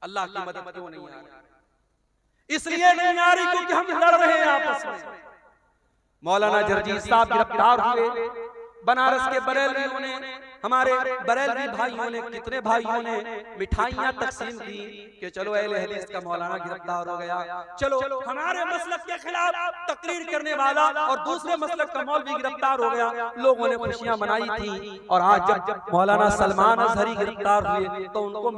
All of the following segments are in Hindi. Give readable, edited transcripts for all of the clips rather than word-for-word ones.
अल्लाह की मदद क्यों नहीं आ रही? इसलिए नहीं आ रही क्योंकि हम लड़ रहे हैं आपस में। मौलाना जरजीर साहब गिरफ्तार हुए, बनारस के बरेलवियों ने, हमारे बरेलवी भाइयों ने, कितने भाइयों ने मिठाइयां तकसीम की कि चलो अहले हदीस का मौलाना गिरफ्तार हो गया, चलो हमारे मसलक के खिलाफ तकरीर करने वाला और दूसरे मसलक का मौलवी गिरफ्तार हो गया। लोगों ने खुशियां मनाई थी। और आज जब मौलाना सलमान अजहरी गिरफ्तार हुए तो उनको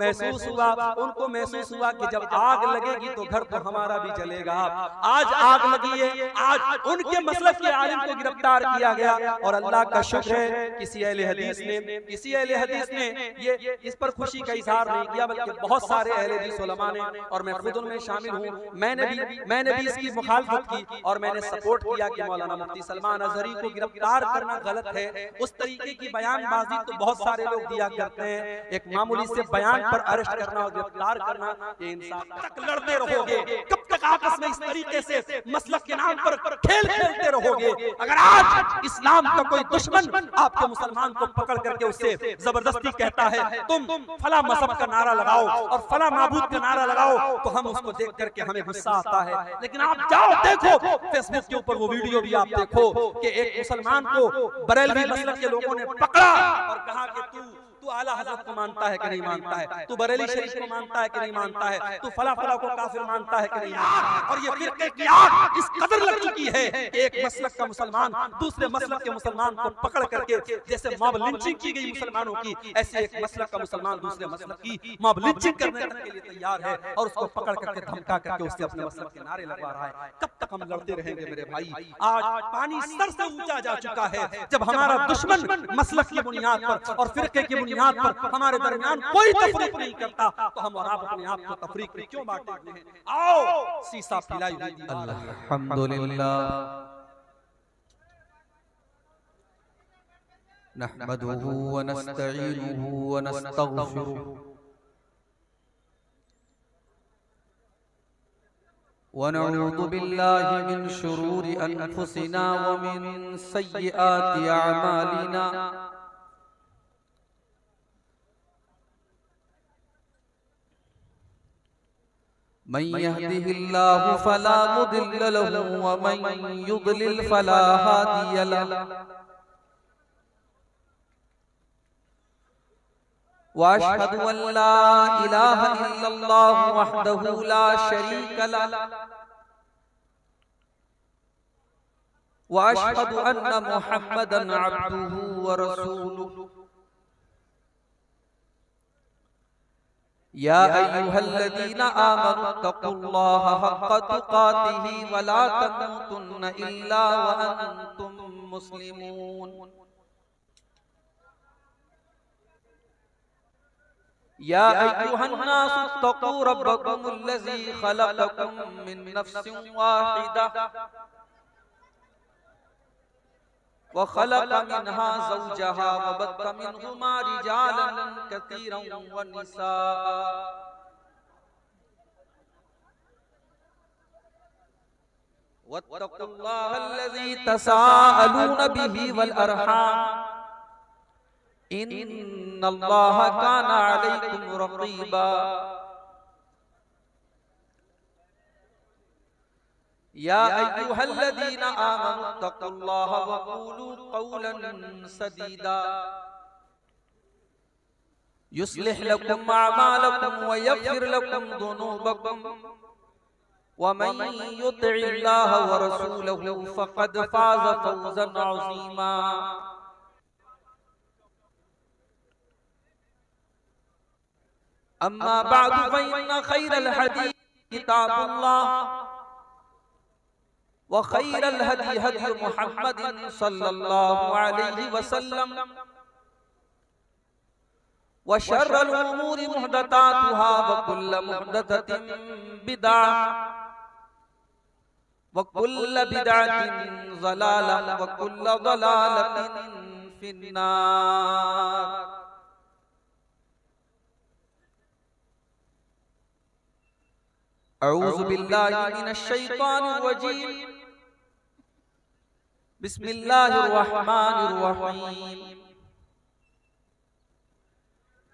महसूस हुआ कि जब आग लगेगी तो घर तो हमारा भी जलेगा। आज आग लगी है, आज उनके मसलक के आलिम को गिरफ्तार किया गया। और अल्लाह का शुक्र है किसी अहले हदीस ने ये इस पर खुशी का इजहार नहीं किया, बल्कि बहुत सारे अहले हदीस उलमा ने, और मैं खुद उनमें शामिल हूँ, मैंने भी इसकी मुखालफत की और मैंने सपोर्ट किया कि मौलाना मुफ्ती सलमान अजहरी को गिरफ्तार करना गलत है। उस तरीके की बयानबाजी तो बहुत सारे लोग दिया करते हैं, एक मामूली से बयान पर अरेस्ट करना और गिरफ्तार करना, ये इंसान तक लड़ते रहोगे? कब तक आपस में इस तरीके से मसलक के नाम पर खेल खेलते रहोगे? अगर आज इस्लाम का कोई दुश्मन आपके मुसलमान को पकड़ करके उससे जबरदस्ती कहता है तुम फला मजहब का नारा लगाओ और फला माबूद का नारा लगाओ, तो हम उसको देख करके हमें गुस्सा आता है। लेकिन आप जाओ देखो फेसबुक के ऊपर वो वीडियो भी आप देखो कि एक मुसलमान को बरेलवी मसलक के लोगों ने पकड़ा और कहा कि तू आला हज़रत को मानता है कि नहीं मानता है, तू बरेली शरीफ को मानता है कि नहीं मानता है, तू फला फला को काफिर मानता है कि नहीं मानता है। और ये फिरके की आग इस कदर लग चुकी है कि एक मसलक का मुसलमान दूसरे मसलक के मुसलमान को पकड़ करके, जैसे मॉब लिंचिंग की गई मुसलमानों की, ऐसे एक मसलक का मुसलमान दूसरे मसलक की मॉब लिंचिंग करने के लिए तैयार है और उसको पकड़ करके धमका करके उससे अपने मसलक के नारे लगवा रहा है। कब तक हम लड़ते रहेंगे मेरे भाई? आज पानी सर से ऊंचा जा चुका है। जब हमारा दुश्मन मसलक की बुनियाद पर और फिरके की बुनियाद पर हमारे दरमियान कोई तफरीक नहीं करता, तो हम और आप अपने आप को तफरीक में क्यों बांटे हुए हैं? आओ सीसा पिलाई हुई दीवार। अल्हम्दुलिल्लाह नहमदुहु व नस्तईनुहु व नस्तगफिरुहु व नऊज़ु बिल्लाहि मिन शुरूरि अनफुसिना व मिन सय्यिआति अअमालिना। मन यहदिहिल्लाहु फला मुदिल्ल लहु व मन युद्लिल फला हादिय लहु। व अशहदु अन ला इलाहा इल्लल्लाहु वहदहु ला शरीक लहु व अशहदु अन्न मुहम्मदन अब्दुहु व रसूलुहु। या अय्युहल्लज़ीना आमनु तक़ुल्लाहा हक़्क़ तुक़ातिही व ला तमूतुन्न इल्ला व अंतुम मुस्लिमून। या अय्युहन्नासु इत्तक़ू रब्बकुमुल्लज़ी ख़लक़कुम मिन नफ्सिन वाहिदा व खलक़ मिन्हा ज़ौजहा व बत्थ मिन्हुमा रिजालन कसीरन व निसाअ। वत्तक़ुल्लाहल्लज़ी तसाअलून बिही वल अरहाम इन्नल्लाहा काना अलैकुम रक़ीबा। या अय्युहल्लज़ीना आमनु तक़ुल्लाहा व क़ूलू क़ौलन सदीदा युस्लिह लकुम अअमालकुम व यग़फिर लकुम ज़ुनूबकुम व मन युतिइल्लाहा व रसूलहु फ़क़द फ़ाज़ फ़ौज़न अज़ीमा। अम्मा बअदु फ़इन्न ख़ैरल हदीस किताबुल्लाह व खैरल हदी हदी मुहम्मदिन सल्लल्लाहु अलैहि वसल्लम व शर्रल उमूरि मुहदसातुहा व कुल्लु मुहदसतिन बिदअह व कुल्लु बिदअतिन ज़लालह व कुल्लु ज़लालतिन फिन्नार। अऊज़ु बिल्लाहि मिनश शैतानिर रजीम। बिस्मिल्लाहिर रहमानिर रहीम।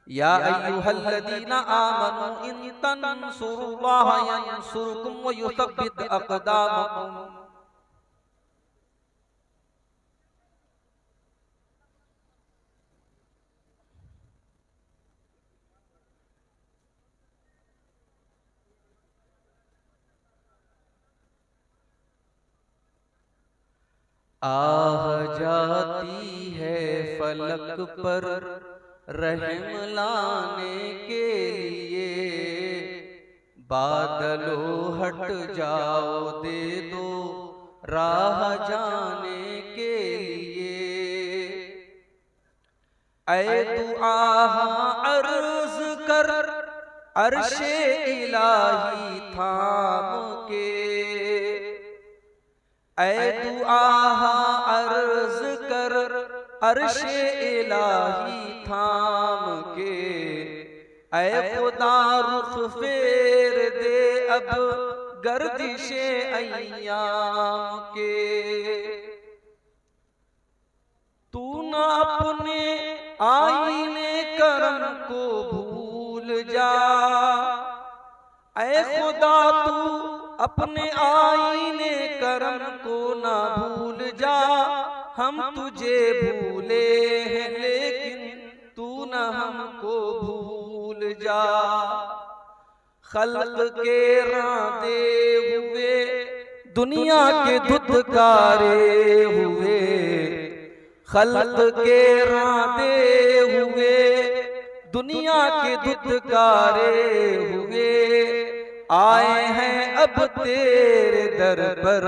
या अय्युहल्लज़ीना आमनू इन तंसुरुल्लाह यंसुरकुम व युसब्बित अक़दामकुम। आह जाती है फलक पर रहम लाने के लिए, बादलों हट जाओ दे दो राह जाने के लिए। ऐ दुआ अर्ज कर अर्शे इलाही थाम के, ऐ दुआ अर्ज कर अर्शे इलाही थाम के। ऐ खुदा रुख फेर दे अब गर्दिशे अय्याम के। तू न अपने आईने करम को भूल जा, ऐ खुदा तू अपने आईने करम को ना भूल जा। हम तुझे भूले हैं लेकिन तू न हमको भूल जा। खल्क के रांदे हुए दुनिया के धुतकारे हुए, खल्क के रांदे हुए दुनिया के धुतकारे हुए। आए हैं अब तेरे दर पर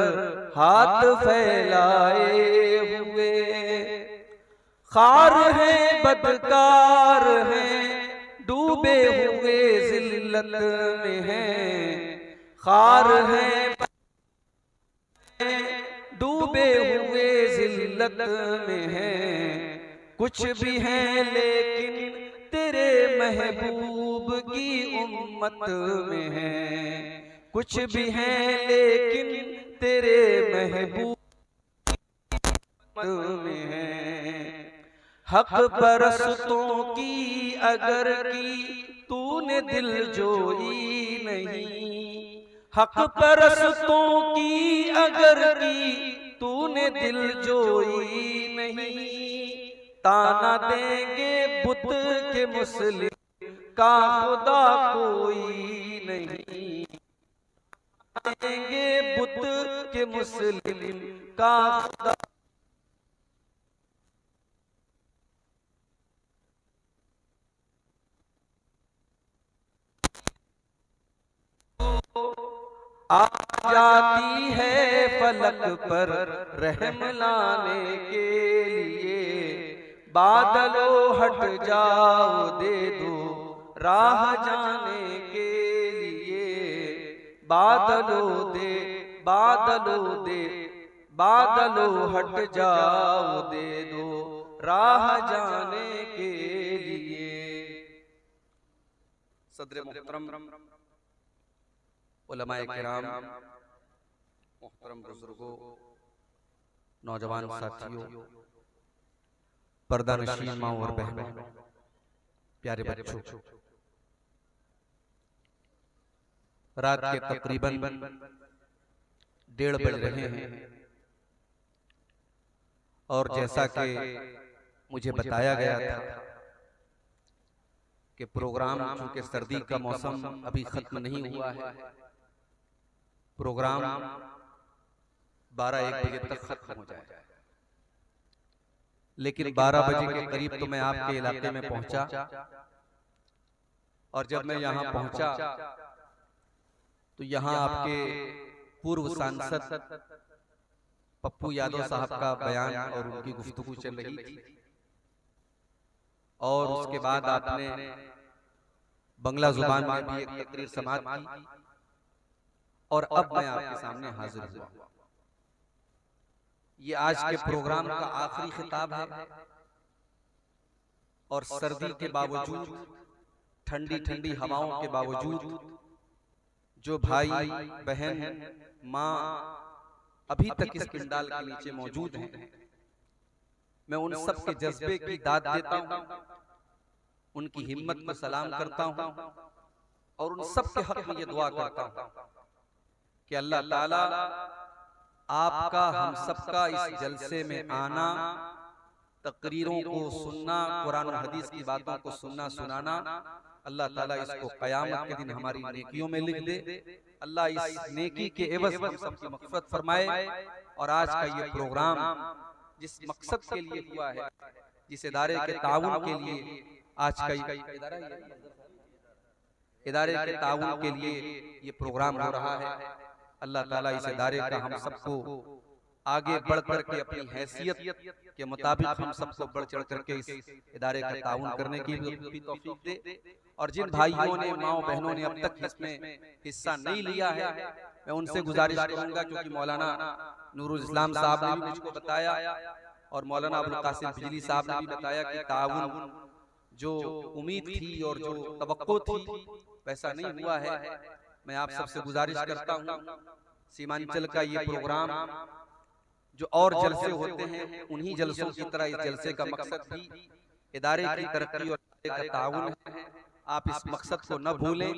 हाथ फैलाए हुए। खार हैं बदकार हैं डूबे हुए जिल्लत में हैं। खार हैं डूबे हुए जिल्लत में हैं। कुछ भी हैं लेकिन तेरे महबूब की उम्मत में हैं। कुछ भी हैं लेकिन तेरे महबूब में हैं। हक परस्तों की अगर की तूने दिल जोई नहीं, हक परस्तों की अगर की तूने दिल जोई नहीं। ताना देंगे बुत के मुस्लिम का खुदा कोई नहीं। देंगे बुत के मुस्लिम का खुदा। आ जाती है फलक पर रहम लाने के लिए। बादलों हट जाओ दे दो राह जाने के लिए। बादलों दे बादलों हट जाओ दे दो राह जाने के लिए। सदर मुहतरम उलमाए किराम, मुहतरम बुजुर्गों, नौजवान साथियों, पर्दा नशीन माँ और बहनों, प्यारे बच्चों, रात के तकरीबन 1:30 बज रहे हैं और जैसा कि मुझे बताया गया था कि प्रोग्राम चूंकि सर्दी का मौसम अभी खत्म नहीं हुआ है, प्रोग्राम 12-1 बजे तक खत्म हो जाएगा। लेकिन 12 बजे के करीब तो मैं आपके इलाके में पहुंचा और जब मैं यहां पहुंचा तो यहां आपके पूर्व सांसद पप्पू यादव साहब का बयान और उनकी गुफ्तगू चल रही थी और उसके बाद आपने बंगला जुबान में भी एक तकरीर समाअत की और अब मैं आपके सामने हाजिर हुआ। ये आज के प्रोग्राम का आखिरी खिताब है और सर्दी के बावजूद, ठंडी ठंडी हवाओं के बावजूद जो भाई बहन माँ अभी तक इस पिंडाल के नीचे मौजूद हैं, मैं उन सब के जज्बे की दाद देता हूँ उनकी हिम्मत को सलाम करता हूं और उन सब के हक में ये दुआ करता हूं कि अल्लाह ताला आपका हम सबका इस जलसे में आना, तकरीरों को सुनना, कुरान और हदीस की बातों को सुनना सुनाना, अल्लाह ताला इसको क़यामत के दिन हमारी नेकियों में लिख दे। अल्लाह इस नेकी के एवज़ हम सबकी मग़फ़िरत फरमाए। और आज का ये प्रोग्राम जिस मकसद के लिए हुआ है, जिस इदारे के ताउन के लिए आज का इदारे के ताउन के लिए ये प्रोग्राम हो रहा है, अल्लाह ताला इस इदारे का हम सबको आगे बढ़ करके अपनी हैसियत के मुताबिक हम सबको बढ़ चढ़ करके इस इदारे का ताउन करने की भी तौफीक दे। और जिन भाइयों ने, माओ बहनों ने अब तक इसमें हिस्सा नहीं लिया है, मैं उनसे गुजारिश करूंगा, क्योंकि मौलाना नूरुल इस्लाम साहब ने भी मुझको बताया और मौलाना अबुल कासिम बिजली साहब ने भी बताया कि ताउन जो उम्मीद थी और जो तवक्को थी वैसा नहीं हुआ है। मैं आप सबसे गुजारिश करता हूँ, सीमांचल का ये प्रोग्राम जो और जलसे होते हैं उन्हीं जलसों की तरह इस जलसे का मकसद भी इदारे की तरक्की और का ताउन है। आप इस मकसद को न भूलें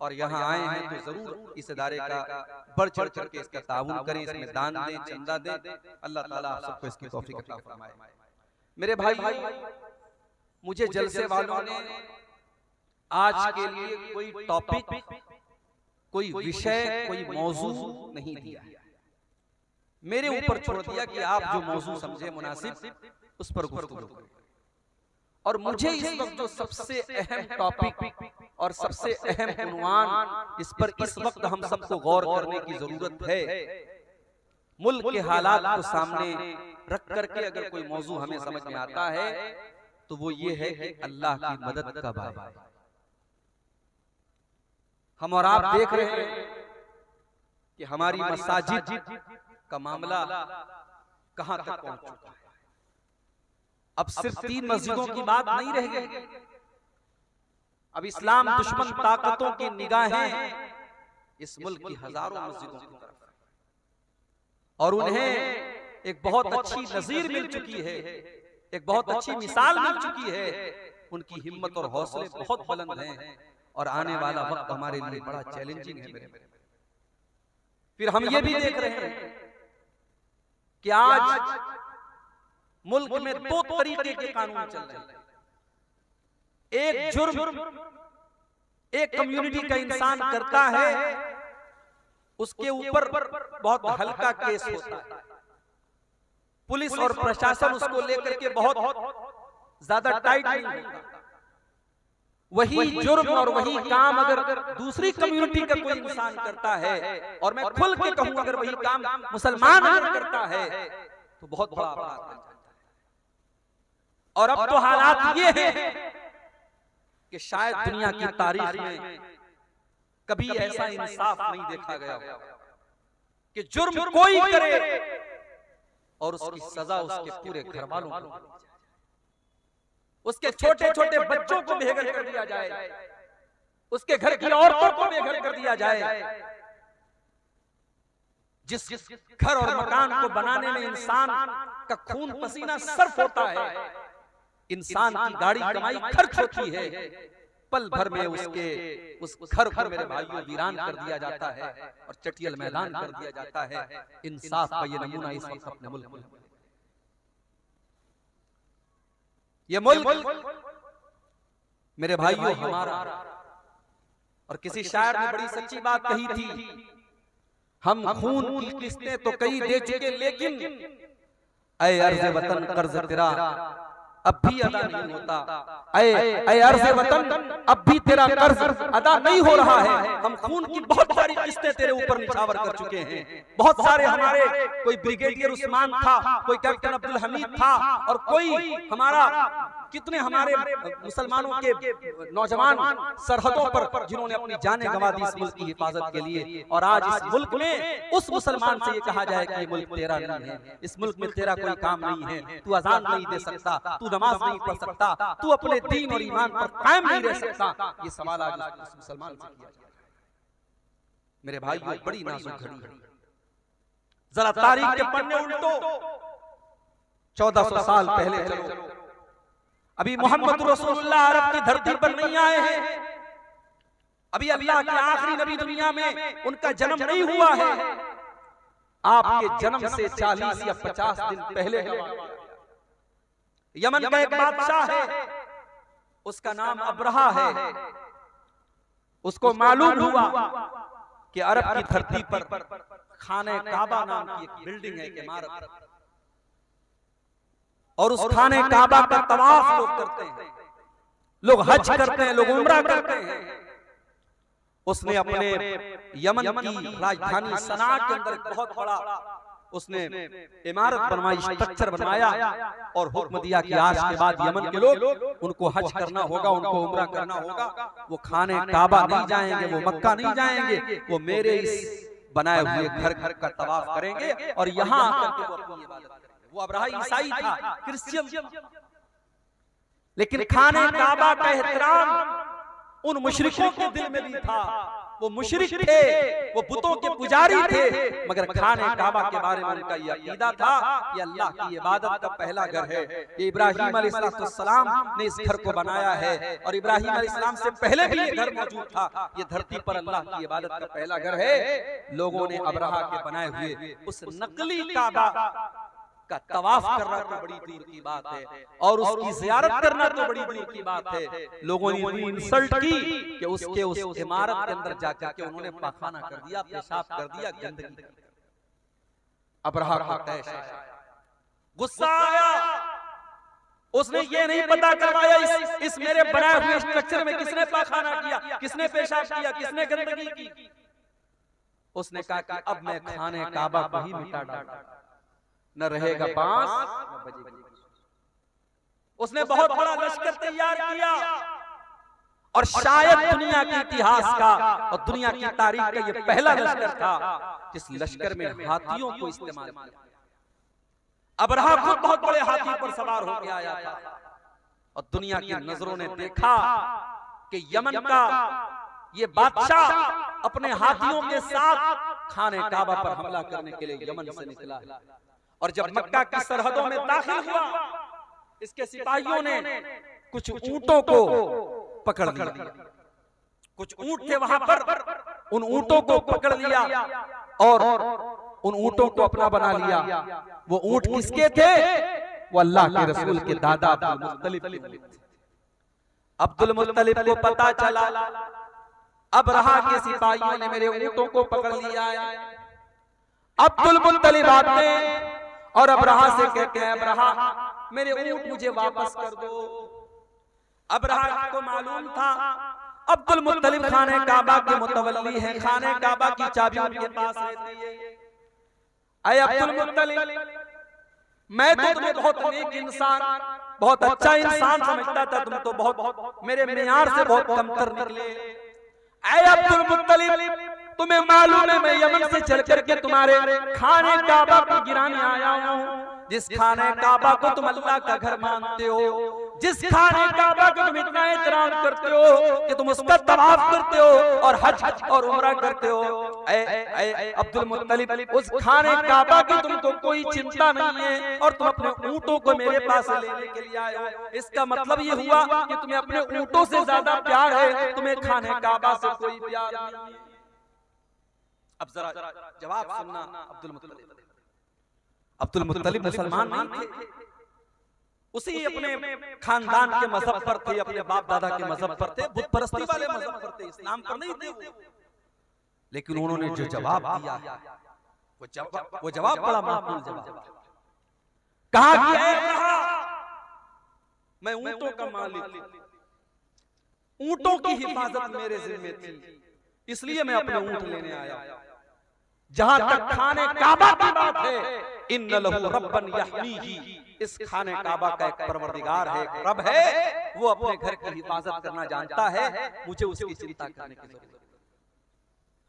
और यहाँ आए हैं तो जरूर इस इदारे का बढ़ चढ़ करके इसका ताउन करें, इसमें दान दें, चंदा दें। अल्लाह ताला आप सबको इसकी तौफीक अता फरमाए। मेरे भाई, मुझे जलसे वालों ने आज के लिए कोई टॉपिक, कोई विषय, कोई मौजू नहीं दिया, मेरे ऊपर छोड़ दिया कि आप जो मौजू समझे मुनासिब उस पर गुफ्तगू करें। और मुझे इस वक्त जो सबसे अहम टॉपिक और सबसे अहम उन्वान इस पर इस वक्त हम सबको गौर करने की जरूरत है, मुल्क के हालात को सामने रख करके अगर कोई मौजू हमें समझ में आता है तो वो ये है कि अल्लाह की मदद कब आए। हम और आप देख रहे हैं कि हमारी मसाजिद का मामला कहां तक पहुंच चुका है। अब सिर्फ 3 मस्जिदों की बात नहीं रह गई, अब इस्लाम दुश्मन ताकतों की निगाहें इस मुल्क की हजारों मस्जिदों की तरफ है और उन्हें एक बहुत अच्छी नजीर मिल चुकी है, एक बहुत अच्छी मिसाल मिल चुकी है। उनकी हिम्मत और हौसले बहुत बुलंद हैं और आने वाला वक्त हमारे लिए बड़ा चैलेंजिंग है मेरे। फिर हम ये भी देख रहे हैं कि आज मुल्क में 2 तरीके के कानून चल रहे हैं। एक जुर्म एक कम्युनिटी का इंसान करता है, उसके ऊपर बहुत हल्का केस होता है, पुलिस और प्रशासन उसको लेकर के बहुत ज्यादा टाइट नहीं होता। वही जुर्म और वही काम अगर दूसरी कम्युनिटी का कोई इंसान करता है, और मैं खुल के कहूं अगर वही काम मुसलमान अगर करता है तो बहुत बड़ा अपराध बन जाता है। और अब तो हालात ये हैं कि शायद दुनिया की तारीख में कभी ऐसा इंसाफ नहीं देखा गया कि जुर्म कोई करे और उसकी सजा उसके पूरे घर वालों को, उसके छोटे छोटे बच्चों को बेघर कर दिया जाए, उसके घर की औरतों को बेघर कर दिया जाए। जिस घर और मकान को बनाने में इंसान का खून पसीना सर्फ होता है, इंसान की गाड़ी कमाई खर्च होती है, पल भर में उसके उस घर को मेरे भाइयों वीरान कर दिया जाता है और चटियल मैदान कर दिया जाता है। इंसाफ का ये नमूना इस वक्त अपने मुल्क में, ये मुल्क मेरे भाइयों हमारा। और किसी शायर ने बड़ी सच्ची बात कही थी, हम खून की किस्तें तो कई दे चुके लेकिन ऐ अर्ज़ वतन कर्ज तेरा अब भी अदा नहीं होता, ऐ अर्ज़ वतन अब भी तेरा कर्ज अदा नहीं हो रहा है। हम खून की बहुत सारी किस्तें तेरे ऊपर निछावर कर चुके हैं। बहुत सारे हमारे, कोई ब्रिगेडियर उस्मान था, कोई कैप्टन अब्दुल हमीद था, और कोई हमारा, कितने हमारे मुसलमानों के नौजवान सरहदों पर जिन्होंने अपनी जानें गंवा दी इस मुल्क की हिफाजत के लिए। और आज इस मुल्क में उस मुसलमान से ये कहा जाए कि ये मुल्क तेरा नहीं है, इस मुल्क में तेरा कोई काम नहीं है, तू अजान नहीं दे सकता, तू नमाज नहीं पढ़ सकता, तू अपने दीन और ईमान पर कायम नहीं रह सकता। ये सवाल आज उस मुसलमान से किया जाता है। मेरे भाइयों, बड़ी नाजुक घड़ी है। जरा तारीख के पन्ने उल्टो, 1400 साल पहले चलो, अभी मोहम्मद रसूलुल्लाह अरब की धरती पर नहीं आए हैं, अभी अल्लाह के आखिरी नबी दुनिया में उनका जन्म नहीं हुआ है। आपके जन्म से 40 या 50 दिन पहले यमन का एक बादशाह है, उसका नाम अब्रहा है। उसको मालूम हुआ कि अरब की धरती पर खाने काबा नाम की एक बिल्डिंग है, एक इमारत, और उस खाने काबा का तवाफ लोग करते हैं, लोग हज करते हैं, लोग उम्रा करते हैं। उसने अपने यमन की राजधानी सना के अंदर बहुत बड़ा उसने इमारत बनवाई, स्ट्रक्चर बनवाया, और हुक्म दिया कि आज के बाद यमन के लोग उनको हज करना होगा, उनको उम्रा करना होगा, वो खाने काबा नहीं जाएंगे, वो मक्का नहीं जाएंगे, वो मेरे इस बनाए हुए घर घर का तवाफ करेंगे और यहाँ आकर के वो अपनी इबादत करेंगे। वो अब्राहा ईसाई था, क्रिश्चियन, लेकिन खाने काबा का एहतराम उन मुशरिकों के दिल में भी था। वो मुशरिक थे, वो बुतों के पुजारी थे, मगर खाने काबा के बारे में उनका यह अकीदा था ये अल्लाह की इबादत का पहला घर है। ये इब्राहीम अलैहिस्सलाम ने इस घर को बनाया है, और इब्राहीम अलैहिस्सलाम से पहले भी ये घर मौजूद था। ये धरती पर अल्लाह की इबादत का पहला घर है। लोगों ने अब्राहा के बनाए हुए उस नकली काबा का तवाफ करना तो बड़ी दूर की बात है, और उसकी ज़ियारत करना तो बड़ी दूर की बात है। लोगों ने इतनी इंसल्ट की कि उसके उस इमारत के अंदर जाकर के उन्होंने पाखाना कर दिया, पेशाब कर दिया, गंदगी। अब्राहा को तैश आया, गुस्सा आया। उसने ये नहीं पता करवाया इस मेरे बनाए हुए स्ट्रक्चर में किसने पाखाना किया, किसने पेशाब किया, किसने गंदगी की। उसने कहा कि अब मैं खाने काबा को ही मिटा डालूंगा, न रहेगा बांस न बजेगी। उसने बहुत बड़ा लश्कर तैयार किया, और शायद दुनिया के इतिहास का और दुनिया की तारीख का यह पहला लश्कर था जिस लश्कर में हाथियों को इस्तेमाल किया। अब्राहा खुद बहुत बड़े हाथी पर सवार होकर आया था, और दुनिया की नजरों ने देखा कि यमन का ये बादशाह अपने हाथियों के साथ खाने काबा पर हमला करने के लिए यमन से निकला है। और जब मक्का की सरहदों में दाखिल हुआ, इसके सिपाहियों ने कुछ ऊंटों को पकड़ लिया। कुछ ऊंट थे वहां पर, उन ऊंटों को पकड़ लिया और उन ऊंटों को अपना बना लिया। वो ऊंट किसके थे? वो अल्लाह के रसूल के दादा अब्दुल मुत्तलिब के थे। अब्दुल मुत्तलिब को पता चला अब्राहा के सिपाहियों ने मेरे ऊंटों को पकड़ लिया है। अब्दुल मुत्तलिब आते और अब्राहा से कहते हैं, अब्राहा मेरे ऊंट मुझे वापस कर दो। अब्राहा को मालूम था अब्दुल मुत्तलिब खाने काबा के मुतवल्ली हैं, खाने काबा की चाबी उनके पास रहती है। अय अब्दुल मुत्तलिब, मैं तो तुम्हें बहुत नेक इंसान, बहुत अच्छा इंसान समझता था, तुम तो बहुत मेरे मेयार से बहुत कमतर निकले। अय अब्दुल मुत्तलिब, तुम्हें मालूम है मैं यमन से चल करके तुम्हारे खाने काबा को गिराने आया हूँ। जिस खाने काबा को तुम अल्लाह का घर मानते हो, जिस खाने काबा को तुम इतना एहतराम करते हो कि तुम उसका तवाफ करते हो और हज और उम्रा करते हो। अब्दुल मुत्तलिब, उस खाने काबा की तुमको कोई चिंता नहीं है और तुम अपने ऊंटों को मेरे पास लेने के लिए आए हो। इसका मतलब ये हुआ कि तुम्हें अपने ऊंटों से ज्यादा प्यार है, तुम्हें खाने काबा से कोई प्यार नहीं। अब जरा जवाब सुनना अब्दुल मुत्तलिब। अब्दुल मुत्तलिब मुसलमान नहीं थे, उसी अपने खानदान के मजहब पर थे, अपने बाप दादा के मजहब पर थे, बुत परस्ती वाले मजहब पर थे, इस्लाम पर नहीं थे। लेकिन उन्होंने जो जवाब दिया वो जवाब बड़ा माकूल जवाब। कहा मैं ऊंटों का मालिक, ऊंटों की हिफाजत मेरे जिम्मे थी, इसलिए मैं अपने ऊंट लेने आया। जहां तक खाने काबा की बात है, इन्न लहू रब्बन यहमीही, इस खाने काबा का एक परवरदिगार है, एक रब है, वो अपने घर की हिफाजत करना जानता है, मुझे उसकी चिंता करने की जरूरत है।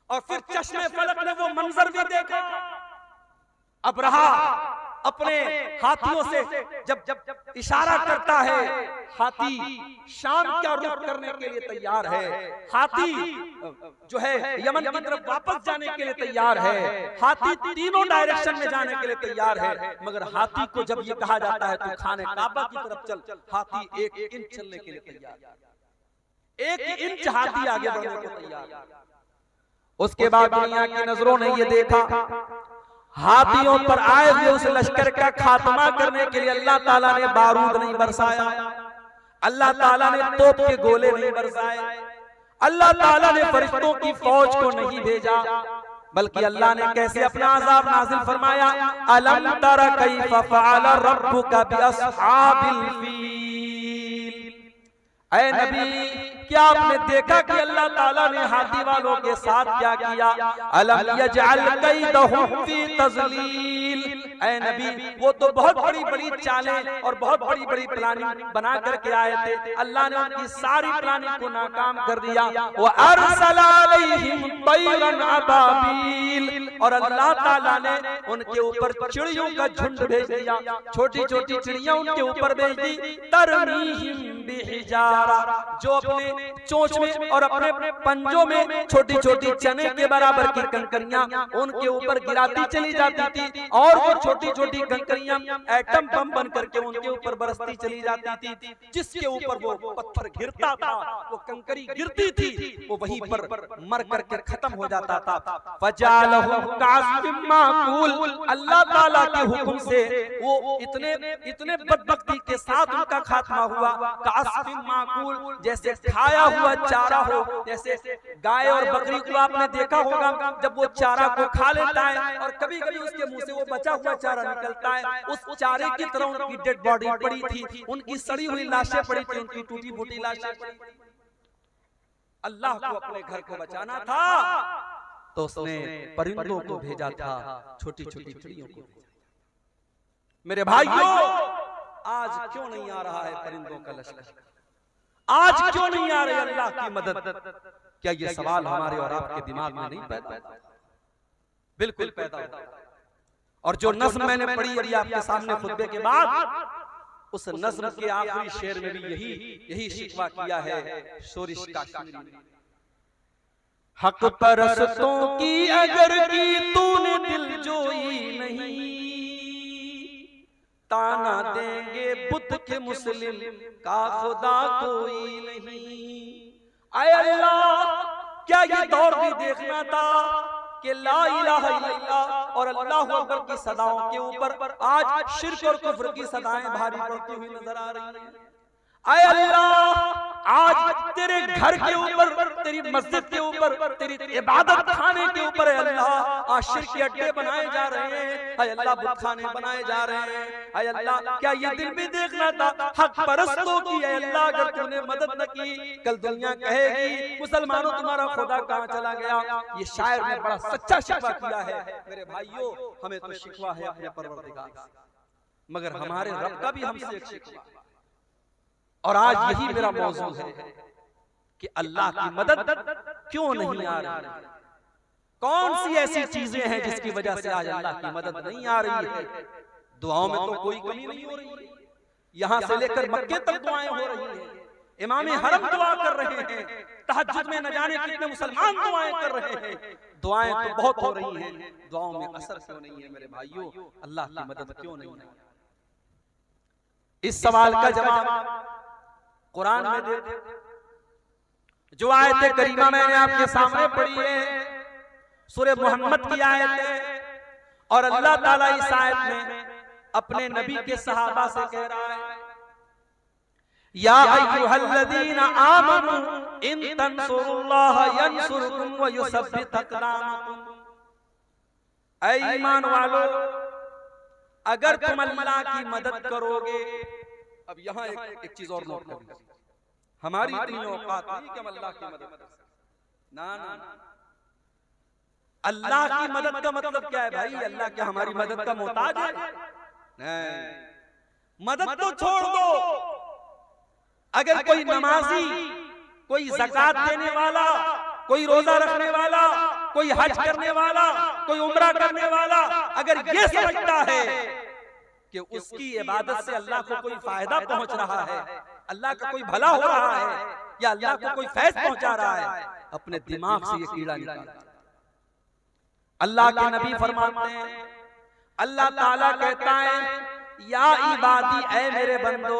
और फिर चश्मे फलक ने वो मंजर भी देखा। अब्राहा अपने हाथियों से जब इशारा करता है, हाथी शाम का रुख करने के लिए तैयार है, हाथी जो है यमन की तरफ वापस जाने के लिए तैयार है, हाथी तीनों डायरेक्शन में जाने के लिए तैयार है, मगर हाथी को जब ये कहा जाता है तू खाने काबा की तरफ चल, हाथी 1 इंच चलने के लिए तैयार, 1 इंच हाथी आगे बढ़ने को तैयार। उसके बाद दुनिया की नजरों ने ये देखा, हाथियों पर आए हुए उस लश्कर का खात्मा करने के लिए अल्लाह ताला ने बारूद नहीं बरसाया, अल्लाह ताला ने तोप के गोले नहीं बरसाए, अल्लाह ताला ने फरिश्तों की फौज को नहीं भेजा, बल्कि अल्लाह ने कैसे अपना अज़ाब नाज़िल फरमाया, अलम तरा कैफ़ फ़अल रब्बुका बिअस्हाबिल फील। ऐ नबी, क्या आपने देखा कि अल्लाह ताला ने हाथी वालों के साथ क्या किया? अलम यजअल कैदहुम फी तज़लील। ऐ नबी, वो तो बहुत बड़ी बड़ी चालें और बहुत बड़ी बड़ी प्लानिंग बना करके आए थे, अल्लाह ने उनकी सारी प्लानिंग को नाकाम कर दिया। व अरसला अलैहिम तैरन अबाबील, और अल्लाह ताला ने उनके ऊपर चिड़ियों का झुंड भेज दिया, छोटी छोटी चिड़ियां उनके ऊपर भेज दी, तरमीहिम बिहिजारा, जो अपने चोंच में और अपने पंजों में छोटी छोटी चने के बराबर की कंकरियां उनके ऊपर गिराती चली जाती थी, और वो छोटी छोटी कंकरियां एटम बम बन करके उनके ऊपर बरसती चली जाती थी। जिसके ऊपर वो पत्थर गिरता था, वो कंकरी गिरती थी, वो वहीं पर मर करके खत्म हो जाता था। फजालहु कासिम माकूल, अल्लाह ताला के हुक्म से वो इतने बदबख्ती के साथ उनका खात्मा हुआ, कासिम माकूल, जैसे खाया हुआ चारा हो। जैसे गाय और बकरी को आपने देखा होगा, जब वो चारा को खा लेता है और कभी कभी उसके मुंह से वो बचा हुआ चारा निकलता है, उस चारे की तरह उनकी डेड बॉडी पड़ी थी, उनकी सड़ी हुई लाशें पड़ी थी, उनकी टूटी फूटी लाशें पड़ी थी। अल्लाह को अपने घर को बचाना था तो उसने परिंदों को भेजा था, छोटी छोटी चिड़ियों को भेजा। मेरे भाइयों, आज क्यों नहीं आ रहा है परिंदों का लश्कर? आज क्यों नहीं आ रही अल्लाह की मदद? क्या ये सवाल हमारे और आपके दिमाग में नहीं पैदा? बिल्कुल पैदा होता है। और जो नज़्म मैंने पढ़ी अभी आपके सामने खुतबे के बाद, उस नज़्म के आखिरी शेर में भी यही शिकवा किया है शोरिश काश्मीरी ने। हक परस्तों की अगर की तूने दिल जोई नहीं, ताना देंगे बुत के मुस्लिम का खुदा कोई नहीं। आए अल्लाह, क्या ये दौर भी देखना था कि ला इलाहा इल्लल्लाह और अल्लाहु अकबर की सदाओं के ऊपर आज शिर्क और कुफ्र की सदाएं भारी पड़ती हुई नजर आ रही हैं। आए अल्लाह, आज तेरे घर के ऊपर, तेरी मस्जिद के ऊपर, तेरी इबादत खाने के ऊपर है अल्लाह आज शिर्क के अड्डे बनाए जा रहे हैं, आए अल्लाह बुत खाने बनाए जा रहे हैं। आए अल्लाह, क्या ये दिल भी देखना था हक परस्तों की? है अल्लाह, अगर तूने मदद न की, कल दुनिया कहेगी मुसलमानों तुम्हारा खुदा कहाँ चला गया। ये शायर ने बड़ा सच्चा शिकवा किया है। मेरे भाइयों, हमें तो शिकवा है अपने परवरदिगार से, मगर हमारे रब का भी हमसे एक शिकवा। और आज यही मेरा मौजू है कि अल्लाह की मदद क्यों नहीं आ रही? कौन सी ऐसी चीजें हैं जिसकी वजह से आज अल्लाह की मदद नहीं आ रही है? दुआओं में तो कोई कमी नहीं हो रही, यहां से लेकर मक्के तक दुआएं हो रही हैं, इमाम हरम दुआ कर रहे हैं, तहज्जुद में न जाने कितने मुसलमान दुआएं कर रहे हैं। दुआएं तो बहुत हो रही हैं, दुआओं में असर क्यों नहीं है? मेरे भाइयों, अल्लाह की मदद क्यों नहीं है? इस सवाल का जवाब कुरान में दे। जो आयत करीमा मैंने आपके सामने पढ़ी है, सूरह मोहम्मद की आयत है, और अल्लाह ताला इस आयत में अपने नबी के सहाबा से कह रहा है, या अय्युहल्लज़ीना आमनू इन तंसुरुल्लाह यंसुरकुम व युसब्बित अक़दामकुम। ऐ ईमान वालों, अगर तुम अल्लाह की मदद करोगे। अब यहाँ एक चीज और नोट कर लीजिए, हमारी इतनी औकात नहीं कि हम अल्लाह की मदद कर सकते। ना ना, अल्लाह की मदद का मतलब क्या है भाई? अल्लाह क्या हमारी मदद का मोहताज है? नहीं, मदद तो छोड़ दो। अगर कोई नमाजी, कोई ज़कात देने वाला, कोई रोजा रखने वाला, कोई हज करने वाला, कोई उम्रा करने वाला, अगर ये समझता है कि उसकी इबादत से अल्लाह को कोई फायदा पहुंच रहा है, अल्लाह का कोई भला हो रहा है, या अल्लाह को कोई फैज़ पहुंचा रहा है, अपने दिमाग से ये कीड़ा निकाल। अल्लाह के नबी फरमाते हैं, अल्लाह ताला कहता है, या इबादी, ऐ मेरे बंदो,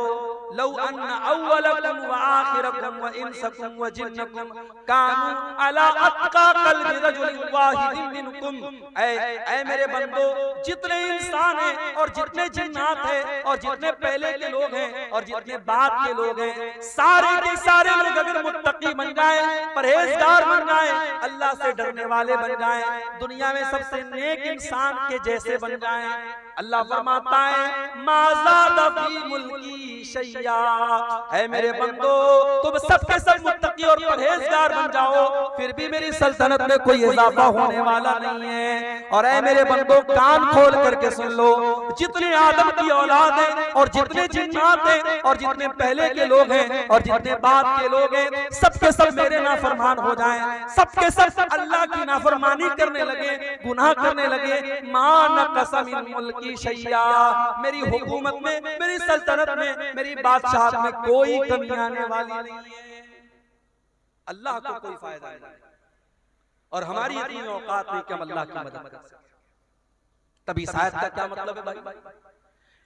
लौ अन्ना अव्वलकुम व आखिरकुम व इंसकुम व जिन्नकुम कानू अला अत्का कल्बि रजुलिन वाहिदिन मिनकुम। ऐ मेरे बंदो, जितने इंसान हैं और जितने जिन्नात हैं और जितने पहले के लोग हैं और जितने बाद के लोग हैं, सारे के सारे लोग अगर मुत्तकी बन जाए, परहेजगार बन जाए, अल्लाह से डरने वाले बन जाए, दुनिया में सबसे नेक इंसान के जैसे बन जाए, अल्लाह फरमाता है, माज़ादा फी मुल्की शैया। ऐ मेरे बंदो, तुम सबके सब मुत्तकी और परहेजगार बन जाओ, फिर भी मेरी सल्तनत में कोई इजाफा होने वाला नहीं है। और ऐ मेरे बंदो, कान खोल करके सुन लो, जितने आदम की औलाद है और जितने जिन्नात हैं और जितने पहले के लोग हैं और जितने बाद के लोग हैं, सबके सब मेरे नाफरमान हो जाएं, सबके सब अल्लाह की नाफरमानी करने लगे, गुनाह करने लगे, मान कसम मुल्की शैया, मेरी हुकूमत में, मेरी सल्तनत में, मेरी बादशाहत में कोई कमी आने वाली नहीं है। अल्लाह को कोई फायदा नहीं, और हमारी इतनी औकात नहीं कि हम अल्लाह की मदद कर सकें। तभी शायद का क्या मतलब है भाई?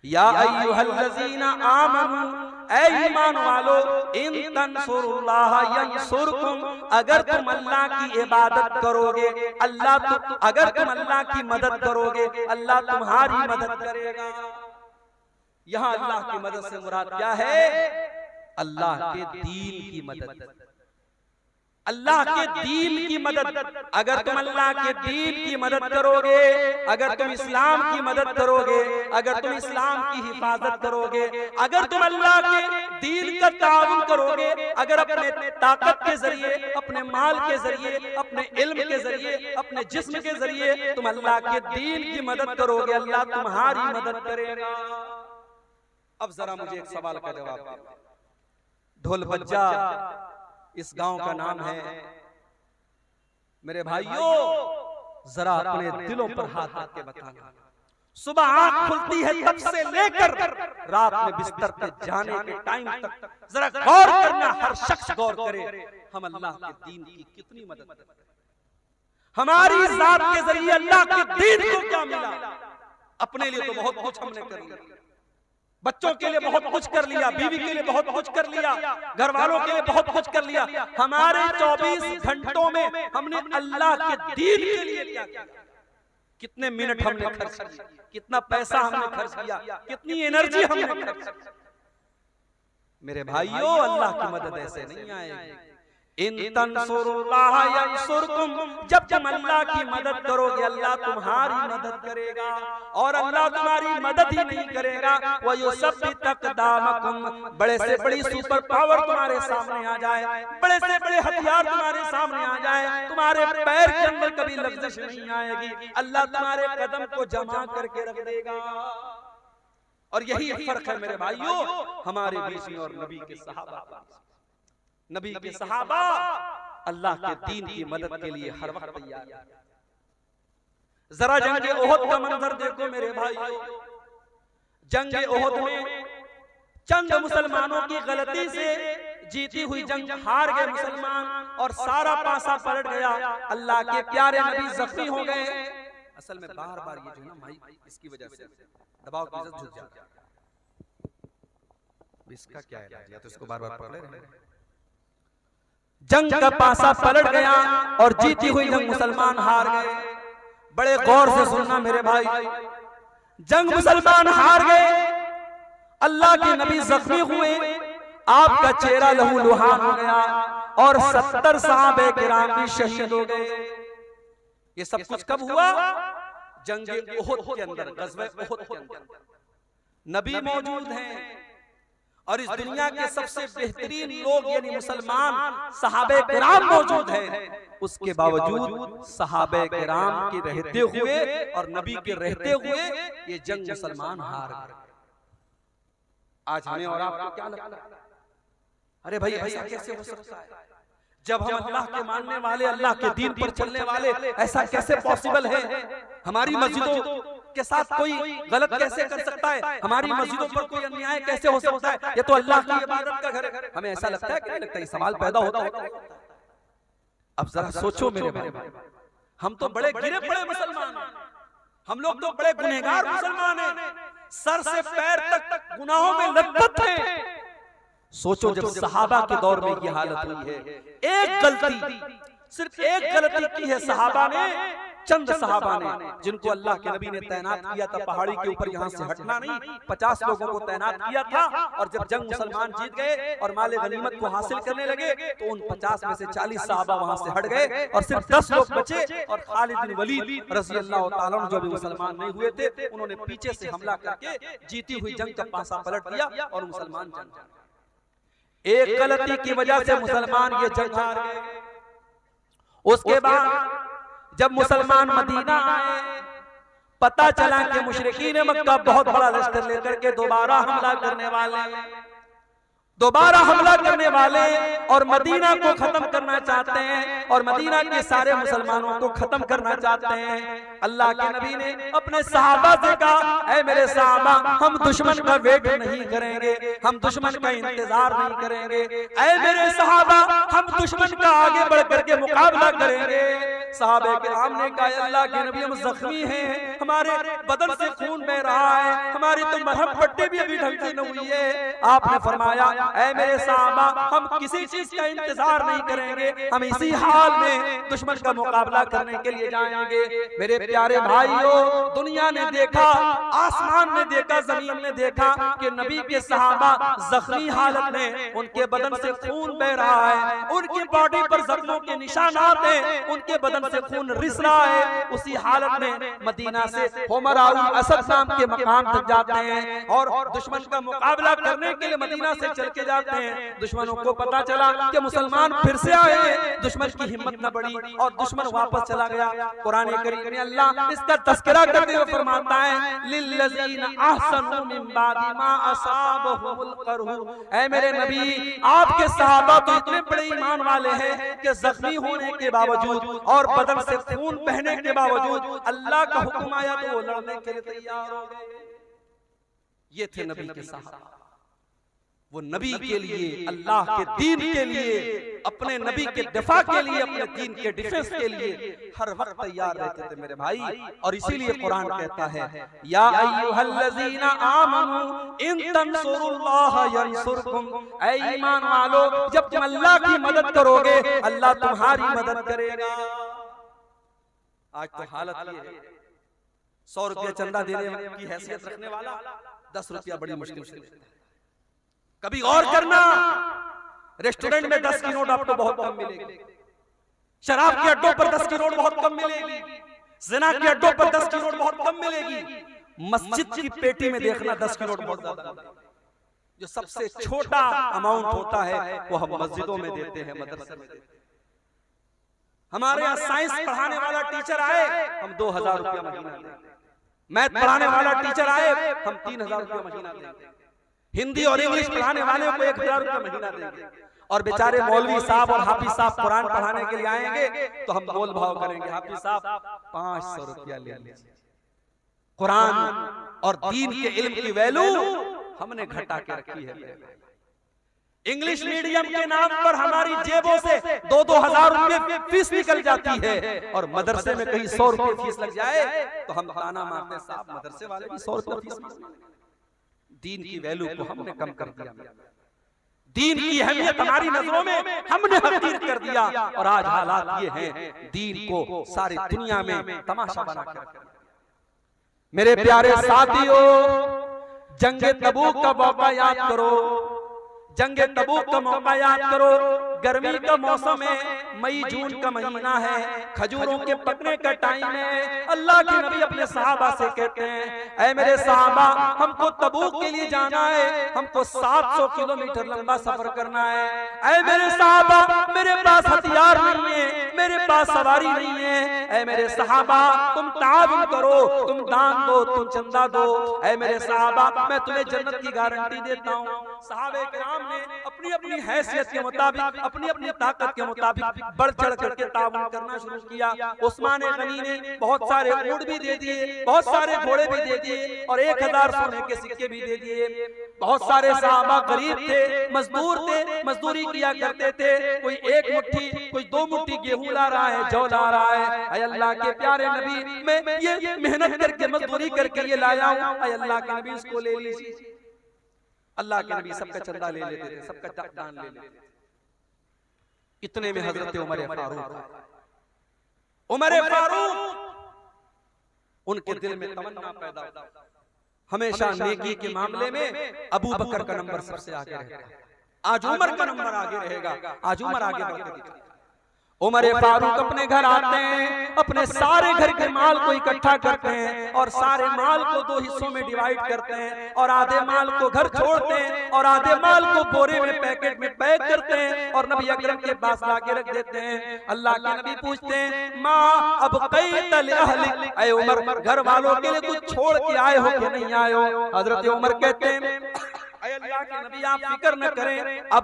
या अय्युहल्लज़ीना आमनू, ऐ ईमान वालो, इन तंसुरुल्लाह यंसुरकुम, अगर तुम अल्लाह की इबादत करोगे, अगर तुम अल्लाह की मदद करोगे, अल्लाह तुम्हारी मदद करेगा। यहाँ अल्लाह की मदद से मुराद क्या है? अल्लाह के दीन की मदद, अल्लाह के दीन की मदद। अगर तुम अल्लाह के दीन की मदद करोगे, अगर तुम इस्लाम की मदद करोगे, अगर तुम इस्लाम की हिफाजत करोगे, अगर तुम अल्लाह के दीन का ताउन करोगे, अगर अपने ताकत के जरिए, अपने माल के जरिए, अपने इल्म के जरिए, अपने जिस्म के जरिए तुम अल्लाह के दीन की मदद करोगे, अल्लाह तुम्हारी मदद करेगा। अब जरा मुझे एक सवाल का जवाब दो। ढोलबज्जा इस गांव का नाम है। मेरे भाइयों, जरा अपने दिलों पर हाथ रख के बताना, सुबह आंख खुलती है तब से लेकर रात में बिस्तर पे जाने के टाइम तक जरा गौर करना, हर शख्स गौर करे, हम अल्लाह के दीन की कितनी मदद करते हैं। हमारी जात के जरिए अल्लाह के दीन को क्या मिला? अपने लिए तो बहुत कुछ हमने कर लिया, बच्चों के लिए बहुत कुछ कर लिया, बीवी के लिए बहुत कुछ कर लिया, घर वालों के लिए बहुत कुछ कर लिया। हमारे 24 घंटों में हमने अल्लाह के दीन के लिए क्या किया? कितने मिनट हमने खर्च किया, कितना पैसा हमने खर्च किया, कितनी एनर्जी हमने खर्च की। मेरे भाइयों, अल्लाह की मदद ऐसे नहीं आएगी। इन तंसुरुल्लाह यंसुरकुम, जब तुम अल्लाह की मदद करोगे, अल्लाह तुम्हारी मदद करेगा। और अल्लाह तुम्हारी मदद ही नहीं करेगा, वयुसब्बित अक़दामकुम, बड़े से बड़ी सुपर पावर तुम्हारे सामने आ जाए, बड़े से बड़े हथियार तुम्हारे सामने आ जाए, तुम्हारे पैर के अंदर कभी लग़ज़िश नहीं आएगी, अल्लाह तुम्हारे कदम को जमा करके रख देगा। और यही फर्क है मेरे भाइयों हमारे बीच में और नबी के सहाबा। नबी के सहाबा अल्लाह के दीन की मदद के लिए हर वक्त तैयार हैं। जरा जंग ओहद का मंजर देखो मेरे भाइयों। जंग ओहद में चंद मुसलमानों की गलती से जीती हुई जंग हार गए मुसलमान और सारा पासा पलट गया। अल्लाह के प्यारे नबी जख्मी हो गए। असल में बार बार ये जो ना भाई इसकी वजह से दबाव की वजह से झुक जाता है। इसका क्या इलाज है? तो इसको बार बार पढ़ ले रहे हैं। जंग का पासा पलट गया और जीती हुई जंग मुसलमान हार गए। बड़े गौर से सुनना मेरे भाई, जंग मुसलमान हार गए, अल्लाह के नबी जख्मी हुए, आपका चेहरा लहू लुहान हो गया और 70 सहाबे किराम भी शहीद हो गए। ये सब कुछ कब हुआ? जंग ओहद के अंदर, ग़ज़वा ओहद के अंदर नबी मौजूद हैं और इस दुनिया के सबसे बेहतरीन लोग यानी मुसलमान सहाबे किराम मौजूद हैं। उसके बावजूद सहाबे किराम के रहते हुए और नबी के रहते हुए ये जंग मुसलमान हार गए। आज हमें और आपको क्या लगता है? अरे भाई ऐसा कैसे हो सकता है? जब हम अल्लाह के मानने वाले, अल्लाह के दीन पर चलने वाले, ऐसा कैसे पॉसिबल है? हमारी मस्जिदों के साथ कोई गलत कैसे कर सकता है, हमारी मस्जिदों पर कोई अन्याय कैसे हो सकता है, ये तो अल्लाह की इबादत का घर है। हमें ऐसा लगता है कि नहीं लगता, ये सवाल पैदा होता है। अब जरा सोचो मेरे भाई, हम तो बड़े गिरे पड़े मुसलमान हैं, हम लोग तो बड़े गुनहगार मुसलमान हैं, सर से पैर तक गुनाहों में लथपथ हैं। सोचो जब सहाबा के दौर में ये हालत हुई है, एक गलती, सिर्फ एक गलती की है सहाबा ने, चंद सहाबा ने, जिनको अल्लाह के नबी ने तैनात किया था पहाड़ी के ऊपर, यहाँ से हटना नहीं, 50 लोगों को तैनात किया था। और जब जंग मुसलमान जीत गए और माले गनीमत को हासिल करने लगे तो उन 50 में से 40 सहाबा वहां से हट गए और सिर्फ 10 लोग बचे। और खालिद बिन वलीद रज़ी अल्लाह ताला अन्हु जो भी मुसलमान नहीं हुए थे, उन्होंने पीछे से हमला करके जीती हुई जंग का पासा पलट दिया और मुसलमान जंग। एक गलती की वजह से मुसलमान ये जंग हार गए। उसके बाद जब मुसलमान मदीना आए, पता चला कि मुशरिकीन मक्का बहुत बड़ा लश्कर लेकर के दोबारा हमला करने वाले और मदीना को खत्म करना चाहते हैं और मदीना के सारे मुसलमानों को खत्म करना चाहते हैं। अल्लाह के नबी ने अपने सहाबा से कहा, ऐ मेरे सहाबा, हम दुश्मन का वेट नहीं करेंगे, हम दुश्मन का इंतजार नहीं करेंगे। ऐ मेरे सहाबा, हम दुश्मन का आगे बढ़ करके मुकाबला करेंगे। सहाबे किराम ने कहा, अल्लाह के नबी, हम जख्मी हैं, हमारे बदन से खून बह रहा है, हमारी तो मरहम पट्टी भी अभी ढंग से न हुई है। आपने फरमाया, ऐ मेरे सहाबा, हम किसी चीज का इंतजार नहीं करेंगे, हम इसी हाल में दुश्मन का मुकाबला करने के लिए जाएंगे। मेरे प्यारे भाइयों, दुनिया ने देखा, आसमान ने देखा, जमीन ने देखा कि नबी के सहाबा जख्मी हालत में, उनके बदन से खून बह रहा है, उनकी बॉडी पर जख्मों के निशानात हैं, उनके बदन से खून रिस रहा है। उसी हालत में मदीना से हुमरा असद नाम के मकाम तक जाते हैं और दुश्मन का मुकाबला करने के लिए मदीना से चल के जाते हैं। दुश्मनों को पता चला कि मुसलमान फिर से आए, दुश्मन की हिम्मत न बढ़ी और दुश्मन वापस चला गया। कुरान करीम में अल्लाह इसका तस्करा करते हुए फरमाता है, लिल्लज़ीना अहसनु मिन बादि मा असाबहुमुल करहु। ऐ मेरे नबी, आपके सहाबा तो इतने बड़े ईमान वाले हैं कि जख्मी होने के बावजूद और बदन से खून बहने के बावजूद अल्लाह का हुक्म आया तो वो लड़ने के लिए तैयार हो गए। ये थे नबी के सहाबा। वो नबी के लिए, अल्लाह के दीन के लिए, अपने नबी के दिफा के लिए, अपने दीन के डिफेंस के लिए हर वक्त तैयार रहते थे मेरे भाई। और इसीलिए कुरान कहता है, या अय्युहल्लज़ीना आमनू इन तंसुरुल्लाह यंसुरकुम। ऐ ईमान वालो, जब तुम अल्लाह की मदद करोगे, अल्लाह तुम्हारी मदद करेगा। आज तो हालत ये है, 100 रुपया चंदा देने की हैसियत रखने वाला 10 रुपया बड़ी मुश्किल से। कभी और करना, रेस्टोरेंट में 10 की नोट आपको बहुत कम मिलेगी, शराब के अड्डों पर 10 की नोट बहुत कम मिलेगी, ज़िना के अड्डों पर 10 की नोट बहुत कम मिलेगी। मस्जिद की पेटी में देखना 10 की नोट बहुत ज्यादा। जो सबसे छोटा अमाउंट होता है वो हम मस्जिदों में देते हैं, मदरसे में देते हैं। हमारे यहाँ साइंस पढ़ाने वाला टीचर आए, हम 2000 रुपया महीना देंगे। मैथ पढ़ाने वाला टीचर आए, हम 3000 रुपया महीना देंगे। हिंदी और इंग्लिश पढ़ाने वाले को 1000 रुपया महीना देंगे। और बेचारे मौलवी साहब और हाफिज साहब कुरान पढ़ाने के लिए आएंगे तो हम मोल भाव करेंगे, हाफिज साहब 500 रुपया ले लीजिए। कुरान और दीन के इल्म की वैल्यू हमने घटा के रखी है। इंग्लिश मीडियम के नाम पर हमारी जेबों से 2-2 हजार रुपए फीस निकल जाती है और मदरसे में कहीं 100 रुपए फीस लग जाए तो हम ताना मारते, साहब मदरसे वाले भी 100 रुपए फीस। दीन की वैल्यू को हमने कम कर दिया, दीन की अहमियत हमारी नजरों में हमने हकीर कर दिया। और आज हालात ये हैं, दीन को सारी दुनिया में तमाशा बना कर। मेरे प्यारे साथियों, जंगे तबूक का मौका याद करो, जंगे तबूक का मौका याद करो। गर्मी का मौसम है, मई जून का महीना है, खजूरों के पकने का टाइम है। अल्लाह के नबी अपने सहाबा से कहते हैं, ऐ मेरे सहाबा, हमको तबूक के लिए जाना है, हमको 700 किलोमीटर लंबा सफर करना है। ऐ मेरे सहाबा, मेरे पास हथियार नहीं है, मेरे पास सवारी नहीं है। ऐ मेरे सहाबा, तुम ताउन करो, तुम दान दो, तुम चंदा दो। ऐ मेरे सहाबा, मैं तुम्हें जन्नत की गारंटी देता हूँ। सहाबे किराम ने अपनी अपनी हैसियत के मुताबिक अपनी अपनी ताकत के मुताबिक बढ़ चढ़ करके ताउन करना शुरू किया। उस्मान गनी ने बहुत सारे ऊंट भी दे दिए, बहुत सारे घोड़े भी दे दिए और 1000 सोने के सिक्के भी दे दिए। बहुत सारे सहाबा गरीब थे, मजदूर थे, मजदूरी किया करते थे, कोई 1 मुट्ठी कोई 2 मुट्ठी गेहूं ला रहा है, जौ ला रहा है। ऐ अल्लाह के प्यारे नबी, मैं ये मेहनत करके मजदूरी करके ये लाया हूं, ऐ अल्लाह के नबी इसको ले लीजिए। अल्लाह के नबी सबका चंदा ले लेते थे, सबका दान ले लेते थे। इतने में हजरत उमर फारूक उनके दिल में तमन्ना पैदा हुई, हमेशा नेकी के मामले में अबू बकर का नंबर सबसे आगे रहेगा। आज उमर का नंबर आगे रहेगा, आज उमर आगे बढ़ते दिखते। उमर फारूक अपने घर आते हैं, अपने सारे घर के माल को इकट्ठा करते हैं और सारे माल को 2 हिस्सों में डिवाइड करते हैं और आधे माल को घर छोड़ते हैं और आधे माल को बोरे में पैकेट में पैक करते हैं और नबी अकरम के पास लाके रख देते हैं। अल्लाह के नबी पूछते हैं, माँ अब क़ैतल अहलिक, ऐ उमर घर वालों के लिए कुछ छोड़ के आए हो कि नहीं आए हो? हजरत उमर कहते हैं, अल्लाह के नबी आप फिक्र न करें, अब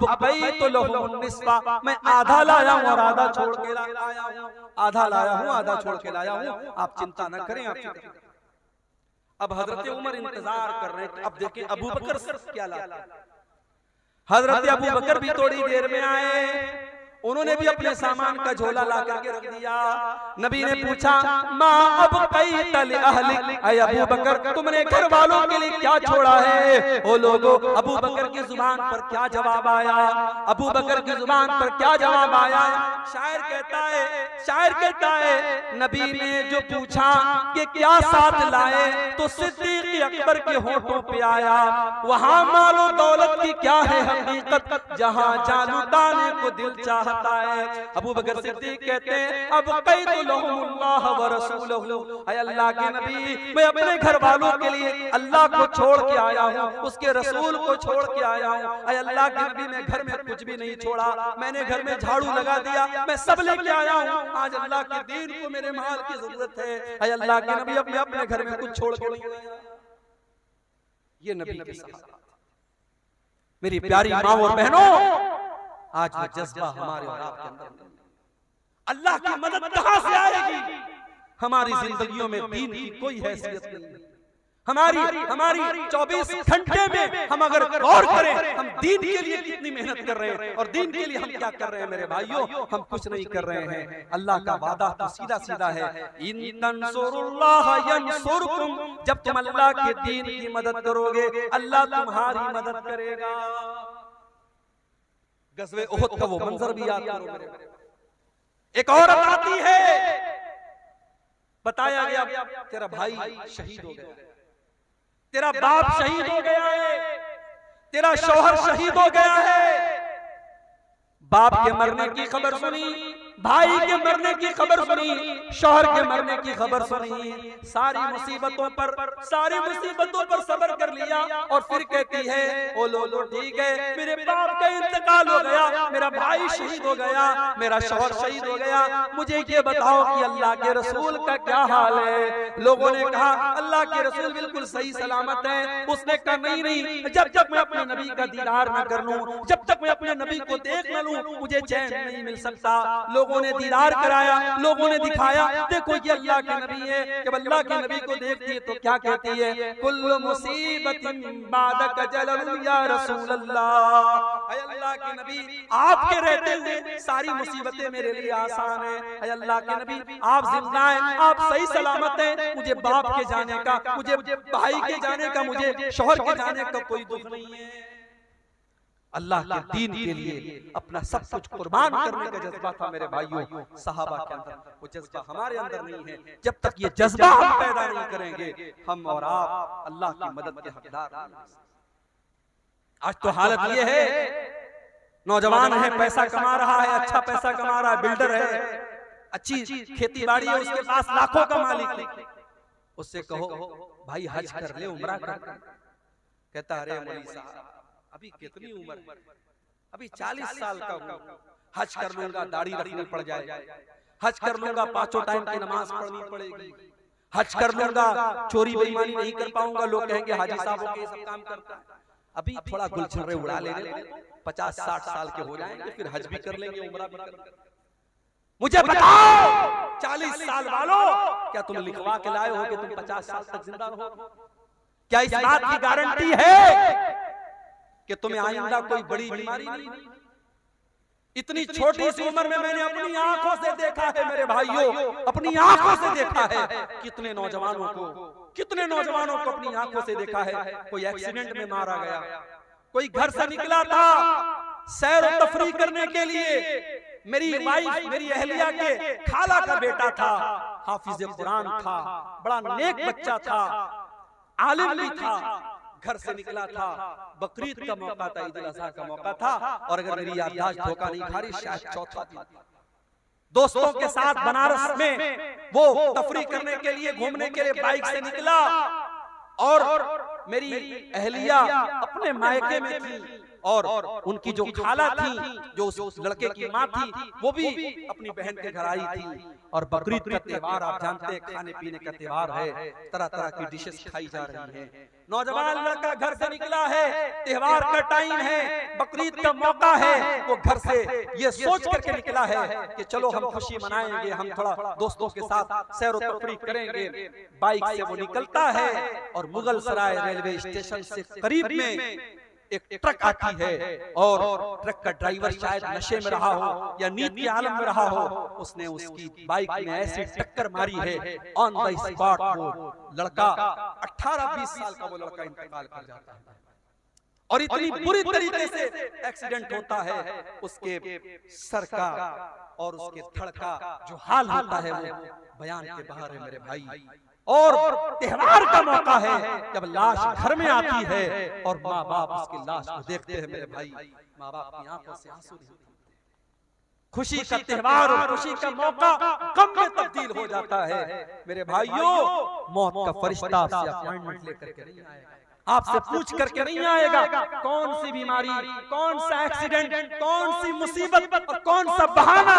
तो लहुम निस्फा, मैं आधा लाया हूं और आधा छोड़ के लाया हूं, आधा लाया हूं आधा छोड़ के लाया हूं, आप चिंता न करें, आप चिंता करें। अब हजरत उमर इंतजार कर रहे हैं, अब देखें अबू बकर सिर्फ क्या लाते। हजरत अबू बकर भी थोड़ी देर में आए, उन्होंने भी अपने सामान का झोला ला करके रख दिया। नबी ने पूछा, माँ अब क़ैतल अहलिक, ऐ अबू बकर तुमने घर वालों के लिए क्या छोड़ा है? ओ लोगों, अबू बकर की जुबान पर क्या जवाब आया? अबू बकर की जुबान पर क्या जवाब आया? शायर कहता है नबी ने जो पूछा कि क्या साथ लाए तो सिद्दीक़ अकबर के होठों पे आया, वहां मालो दौलत की क्या है हकीकत, जहां जानू दाने को दिल चाहता है। अबू बकर सिद्दीक़ कहते हैं, अब क़ैतुल्लाह व रसूलहू, ऐ अल्लाह के नबी मैं अपने घर वालों के लिए अल्लाह को छोड़ के आया हूँ, उसके रसूल को छोड़ के आया हूँ। ऐ अल्लाह के नबी मैं घर में कुछ भी नहीं छोड़ा, मैंने घर में झाड़ू लगा दिया, मैं सब लेके आया हूँ। आज अल्लाह के दीन को मेरे माल की जरूरत है। ऐ अल्लाह के नबी अपने घर में कुछ छोड़ के नहीं आया। ये नबी के सहाबा। मेरी प्यारी माँ और बहनों, आज वो जज्बा हमारे और आपके अंदर नहीं। अल्लाह की मदद कहां से आएगी? हमारी जिंदगियों में दीन की कोई हैसियत नहीं। हमारी 24 घंटे में हम अगर गौर करें, हम दीन के लिए कितनी मेहनत कर रहे हैं और दीन के लिए हम क्या कर रहे हैं मेरे भाइयों, हम कुछ नहीं कर रहे हैं। अल्लाह का वादा तो सीधा सीधा है, इन तंसुरुल्लाह यंसुरकुम, जब तुम अल्लाह के दीन की मदद करोगे अल्लाह तुम्हारी मदद करेगा। गज़वे उहद का वो मंजर भी याद करो मेरे। एक औरत आती है, बताया गया तेरा भाई शहीद हो गया, तेरा बाप शहीद हो गया है, तेरा शौहर शहीद हो गया है। बाप के मरने की खबर सुनी, भाई के मरने की खबर सुनी, शौहर के मरने की खबर सुनी, सारी मुसीबतों पर सब्र कर लिया और फिर कहती है, ओ लो ठीक है, मेरे बाप का इंतकाल हो गया, मेरा भाई शहीद हो गया, मेरा शौहर शहीद हो गया, मुझे ये बताओ कि अल्लाह के रसूल का क्या हाल है? लोगों ने कहा अल्लाह के रसूल बिल्कुल सही सलामत है। उसने कहा नहीं, जब तक मैं अपने नबी का दीदार न कर लूं, जब तक मैं अपने नबी को देख न लूं, मुझे चैन नहीं मिल सकता। लोगों ने दीदार कराया, लोगों ने दिखाया, देखो ये अल्लाह के नबी है। जब अल्लाह के नबी को देखती है तो क्या कहती है, कुल्लु मुसीबतिन बादक जलल या रसूल अल्लाह, ऐ अल्लाह के नबी आपके रहते हुए सारी मुसीबतें मेरे लिए आसान है। ऐ अल्लाह के नबी आप जिंदा हैं, आप सही सलामत हैं, मुझे बाप के जाने का, मुझे भाई के जाने का, मुझे शौहर के जाने का कोई दुख नहीं है। अल्लाह के दीन के लिए अपना सब कुछ कुर्बान करने का जज्बा था मेरे भाइयों सहाबा के अंदर। वो जज्बा हमारे अंदर नहीं है। जब तक ये जज्बा हम पैदा नहीं करेंगे, हम और आप अल्लाह की मदद के हकदार नहीं। आज तो हालत ये है, नौजवान है, पैसा कमा रहा है, अच्छा पैसा कमा रहा है, बिल्डर है, अच्छी खेती बाड़ी है, उसके पास लाखों का मालिक। उससे कहो भाई हज कर ले, उम्रा कर, कहता अरे मौलवी साहब अभी कितनी उम्र है, अभी 40 साल का हूं, हज कर लूंगा दाढ़ी रखनी पड़ जाएगी, हज कर लूंगा 5 टाइम की नमाज पढ़नी पड़ेगी, हज कर लूंगा चोरी बेईमानी नहीं कर पाऊंगा, लोग कहेंगे हाजी साहब के सब काम करता है, अभी थोड़ा गुलछर्रे उड़ा लेने, 50-60 साल के हो जाएंगे, फिर हज भी कर लेंगे, उम्रा भी कर लेंगे। मुझे बताओ 40 साल वालों, क्या तुम लिखवा के लाए हो कि तुम 50 साल तक जिंदा रहो? क्या इस बात की गारंटी है कि तुम्हें आइंदा कोई बड़ी बीमारी नहीं? इतनी छोटी सी उम्र में मैंने अपनी आंखों से देखा है मेरे भाइयों, अपनी आंखों से देखा है कितने नौजवानों को अपनी आंखों से देखा है कोई एक्सीडेंट में मारा गया, कोई घर से निकला था सैर और तफरीह करने के लिए, मेरी वाइफ मेरी अहलिया के खाला का बेटा था, हाफिज कुरान था, बड़ा नेक बच्चा था, आलिम भी था, घर से निकला था, बकरीद का मौका था, ईद उल अज़हा का मौका था, और अगर मेरी याददाश्त धोखा नहीं खा रही शायद चौथा दिन, दोस्तों के साथ बनारस में वो तफरीह करने के लिए घूमने के लिए बाइक से निकला, और मेरी अहलिया अपने मायके में थी, और उनकी जो खाला थी, जो उस लड़के की माँ थी, वो भी अपनी बहन के घर आई थी, और बकरीद का त्योहार आप जानते हैं खाने पीने का त्योहार है, तरह तरह की डिशेस खाई जा रही हैं। नौजवान लड़का घर से निकला है, त्योहार का टाइम है, बकरीद का मौका है, वो घर से ये सोच करके निकला है कि चलो हम खुशी मनाएंगे, हम थोड़ा दोस्तों के साथ सैर और तफरीह करेंगे। बाइक से वो निकलता है और मुगल सराय रेलवे स्टेशन से करीब में एक ट्रक आती है, और ट्रक का ड्राइवर शायद नशे में रहा हो या नींद के आलम में रहा हो, उसने उसकी बाइक में ऐसी टक्कर मारी है, ऑन द स्पॉट वो लड़का 18-20 साल का वो लड़का इंतकाल कर जाता है, और इतनी बुरी तरीके से एक्सीडेंट होता है, उसके सर का और उसके धड़ का जो हाल होता है वो बयान के बाहर है मेरे भाई। और त्योहार का मौका है जब लाश घर में आती है और माँ बाप उसकी लाश को देखते हैं मेरे भाई, माँ बाप की आंखों से आंसू निकलते हैं। खुशी का त्योहार और खुशी का मौका गम में तब्दील हो जाता है मेरे भाइयों। मौत का फरिश्ता आपसे अपॉइंटमेंट लेकर के नहीं आएगा, आपसे पूछ करके नहीं आएगा कौन सी बीमारी, कौन सा एक्सीडेंट, कौन सी मुसीबत और कौन सा बहाना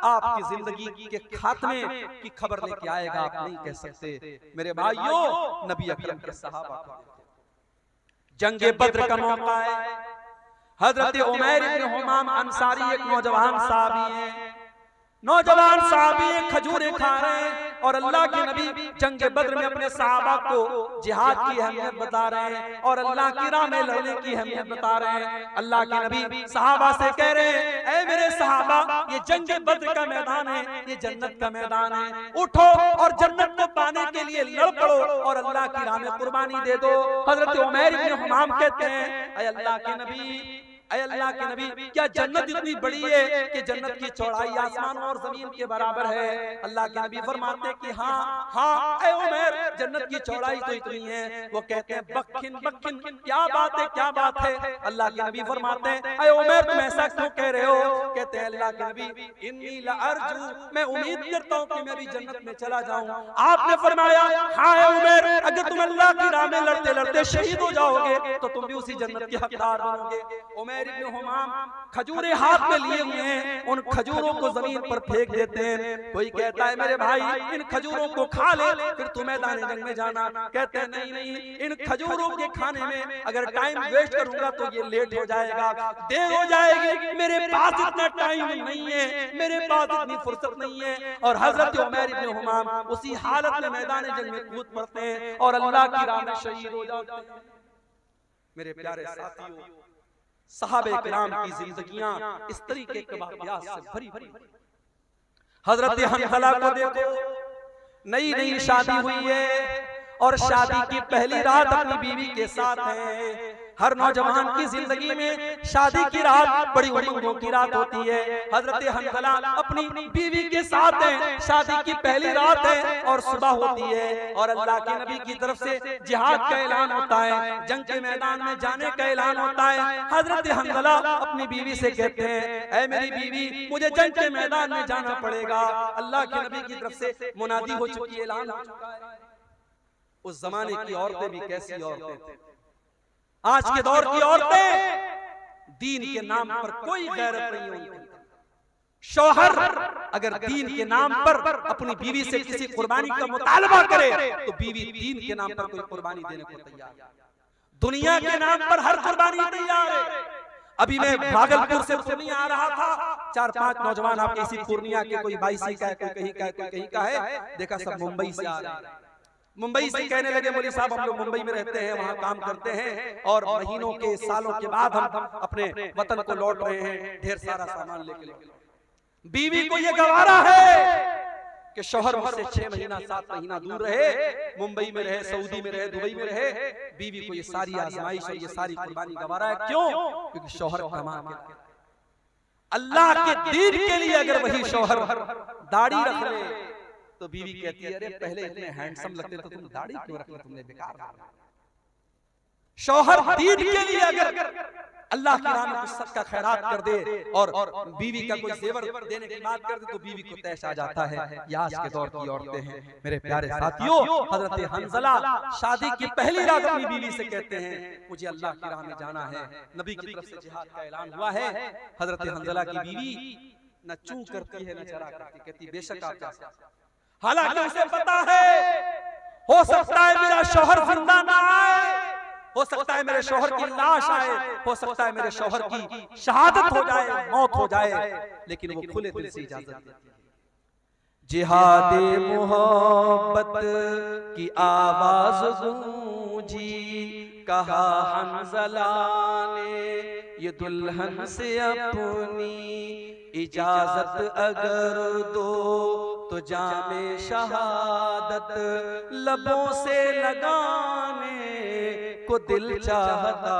आपकी जिंदगी के खात्मे की खबर लेके आएगा, आप नहीं कह सकते मेरे भाइयों। नबी अकरम के सहाबा जंगे बद्र का मौका है, हजरत उमैर इब्न हुमाम अंसारी एक नौजवान साहबी हैं, नौजवान साहबी खजूरें खा रहे हैं, और अल्लाह के नबी जंग बद्र में अपने सहाबा को जिहाद की अहमियत बता रहे हैं और अल्लाह की राह में लड़ने की अहमियत बता रहे हैं। अल्लाह के नबी सहाबा से कह रहे हैं, ऐ मेरे सहाबा, ये जंग बद्र का मैदान है, ये जन्नत का मैदान है, उठो और जन्नत को पाने के लिए लड़ पड़ो और अल्लाह की राह में कुर्बानी दे दो। हजरत उमैर इब्न हुमाम कहते हैं, ऐ अल्लाह के नबी, अल्लाह के नबी, क्या जन्नत इतनी बड़ी है कि जन्नत की चौड़ाई आसमान और जमीन के बराबर है? अल्लाह के नबी फरमाते कि हाँ हाँ ऐ उमैर, जन्नत की चौड़ाई तो इतनी है। वो कहते हैं बखिन बखिन, क्या बात है, क्या बात है? अल्लाह के नबी फरमाते हैं, ऐ उमैर तुम ऐसा क्यों कह रहे हो? कहते हैं अल्लाह के नबी, इन्नी लअरजू, मैं उम्मीद करता हूँ कि मैं भी जन्नत में चला जाऊँ। आपने फरमाया, हाँ ऐ उमैर, अगर तुम अल्लाह की राह में लड़ते लड़ते शहीद हो जाओगे तो तुम भी उसी जन्नत के हकदार बनोगे। उमैर इब्न हुमाम खजूरें हाथ में लिए हुए हैं, उन खजूरों को जमीन पर फेंक देते हैं। कोई कहता है मेरे भाई इन खजूरों को खा ले फिर तू मैदान जंग में जाना। कहते हैं नहीं नहीं, इन खजूरों के खाने में अगर टाइम वेस्ट करूंगा तो ये लेट हो जाएगा, देर हो जाएगी, मेरे पास इतना टाइम नहीं है, मेरे पास इतनी फुर्सत नहीं है। और हजरत उमैर इब्न हुमाम उसी हालत में मैदान जंग में कूद पड़ते हैं और अल्लाह की राह में शहीद हो जाते हैं। मेरे प्यारे साथियों, सहाबे किराम की जिंदगियां इस तरीके के वाक़यात से भरी भरी। हजरत हंज़ला को देखो, नई नई शादी हुई है और शादी की पहली रात अपनी बीवी के साथ है। हर नौजवान की जिंदगी में शादी की रात बड़ी उमंगों की रात होती है। हजरत हंज़ला अपनी बीवी के साथ हैं, शादी की पहली रात है और सुबह होती है और अल्लाह के नबी की तरफ से जिहाद का ऐलान होता है, जंग के मैदान में जाने का ऐलान होता है। हजरत हंज़ला अपनी बीवी से कहते हैं, ऐ मेरी बीवी, मुझे जंग के मैदान में जाना पड़ेगा। अल्लाह के नबी की तरफ से मुनादी हो चुकी है, ऐलान हो चुका है। उस जमाने की औरतें भी कैसी औरतें थी, आज के दौर की औरतें दीन के नाम पर कोई गैरत नहीं होती। शौहर अगर दीन के नाम पर अपनी बीवी से किसी कुर्बानी का मुतालबा करे तो बीवी दीन के नाम पर कोई कुर्बानी देने को तैयार है। दुनिया के नाम पर हर कुर्बानी तैयार है। अभी मैं भागलपुर से पूर्णिया आ रहा था, 4-5 नौजवान आपके इसी पूर्णिया के, कोई 22 का है, कोई कहीं का है, कोई कहीं का है, देखा सब मुंबई से आ रहे हैं। मुंबई से कहने लगे मौलवी साहब हम लोग मुंबई में रहते हैं, वहां काम करते हैं और महीनों के सालों के बाद हम अपने वतन को लौट रहे हैं, ढेर सारा सामान लेके। बीवी को ये गवारा है कि शौहर मुझसे 6 महीना 7 महीना दूर रहे, मुंबई में रहे, सऊदी में रहे, दुबई में रहे, बीवी को ये सारी आजमाइश और ये सारी कुर्बानी गवारा है। क्यों? क्योंकि शौहर कमा के अल्लाह के दीन के लिए अगर वही शौहर दाढ़ी रख ले तो बीवी कहती है अरे पहले इतने हैंडसम लगते तो तुम दाढ़ी क्यों रख ली, तुमने बेकार। शौहर दीन के लिए अगर अल्लाह की राह में कुछ सदका खैरात कर दे और बीवी का कोई जेवर देने की बात कर दे तो बीवी को तैश आ जाता है। ये आज के दौर की औरतें हैं। मेरे प्यारे साथियों, हजरत हंजला शादी की पहली रात अपनी बीवी से कहते हैं मुझे अल्लाह की राह में जाना है, नबी की तरफ से जिहाद का ऐलान हुआ है। हजरत हंजला की बीवी न चूं करती है न चरा करती, कहती बेशक आप जा सकते। हालांकि उसे पता है हो सकता है मेरा शौहर जिंदा ना आए, हो सकता है मेरे शौहर की लाश आए, हो सकता है मेरे शौहर की शहादत हो जाए, मौत हो जाए, लेकिन वो खुले दिल से इजाजत देती है। जिहादे मोहब्बत की आवाज गूंजी, कहा हंजला ने ये दुल्हन से अपनी इजाजत अगर दो तो जामे शहादत लबों से लगाने को दिल चाहता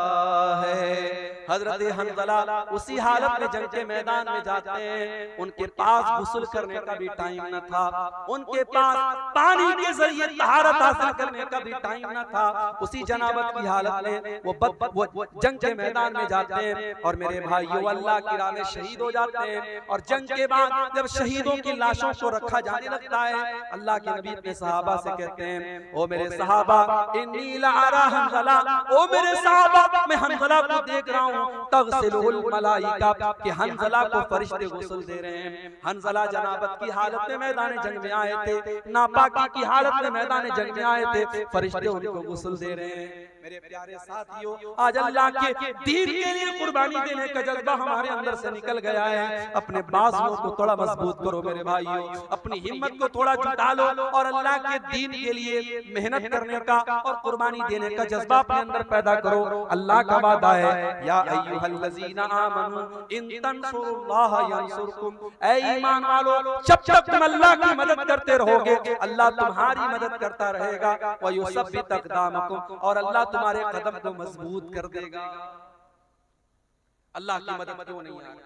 है। हजरत हंजला उसी हालत में जंग के मैदान में जाते हैं, उनके पास गुस्ल करने का भी टाइम न था, उनके पास पानी के जरिए तहारत हासिल करने का भी टाइम न था। उसी जनाबत की हालत में वो जंग के मैदान में जाते हैं और मेरे भाइयों अल्लाह की राह में शहीद हो जाते हैं। और जंग के बाद जब शहीदों की लाशों को रखा जाने लगता है, अल्लाह के नबी अपने सहाबा से कहते हैं ओ मेरे सहाबा इन्नी लअरा हंजला, ओ मेरे सहाबा मैं हंजला को देख रहा हूँ तग़सिलुल मलाइका कि हंजला को फरिश्ते गुस्ल दे रहे हैं। हंजला जनाबत की हालत में मैदान जंग में आए थे, नापाकी की हालत में मैदान जंग में आए थे, फरिश्ते उनको गुस्ल दे रहे हैं। मेरे प्यारे साथियों, आज अल्लाह के दीन के लिए कुर्बानी देने का जज्बा हमारे अंदर से निकल गया है। अपने बाजुओं को थोड़ा मजबूत करो मेरे भाइयों, अपनी हिम्मत को थोड़ा जुटा लो और अल्लाह के दीन के लिए मेहनत करने का और कुर्बानी देने का जज्बा अपने अंदर पैदा करो। अल्लाह का वादा है या अय्युहल्लज़ीना आमनू इन तंसुरुल्लाह यंसुरकुम, ऐ ईमान वालो जब तक तुम अल्लाह की मदद करते रहोगे अल्लाह तुम्हारी मदद करता रहेगा। व युसब्बित अक़दामकुम, और अल्लाह तुम्हारे कदम को मजबूत कर देगा। अल्लाह की मदद क्यों नहीं आ रही?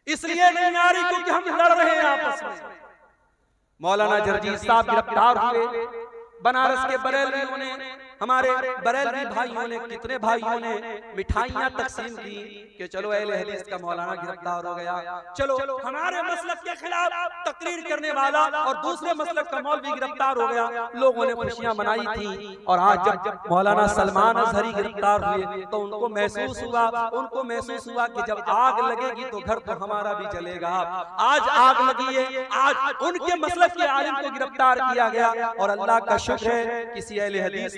इसलिए नहीं आ रही क्योंकि हम लड़ रहे हैं आपस में। मौलाना जर्जीस साहब गिरफ्तार हुए, बनारस के बरेलवियों ने, हमारे बरेलवी भाइयों ने, कितने भाइयों ने मिठाइयां तकसीम की कि चलो अहले हदीस का मौलाना गिरफ्तार हो गया, चलो हमारे मसलक के खिलाफ तकरीर करने वाला और दूसरे मसलक का मौलवी गिरफ्तार हो गया। लोगों ने खुशियां मनाई थी और आज जब मौलाना सलमान अजहरी गिरफ्तार हुए तो उनको महसूस हुआ कि जब आग लगेगी तो घर तो हमारा भी जलेगा। आज आग लगी है, आज उनके मसलक के आलिम को गिरफ्तार किया गया और अल्लाह का शुक्र है किसी अहले हदीस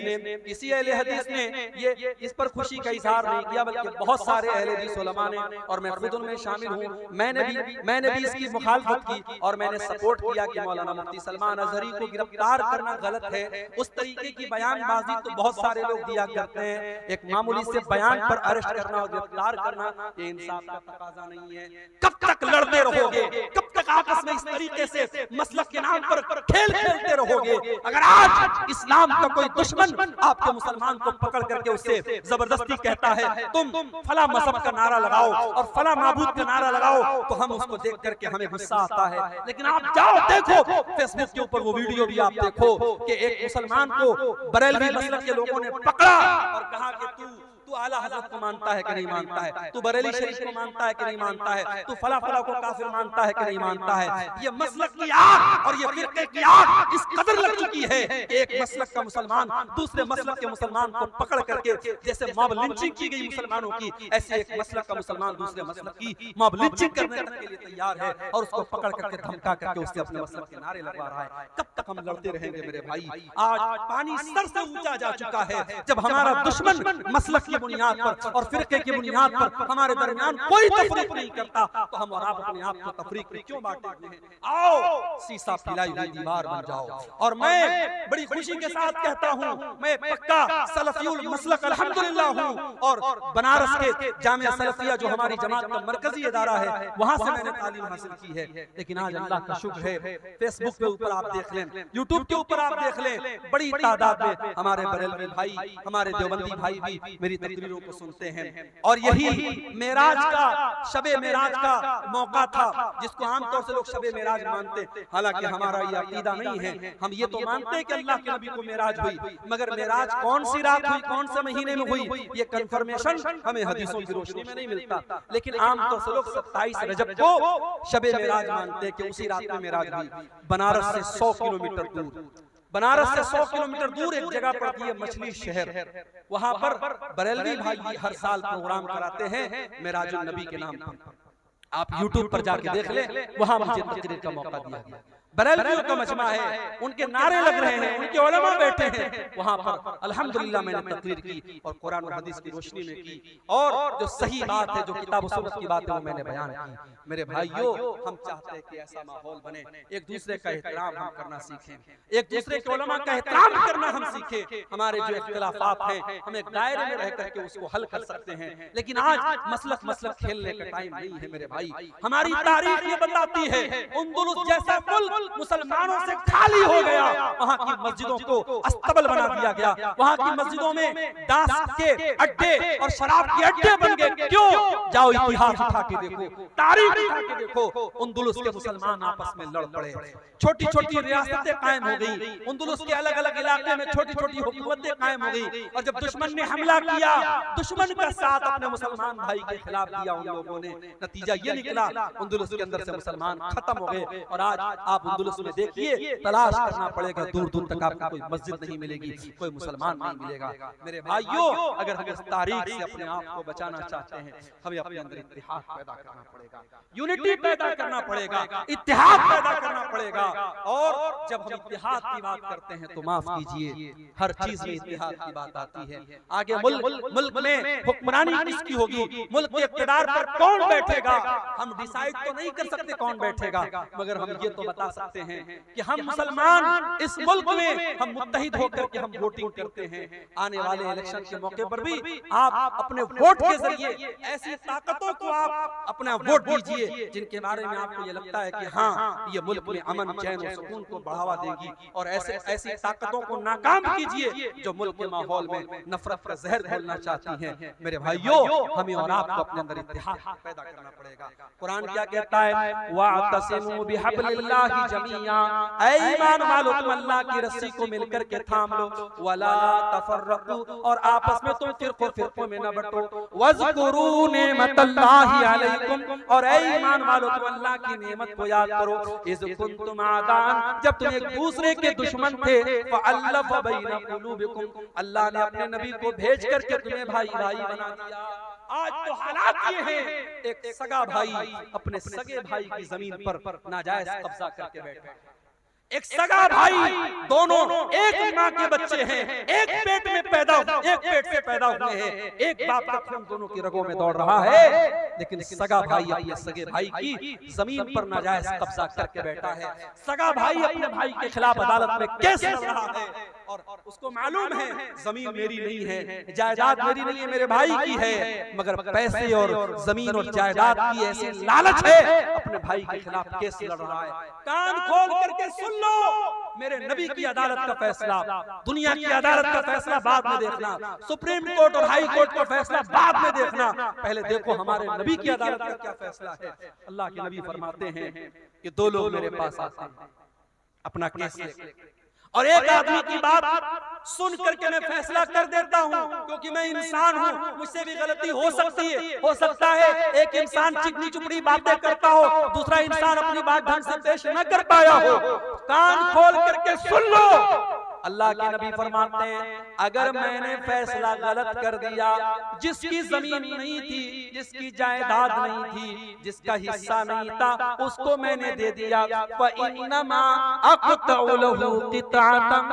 ने ये इस पर खुशी का इजहार नहीं किया, बल्कि बहुत सारे अहले हदीस उलमा ने, और मैं खुद उनमें शामिल हूँ, मैंने भी इसकी मुखालफत की और मैंने सपोर्ट किया कि मौलाना मुफ्ती सलमान अजहरी को गिरफ्तार करना गलत है। उस तरीके की बयानबाजी तो बहुत सारे लोग दिया करते हैं, एक मामूली से बयान पर अरेस्ट करना और गिरफ्तार करना ये इंसाफ का तकाजा नहीं है। कब तक लड़ते रहोगे? कब तक आपस में इस तरीके से मसलक के नाम पर खेल खेलते रहोगे? अगर आज इस्लाम का कोई दुश्मन आपके मुसलमान को पकड़ करके उससे जबरदस्ती कहता है तुम फला मजहब का नारा लगाओ और फला माबूद का नारा लगाओ, तो हम उसको देख करके हमें गुस्सा आता है। लेकिन आप जाओ देखो फेसबुक के ऊपर वो वीडियो भी आप देखो कि एक मुसलमान को बरेलवी मसलक के लोगों ने पकड़ा और कहा कि तू तू आला हजरत को मानता है कि नहीं मानता है, तू बरेली शरीफ को मानता है कि नहीं मानता है, तू फला फला को काफिर मानता है कि नहीं मानता है। ये मसलक की आग और ये फिरके की आग इस कदर लग चुकी है, एक मसलक का मुसलमान दूसरे मसलक के मुसलमान को पकड़ करके, जैसे मॉब लिंचिंग की गई मुसलमानों की, ऐसे एक मसलक का मुसलमान दूसरे मसलक की मॉब लिंचिंग करने के लिए तैयार है और उसको पकड़ करके धमका करके उससे अपने मसलक के नारे लगवा रहा है। कब तक हम लड़ते रहेंगे मेरे भाई? आज पानी सर से ऊंचा जा चुका है। जब हमारा दुश्मन मसलक की बुनियाद पर और फिरके की बुनियाद पर हमारे दरमियान कोई तफरीक नहीं करता, तो हम और आप अपने आप को तफरीक में क्यों बांटते हैं? आओ शीशा पिलाई हुई दीवार बन जाओ। और मैं बड़ी खुशी के साथ कहता हूं, मैं पक्का सलफियुल मसलक अल्हम्दुलिल्लाह हूं और बनारस के जामिया सलफिया जो हमारी जमात का मरकजी इदारा है, वहां से मैंने तालीम हासिल की है। लेकिन आज अल्लाह का शुक्र है, फेसबुक के ऊपर आप देख लें, यूट्यूब के ऊपर आप देख लें, बड़ी तादाद में हमारे बरेलवी भाई, हमारे देवबंदी भाई भी मेरी तकरीरों को सुनते हैं। और यही मेराज का, शबे मेराज का मौका था, जिसको आमतौर से लोग शबे मेराज मानते, हालांकि हमारा ये अकीदा नहीं है। हम ये तो मानते हैं कि अल्लाह के नबी को मेराज हुई, मगर मेराज कौन सी रात हुई, कौन से महीने में हुई, ये कंफर्मेशन हमें हदीसों की रोशनी में नहीं मिलता। लेकिन आमतौर से लोग 27 रजब को शबे मेराज मानते हैं कि उसी रात में मेराज हुई। बनारस से 100 किलोमीटर दूर, बनारस से 100 किलोमीटर दूर एक जगह पड़ती है मछली शहर, वहां पर बरेलवी भाई हर साल प्रोग्राम कराते हैं मेराजुल नबी के नाम पर। आप यूट्यूब पर जाके देख ले, वहां मुझे तकरीर का मौका दिया गया। बरेलवियों का मजमा है, उनके नारे लग रहे हैं, उनके उलमा बैठे हैं वहां पर। अल्हम्दुलिल्लाह मैंने तकरीर की और कुरान और हदीस की रोशनी में की, और जो सही बात है, जो किताब और सुन्नत की बात है, वो मैंने बयान की। मेरे भाइयों, हम चाहते हैं कि ऐसा माहौल बने, एक दूसरे का एहतराम हम करना सीखें, एक दूसरे के उलमा का एहतराम करना हम सीखें। हमारे जो इख्तिलाफात हैं, हम एक दायरे में रह करके उसको हल कर सकते हैं। लेकिन आज मसलक खेलने का टाइम नहीं है मेरे भाई। हमारी तारीख ये बताती है, अंदलुस जैसा मुल्क मुसलमानों से खाली हो गया, वहाँ की मस्जिदों को अस्तबल बना दिया गया, वहाँ की मस्जिदों में दास के अड्डे और शराब के अड्डे बन गए। क्यों? जाओ इतिहास उठा के देखो, तारीख उठा के देखो, अंदलुस के मुसलमान आपस में लड़ पड़े, छोटी छोटी रियासतें कायम हो गई, अंदलुस के अलग अलग इलाके में छोटी छोटी हुकूमतें कायम हो गई। और जब दुश्मन ने हमला किया, दुश्मन का साथ अपने मुसलमान भाई के खिलाफ दिया उन लोगों ने, नतीजा ये निकला अंदलुस के अंदर से मुसलमान खत्म हो गए। और आज आप अंदलुस में देखिए, तलाश करना पड़ेगा, दूर दूर तक आपको कोई मस्जिद नहीं मिलेगी, कोई मुसलमान नहीं मिलेगा। मेरे भाइयों, अगर हम इस तारीख से अपने आप को बचाना चाहते हैं, हमें अपने अंदर इत्तेहाद पैदा करना पड़ेगा, यूनिटी पैदा करना पड़ेगा, इत्तेहाद पैदा करना पड़ेगा। और जब हम इत्तेहाद की बात करते हैं तो माफ कीजिए, हर चीज में इत्तेहाद की बात आती है। आगे मुल्क में हुक्मरानी किसकी होगी, मुल्क के इक़्तिदार पर कौन बैठेगा, हम डिसाइड तो नहीं कर सकते कौन बैठेगा, मगर हम ये तो बता सकते हैं कि हम मुसलमान इस मुल्क में हम मुत्तहिद होकर के हम वोटिंग करते हैं। आने वाले इलेक्शन के मौके पर भी आप अपने वोट के जरिए ऐसी ताकतों को आप अपना वोट दीजिए जिनके बारे में आपको ये लगता है कि हाँ, ये मुल्क में अमन, चैन और सुकून को बढ़ावा देगी। और ऐसी ताकतों को नाकाम कीजिए जो मुल्क के माहौल में नफरत का जहर घोलना चाहती हैं। मेरे भाइयों, हमें और आपको अपने अंदर इत्तेहाद पैदा करना पड़ेगा। कुरान क्या कहता है, वातसिमू बिहब्लिल्लाहि जमीआ, ऐ ईमान वालों, तुम अल्लाह की रस्सी को मिलकर के थाम लो, वला तफर्रकू, और आपस में तुम फिरकों में न बंटो, वज़कुरू नेमतल्लाहि अलैकुम, और ऐ ईमान वालों, तुम अल्लाह की नेमत को याद करो, इज़ कुंतुम आदान, जब तुम एक दूसरे के दुश्मन थे, फअल्लफ़ बैन क़ुलूबिकुम, अल्लाह ने अपने नबी को भेज करके तुम्हें भाई भाई बना दिया। आज तो हालात ये हैं, एक सगा भाई अपने सगे भाई की जमीन पर नाजायज कब्जा करके बैठा, एक सगा भाई, दोनों एक माँ के बच्चे हैं, एक पेट में पैदा, एक पेट से पैदा हुए हैं, एक बाप का खून दोनों की रगों में दौड़ रहा है, लेकिन सगा भाई अपने सगे भाई की जमीन पर नाजायज कब्जा करके बैठा है। सगा भाई अपने भाई के खिलाफ अदालत में केस लड़ रहा है, और उसको मालूम है जमीन मेरी नहीं है, जायदाद मेरी नहीं है, मेरे भाई की है, मगर पैसे और जमीन और जायदाद की ऐसी लालच है, अपने भाई के खिलाफ केस लड़ रहा है। कान खोल करके सुन लो, मेरे नबी की अदालत का फैसला, दुनिया की अदालत का फैसला बाद में देखना, सुप्रीम कोर्ट और हाई कोर्ट का फैसला बाद में देखना, पहले देखो हमारे नबी की अदालत का क्या फैसला है। अल्लाह के नबी फरमाते हैं कि दो लोग मेरे पास आते हैं, अपना केस लेकर, और एक आदमी की बात सुन करके मैं फैसला कर देता हूँ, क्योंकि मैं इंसान हूँ, मुझसे भी गलती हो सकती है। हो सकता है एक इंसान चिकनी चुपड़ी बातें करता हो, दूसरा इंसान अपनी बात ढंग से पेश न कर पाया हो। कान खोल करके सुन लो। अल्लाह के नबी फरमाते हैं, अगर मैंने फैसला गलत कर दिया, जिसकी जमीन नहीं थी, जिसकी जायदाद नहीं थी, जिसका हिस्सा नहीं था, उसको मैंने दे दिया, फइन्नमा अक़तउ लहू क़िताअतम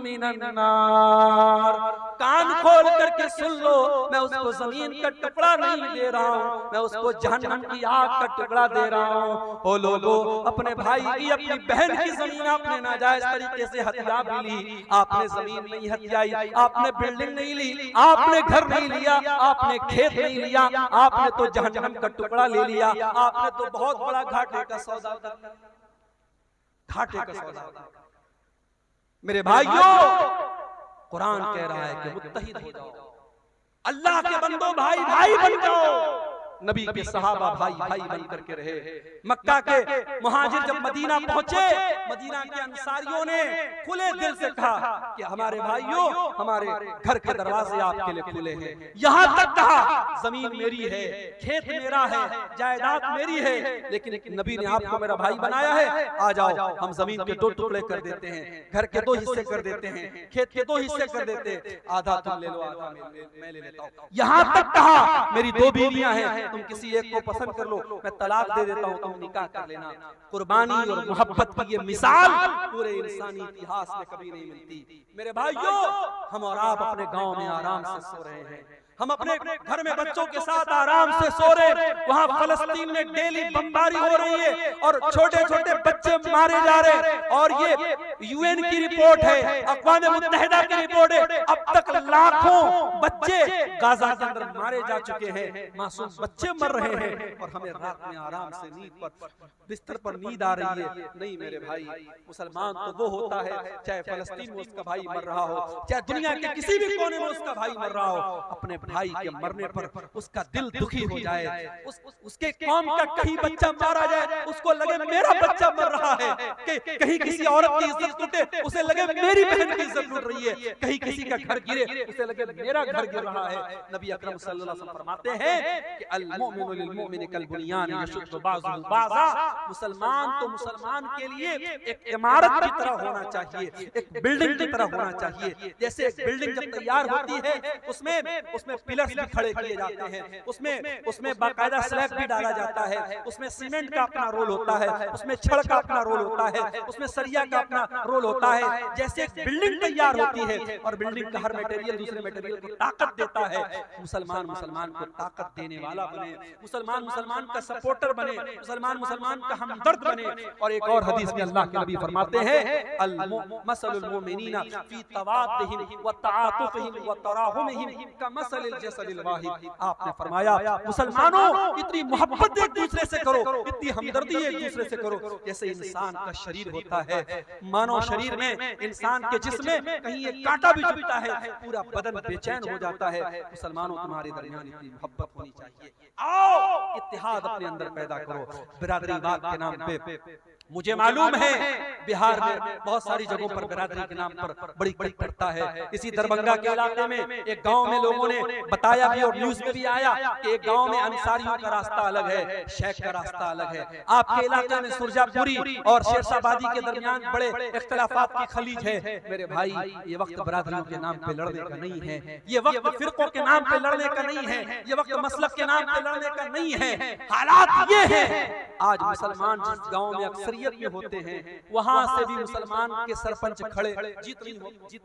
मिनन नार। कान खोल करके सुन लो, मैं उसको जमीन का टुकड़ा नहीं दे रहा हूँ, मैं उसको जहन्नम की आग का टुकड़ा दे रहा हूँ। ओ लोगों, अपने भाई की, अपनी बहन की जमीन आपने नाजायज तरीके से हथिया भी ली। आपने जमीन नहीं हथियाई, आपने बिल्डिंग नहीं ली, आपने घर नहीं लिया, आपने खेत नहीं लिया, आपने तो जहन्नम का टुकड़ा ले लिया। आपने तो बहुत बड़ा घाटे का सौदा कर लिया, घाटे का सौदा। मेरे भाइयों, कुरान कह रहा है कि मुत्तहिद हो जाओ, अल्लाह के बंदो भाई भाई बन जाओ। नबी के सहाबा भाई भाई बन करके रहे। मक्का के मुहाजिर जब मदीना पहुंचे, मदीना के अंसारियों ने खुले दिल से कहा कि हमारे भाइयों, हमारे घर के दरवाजे आपके लिए खुले हैं। यहाँ तक कहा, जमीन मेरी है, खेत मेरा है, जायदाद मेरी है, लेकिन नबी ने आपको मेरा भाई बनाया है, आ जाओ हम जमीन के 2 टुकड़े कर देते हैं, घर के 2 हिस्से कर देते हैं, खेत के 2 हिस्से कर देते हैं, आधा तुम ले लो, आधा मैं ले लेता हूँ। यहाँ तक कहा, मेरी 2 बीवियां हैं, तुम किसी एक को पसंद कर लो, मैं तलाक दे देता हूँ, तुम निकाह कर लेना। कुर्बानी और मोहब्बत की ये मिसाल पूरे इंसानी इतिहास में कभी नहीं मिलती। मेरे भाइयों, हम और आप अपने गांव में आराम से सो रहे हैं, हम अपने घर में बच्चों के साथ आराम से सो रहे, वहाँ फलस्तीन में डेली बमबारी हो रही है और छोटे छोटे बच्चे मारे जा रहे। और ये यूएन की रिपोर्ट है, अक़वाम मुत्तहिदा की रिपोर्ट है, अब तक लाखों बच्चे गाजा के अंदर मारे जा चुके हैं, मासूम बच्चे मर रहे हैं, और हमें रात में आराम से नींद पर, बिस्तर पर नींद आ रही है। नहीं मेरे भाई, मुसलमान तो वो होता है, चाहे फलस्तीन में उसका भाई मर रहा हो, चाहे दुनिया के किसी भी कोने में उसका भाई मर रहा हो, अपने भाई के मरने पर उसका दिल दुखी हो जाए, उसके कौम का कहीं बच्चा मारा जाए, उसको लगे मेरा बच्चा मर रहा है, कहीं किसी औरत की इज्जत टूटे, उसे लगे मेरी बहन की इज्जत टूट रही है, कहीं किसी का घर गिरे, उसे लगे मेरा घर गिर रहा है। नबी अकरम सल्लल्लाहु अलैहि वसल्लम फरमाते हैं कि अल मुमिनु लिल मुमिनि कल बुनियान यशुद्दु बाज़ुहु बाज़ा। मुसलमान तो मुसलमान के लिए एक इमारत की तरह होना चाहिए, एक बिल्डिंग की तरह होना चाहिए। जैसे एक बिल्डिंग जब तैयार होती है, उसमें पिलर्स भी खड़े किए जाते हैं, उसमें बाकायदा स्लैब भी डाला जाता है, उसमें सीमेंट का अपना रोल होता है, उसमें छड़ का अपना रोल होता है, उसमें सरिया का अपना रोल होता है। जैसे एक बिल्डिंग तैयार होती है और बिल्डिंग का हर मटेरियल दूसरे मटेरियल को ताकत देता है, मुसलमान मुसलमान को ताकत देने वाला बने, मुसलमान मुसलमान का सपोर्टर बने, मुसलमान मुसलमान का हमदर्द बने। और एक और हदीस में अल्लाह के नबी फरमाते हैं, अल मसलुल मुमिनीना फी तवाद्दिहिम व तआतुफिहिम व तराहुमिहिम कमसलिल जसदिल वाहिद। आपने फरमाया, मुसलमानों इतनी मोहब्बत एक दूसरे से करो, इतनी हमदर्दी एक दूसरे से करो, जैसे इंसान का शरीर होता है। मानव शरीर में, इंसान के जिस्म में कहीं एक कांटा भी चुभता है, पूरा बदन बेचैन हो जाता है। मुसलमानों, तुम्हारे दरमियान इतनी मोहब्बत होनी चाहिए। आओ इत्तेहाद अपने अंदर पैदा करो। बिरादरीवाद के नाम पे मुझे मालूम है बिहार में बहुत सारी जगहों पर बिरादरी के नाम पर बड़ी बड़ी करता है। इसी दरभंगा के इलाके में एक गांव में लोगों ने बताया भी और न्यूज में भी आया कि एक गांव में अंसारियों का रास्ता अलग है, शेख का रास्ता अलग है। आपके इलाके में सुरजापुरी और शेरशाहबादी के दरमियान बड़े इख्तिलाफात की खलीज है। मेरे भाई, ये वक्त बिरादरियों के नाम पे लड़ने का नहीं है, ये वक्त फिरकों के नाम पे लड़ने का नहीं है, ये वक्त मसलब के नाम पे लड़ने का नहीं है। हालात ये है, आज मुसलमान जिस गांव में अक्सर में होते हैं, वहां से भी मुसलमान के सरपंच खड़े जीत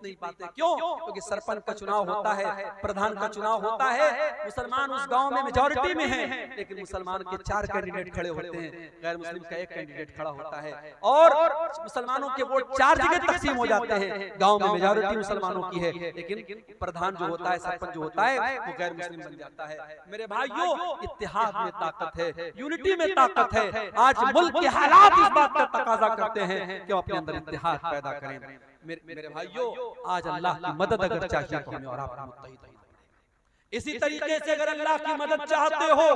नहीं पाते। क्यों? क्योंकि सरपंच का चुनाव होता है, प्रधान का चुनाव होता है, मुसलमान उस गांव में मेजॉरिटी में है, लेकिन मुसलमान के 4 कैंडिडेट खड़े होते हैं, गैर मुस्लिम का 1 कैंडिडेट खड़ा होता है, और मुसलमानों के वोट 4 जगह तकसीम हो जाते हैं। गांव में मेजॉरिटी मुसलमानों की है, लेकिन प्रधान जो होता है, सरपंच जो होता है, वो गैर मुस्लिम बन जाता है। मेरे भाइयों, इत्तेहाद में ताकत है, यूनिटी में ताकत है। आज मुल्क के हालात इस बात का तकाजा करते हैं कि हम अपने अंदर इत्तेहाद पैदा करें। मेरे भाइयों, आज अल्लाह की मदद अगर चाहिए तो हमें और आप मुत्तहिद इसी तरीके से अगर अल्लाह की मदद चाहते हो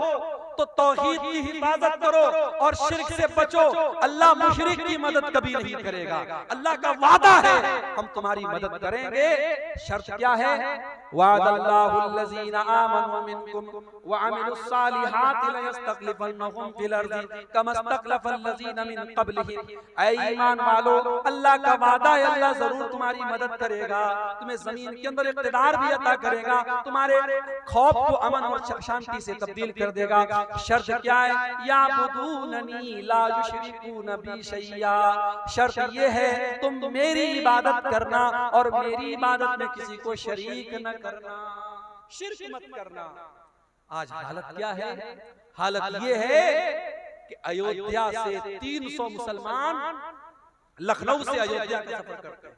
तो तौहीद की हिफाजत करो और शिर्क से बचो। अल्लाह मुशरिक की मदद कभी नहीं करेगा। अल्लाह का वादा है हम तुम्हारी मदद करेंगे। शर्त क्या है? वादल्लाहुल्लज़ीना आमनु मिनकुम व अमिलुस्सालिहाति लयस्तखलिफन्नहुम फिल अर्ज़ि कमस्तखलफल्लज़ीना मिन क़ब्लिहिम। ऐ ईमान वालो, अल्लाह का वादा है, अल्लाह जरूर तुम्हारी मदद करेगा, तुम्हें जमीन के अंदर इक़्तिदार भी अता करेगा, तुम्हारे खौफ को अमन और शांति से तब्दील कर देगा। शर्त क्या है? याबुदूननी ला युशरिकून बी शैया। शर्त ये है तुम मेरी इबादत करना और मेरी इबादत में किसी को शरीक न करना, शिर्क मत करना। आज हालत क्या है? हालत ये है कि अयोध्या से 300 मुसलमान लखनऊ से अयोध्या का सफर करते हैं।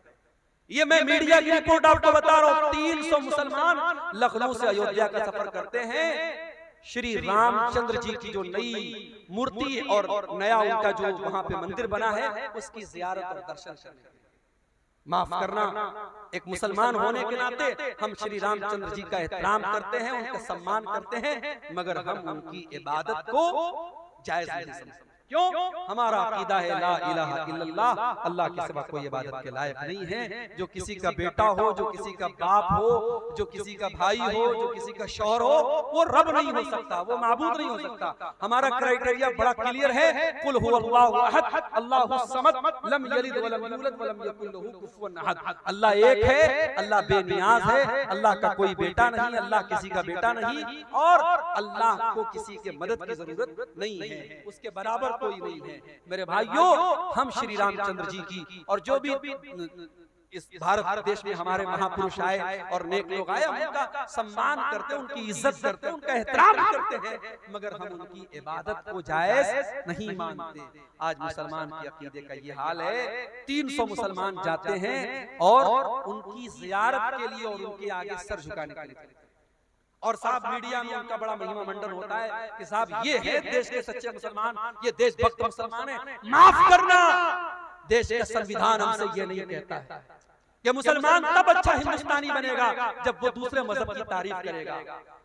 ये मैं मीडिया की रिपोर्ट आपको बता रहा हूं। 300 मुसलमान लखनऊ से अयोध्या का सफर करते हैं श्री रामचंद्र जी की जो नई मूर्ति और नया उनका जो वहां पे मंदिर बना है उसकी जियारत और दर्शन करने। माफ करना, एक मुसलमान होने के नाते हम श्री रामचंद्र जी का एहतराम करते हैं, उनका सम्मान करते हैं, मगर हम उनकी इबादत को जायज नहीं समझते। क्यों? हमारा अकीदा है ला इलाहा इल्लल्लाह, अल्लाह के सिवा कोई इबादत के लायक नहीं है। जो किसी का बेटा हो, जो किसी का बाप हो, जो किसी का भाई हो, जो किसी का शौहर हो, वो रब नहीं हो सकता, वो माबूद नहीं हो सकता। हमारा क्राइटेरिया बड़ा क्लियर है, कुल हुवल्लाहु अहद अल्लाहुस समद लम यलिद वलम यूलद वलम यकुल लहू कुफुवन अहद। अल्लाह एक है, अल्लाह बेनियाज है, अल्लाह का कोई बेटा नहीं, अल्लाह किसी का बेटा नहीं, और अल्लाह को किसी के मदद की जरूरत नहीं है, उसके बराबर कोई नहीं है। मेरे भाइयों, हम श्री रामचंद्र जी की और जो भी इस भारत देश में हमारे महापुरुष आए और नेक लोग आए, हम उनका सम्मान करते हैं, उनकी इज्जत करते हैं, उनका एहतराम करते हैं, मगर हम उनकी इबादत को जायज नहीं मानते। आज मुसलमान के अकीदे का ये हाल है। 300 मुसलमान जाते हैं और उनकी जियारत के लिए और उनके आगे सर झुकाने के लिए, और साहब मीडिया में उनका बड़ा महिमा मंडन होता है कि साहब ये है देश के सच्चे मुसलमान, ये देशभक्त मुसलमान है। माफ करना, देश का संविधान हमसे ये नहीं कहता है कि मुसलमान तब अच्छा हिंदुस्तानी बनेगा जब वो दूसरे मजहब की तारीफ करेगा,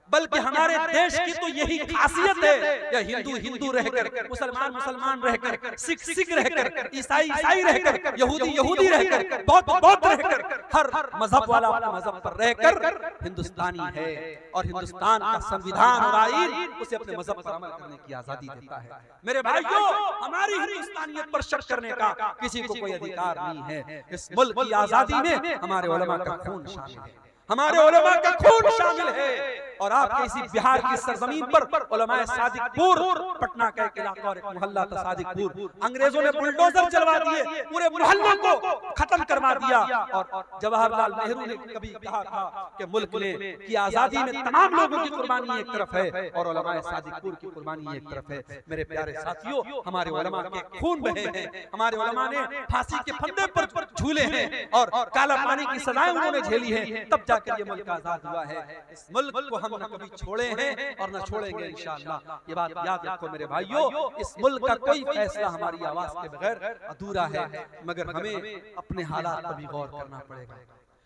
बल्कि हमारे देश की तो यही खासियत है, या हिंदू हिंदू रहकर, मुसलमान मुसलमान रहकर, सिख सिख रहकर, ईसाई ईसाई रहकर, यहूदी यहूदी रहकर, बौद्ध बौद्ध रहकर, हर मजहब वाला अपने मजहब पर रहकर हिंदुस्तानी है। और हिंदुस्तान का संविधान और आईन उसे अपने मजहब पर अमल करने की आजादी देता है। मेरे भाइयों, हमारी हिंदुस्तानियत पर शक करने का किसी को कोई अधिकार नहीं है। इस मुल्क की आजादी में हमारे उलमा का खून शामिल है, हमारे उलमा का खून शामिल है। और आपके इसी बिहार की सरजमीन पर उलमाए सादिकपुर, पटना का एक इलाका और एक मोहल्ला था सादिकपुर, अंग्रेजों ने बुलडोजर चलवा दिए, पूरे मोहल्ले को खत्म करवा दिया। और जवाहरलाल नेहरू ने कभी कहा था कि मुल्क में की आजादी में तमाम लोगों की कुर्बानी एक तरफ है और उलमाए सादिकपुर की कुर्बानी एक तरफ है। मेरे प्यारे साथियों, हमारे उलमा के खून बहे हैं, हमारे उलमा ने फांसी के फंदे पर झूले हैं और काला पानी की सजाएं उन्होंने झेली हैं, तब जाकर ये मुल्क आजाद हुआ है। इस मुल्क को हम न कभी छोड़े हैं और न छोड़ेंगे इंशाअल्लाह। ये बात याद रखो मेरे भाइयों, इस मुल्क का कोई फैसला हमारी आवाज के बगैर अधूरा है, मगर हमें अपने हालात पर भी गौर करना पड़ेगा।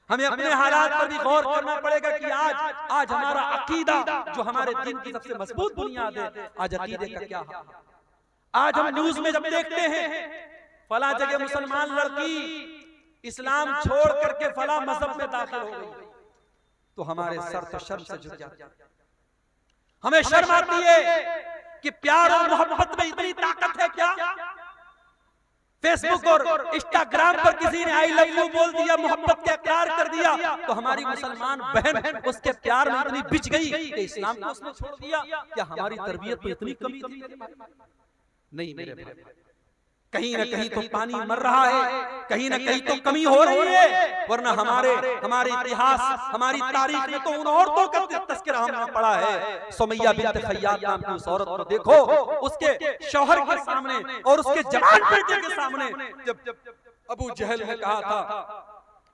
हमें अपने हालात पर भी गौर करना पड़ेगा कि आज हमारा अकीदा जो हमारे दिन की सबसे मजबूत बुनियाद है, आज अकीदे का क्या हाल। आज हम न्यूज में जब देखते हैं फला जगह मुसलमान लड़की इस्लाम छोड़ करके फला मजहब में दाखिल हो गई, तो हमारे सर तो शर्म से झुक जाते हैं। हमें शर्म आती है कि प्यार और मोहब्बत में इतनी ताकत है क्या? फेसबुक और इंस्टाग्राम पर किसी ने आई लव यू बोल दिया, मोहब्बत का इकरार कर दिया, तो हमारी मुसलमान बहन उसके प्यार में इतनी बिछ गई कि इस्लाम को उसने छोड़ दिया। क्या हमारी तरबियत में इतनी कमी थी? नहीं मेरे भाई, कहीं न कहीं तो पानी मर रहा है, कहीं न कहीं तो कमी हो रही है, वरना हमारे इतिहास, हमारी तारीख में तो उन औरतों का तज़किरा हमने पढ़ा है। सुमैया बिन्त खय्यात नाम की उस औरत को देखो, उसके शौहर के सामने और उसके जवान बेटे के सामने जब अबू जहल ने कहा था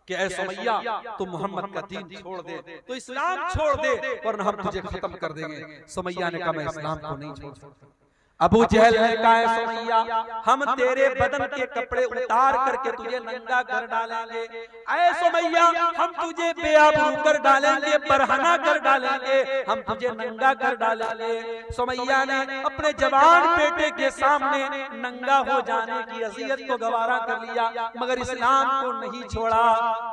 कि ऐ सुमैया तुम मोहम्मद का दीन छोड़ दे, तो इस्लाम छोड़ दे, वरना हम तुझे खत्म कर देंगे। सुमैया ने कहा मैं इस्लाम को नहीं छोड़ सकता। अबू जहल ने कहा सुमैया हम तेरे बदन के कपड़े उतार करके तुझे नंगा कर डालेंगे, ऐ सुमैया हम तुझे बेआबरू कर डालेंगे, बरहना कर डालेंगे, हम तुझे नंगा कर डालेंगे। सुमैया ने अपने जवान बेटे के सामने नंगा हो जाने की अज़ियत को गवारा कर लिया, मगर इस्लाम को नहीं छोड़ा।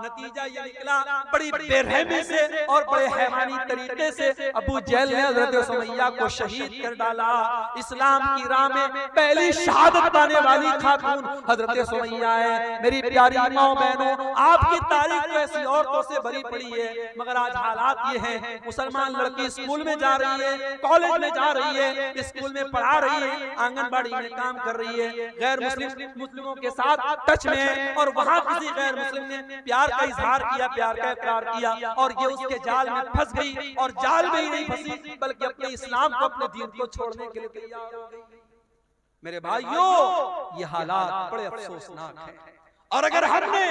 नतीजा ये निकला, बड़ी बेरहमी से और बड़े हैवानी तरीके से अबू जहल ने हज़रत सुमैया को शहीद कर डाला। इस्लाम की राह में पहली शहादत पाने वाली खातून हजरत सुमैया है। मेरी प्यारी माओ बहनों, आपकी तारीख तो ऐसी औरतों से भरी पड़ी है, मगर आज हालात ये हैं, मुसलमान लड़की स्कूल में जा रही है, कॉलेज में जा रही है, स्कूल में पढ़ा रही है, आंगनबाड़ी में काम कर रही है, गैर मुस्लिमों के साथ टच में है, और वहाँ किसी गैर मुस्लिम ने प्यार का इजहार किया, प्यार का इकरार किया, और ये उसके जाल में फंस गई, और जाल में ही नहीं फंसी बल्कि अपने इस्लाम को, अपने दीन को छोड़ने के लिए तैयार। मेरे भाइयों, ये हालात बड़े अफसोसनाक हैं, और अगर हमने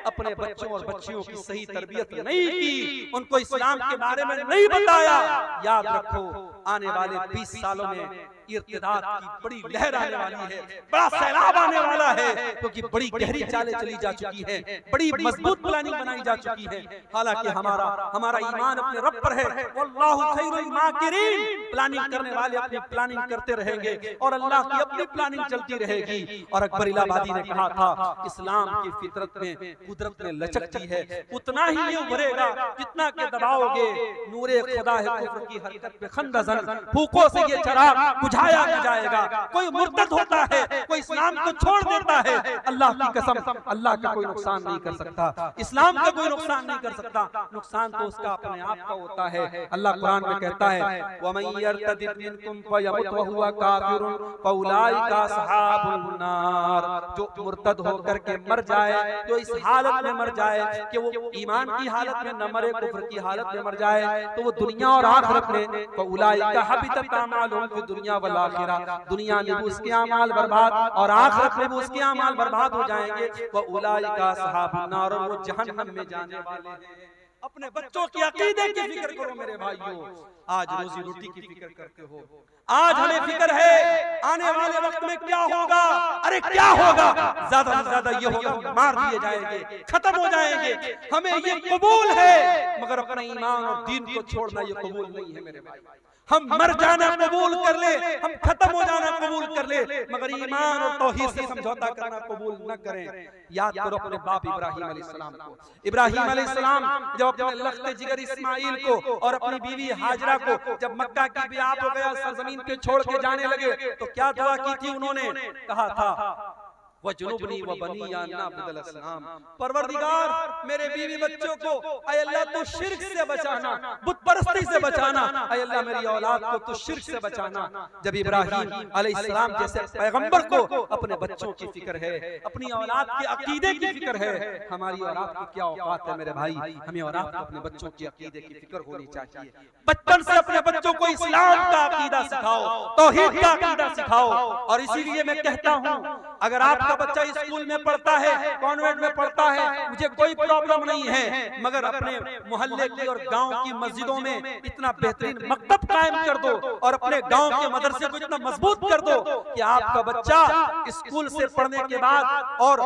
अपने बच्चों और बच्चियों की सही तरबियत नहीं की, उनको इस्लाम के बारे में नहीं बताया, याद रखो आने वाले 20 सालों में इर्तिदाद की बड़ी लहर आने वाली है, बड़ा सैलाब आने वाला है, क्योंकि बड़ी गहरी चालें चली जा चुकी हैं, बड़ी मजबूत प्लानिंग बनाई जा चुकी है। हालांकि हमारा ईमान अपने रब पर है, वल्लाहु खैरुल माकिरीन। प्लानिंग करने वाले अपनी प्लानिंग करते रहेंगे और अल्लाह की अपनी प्लानिंग चलती रहेगी। और अकबर इलाहाबादी ने कहा था, इस्लाम की फितरत में, कुदरत में लचकती है, उतना ही ये उभरेगा जितना के दबाओगे। नूरे खुदा है कुफ्र की हरकत पे खंदजन, फूकों से ये चिराग बुझाया न जाएगा। कोई मुर्तद होता है, कोई इस्लाम को छोड़ देता है, अल्लाह की कसम अल्लाह का कोई नुकसान नहीं कर सकता, इस्लाम का कोई नुकसान नहीं कर सकता, नुकसान तो उसका अपने आप का होता है। अल्लाह कुरान में कहता है, वमन यर्तदिद मिनकुम फयमुत वहुवा काफिरुन फउलाइका असहाबुन नार। जो मुर्तद होकर के मर जाए, जो इस हालत में मर जाए कि वो ईमान की हालत में न मरे, कुफ्र की हालत में मर जाए, तो वो दुनिया और आखिरत में फउलाइका हबितत अमालुहुम फि दुनिया वल आखिरा, दुनिया में भी उसके अमाल बर्बाद और आखिरत में भी उसके अमाल बर्बाद हो जाएंगे। फउलाइका असहाबुन नार, और वो जहन्नम में जाने वाले हैं। अपने बच्चों की अकीदे की फिक्र करो मेरे भाइयों। आज रोजी रोटी की फिक्र करते हो, आज हमें फिक्र है आने वाले वक्त में क्या होगा। अरे क्या होगा, ज्यादा से ज्यादा ये होगा मार दिए जाएंगे, खत्म हो जाएंगे। हमें ये कबूल है, मगर अपना ईमान और दीन को छोड़ना ये कबूल नहीं है मेरे भाई। हम मर जाना कबूल कर ले, हम खत्म हो जाना कबूल कर ले, मगर ईमान और तौहीद से समझौता करना कबूल न करें। याद करो अपने बाप इब्राहिम अलैहिस्सलाम को। इब्राहिम अलैहिस्सलाम जब अपने लख्त जिगर इस्माइल को और अपनी बीवी हाजरा को जब मक्का की बियात हो गया, सरजमीन पे छोड़ के जाने लगे, तो क्या दुआ की थी उन्होंने? कहा था वजुनुबनी व बनिया नअब्दुल असनाम, परवरदिगार मेरे बीवी बच्चों को ऐ अल्लाह तू शिर्क से बचाना, बुत परस्ती से बचाना, ऐ अल्लाह मेरी औलाद को तू शिर्क से बचाना। जब इब्राहिम अलैहिस्सलाम जैसे पैगंबर को अपने बच्चों की फिक्र है, अपनी औलाद के अकीदे की फिक्र है, हमारी औलाद की क्या औकात है मेरे भाई। हमें औलाद को अपने बच्चों की अकीदे की फिक्र होनी चाहिए। बचपन से अपने बच्चों को इस्लाम का अकीदा सिखाओ, तौहीद का अकीदा सिखाओ। और इसीलिए मैं कहता हूँ, अगर आपका बच्चा स्कूल में पढ़ता है, कॉन्वेंट में पढ़ता है, मुझे कोई प्रॉब्लम नहीं है, मगर अपने मोहल्ले की और गांव की मस्जिदों में इतना बेहतरीन मकतब कायम कर दो और अपने गांव के मदरसे को इतना मजबूत कर दो कि आपका बच्चा स्कूल से पढ़ने के बाद और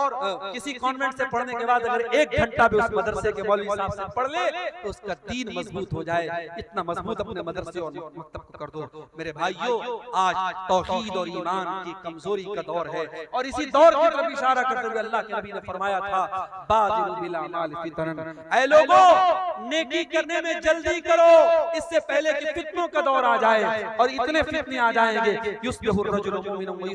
किसी कॉन्वेंट से पढ़ने के बाद अगर 1 घंटा भी उस मदरसे के मौलवी साहब से पढ़ ले तो उसका दीन मजबूत हो जाए। इतना मजबूत अपने मदरसे और मकतब को कर दो मेरे भाइयों। आज तौहीद और ईमान की कमजोरी का दौर है, और इसी दौर की तरफ इशारा करते हुए अल्लाह के नबी ने फरमाया था, बादिरु बिल अमाल फितनन, ऐ लोगों नेकी करने में जल्दी करो, इससे पहले कि फितनों का दौर आ जाए। और इतने फितने आ जाएंगे, युस्बिहु रजुलु मुमिनन व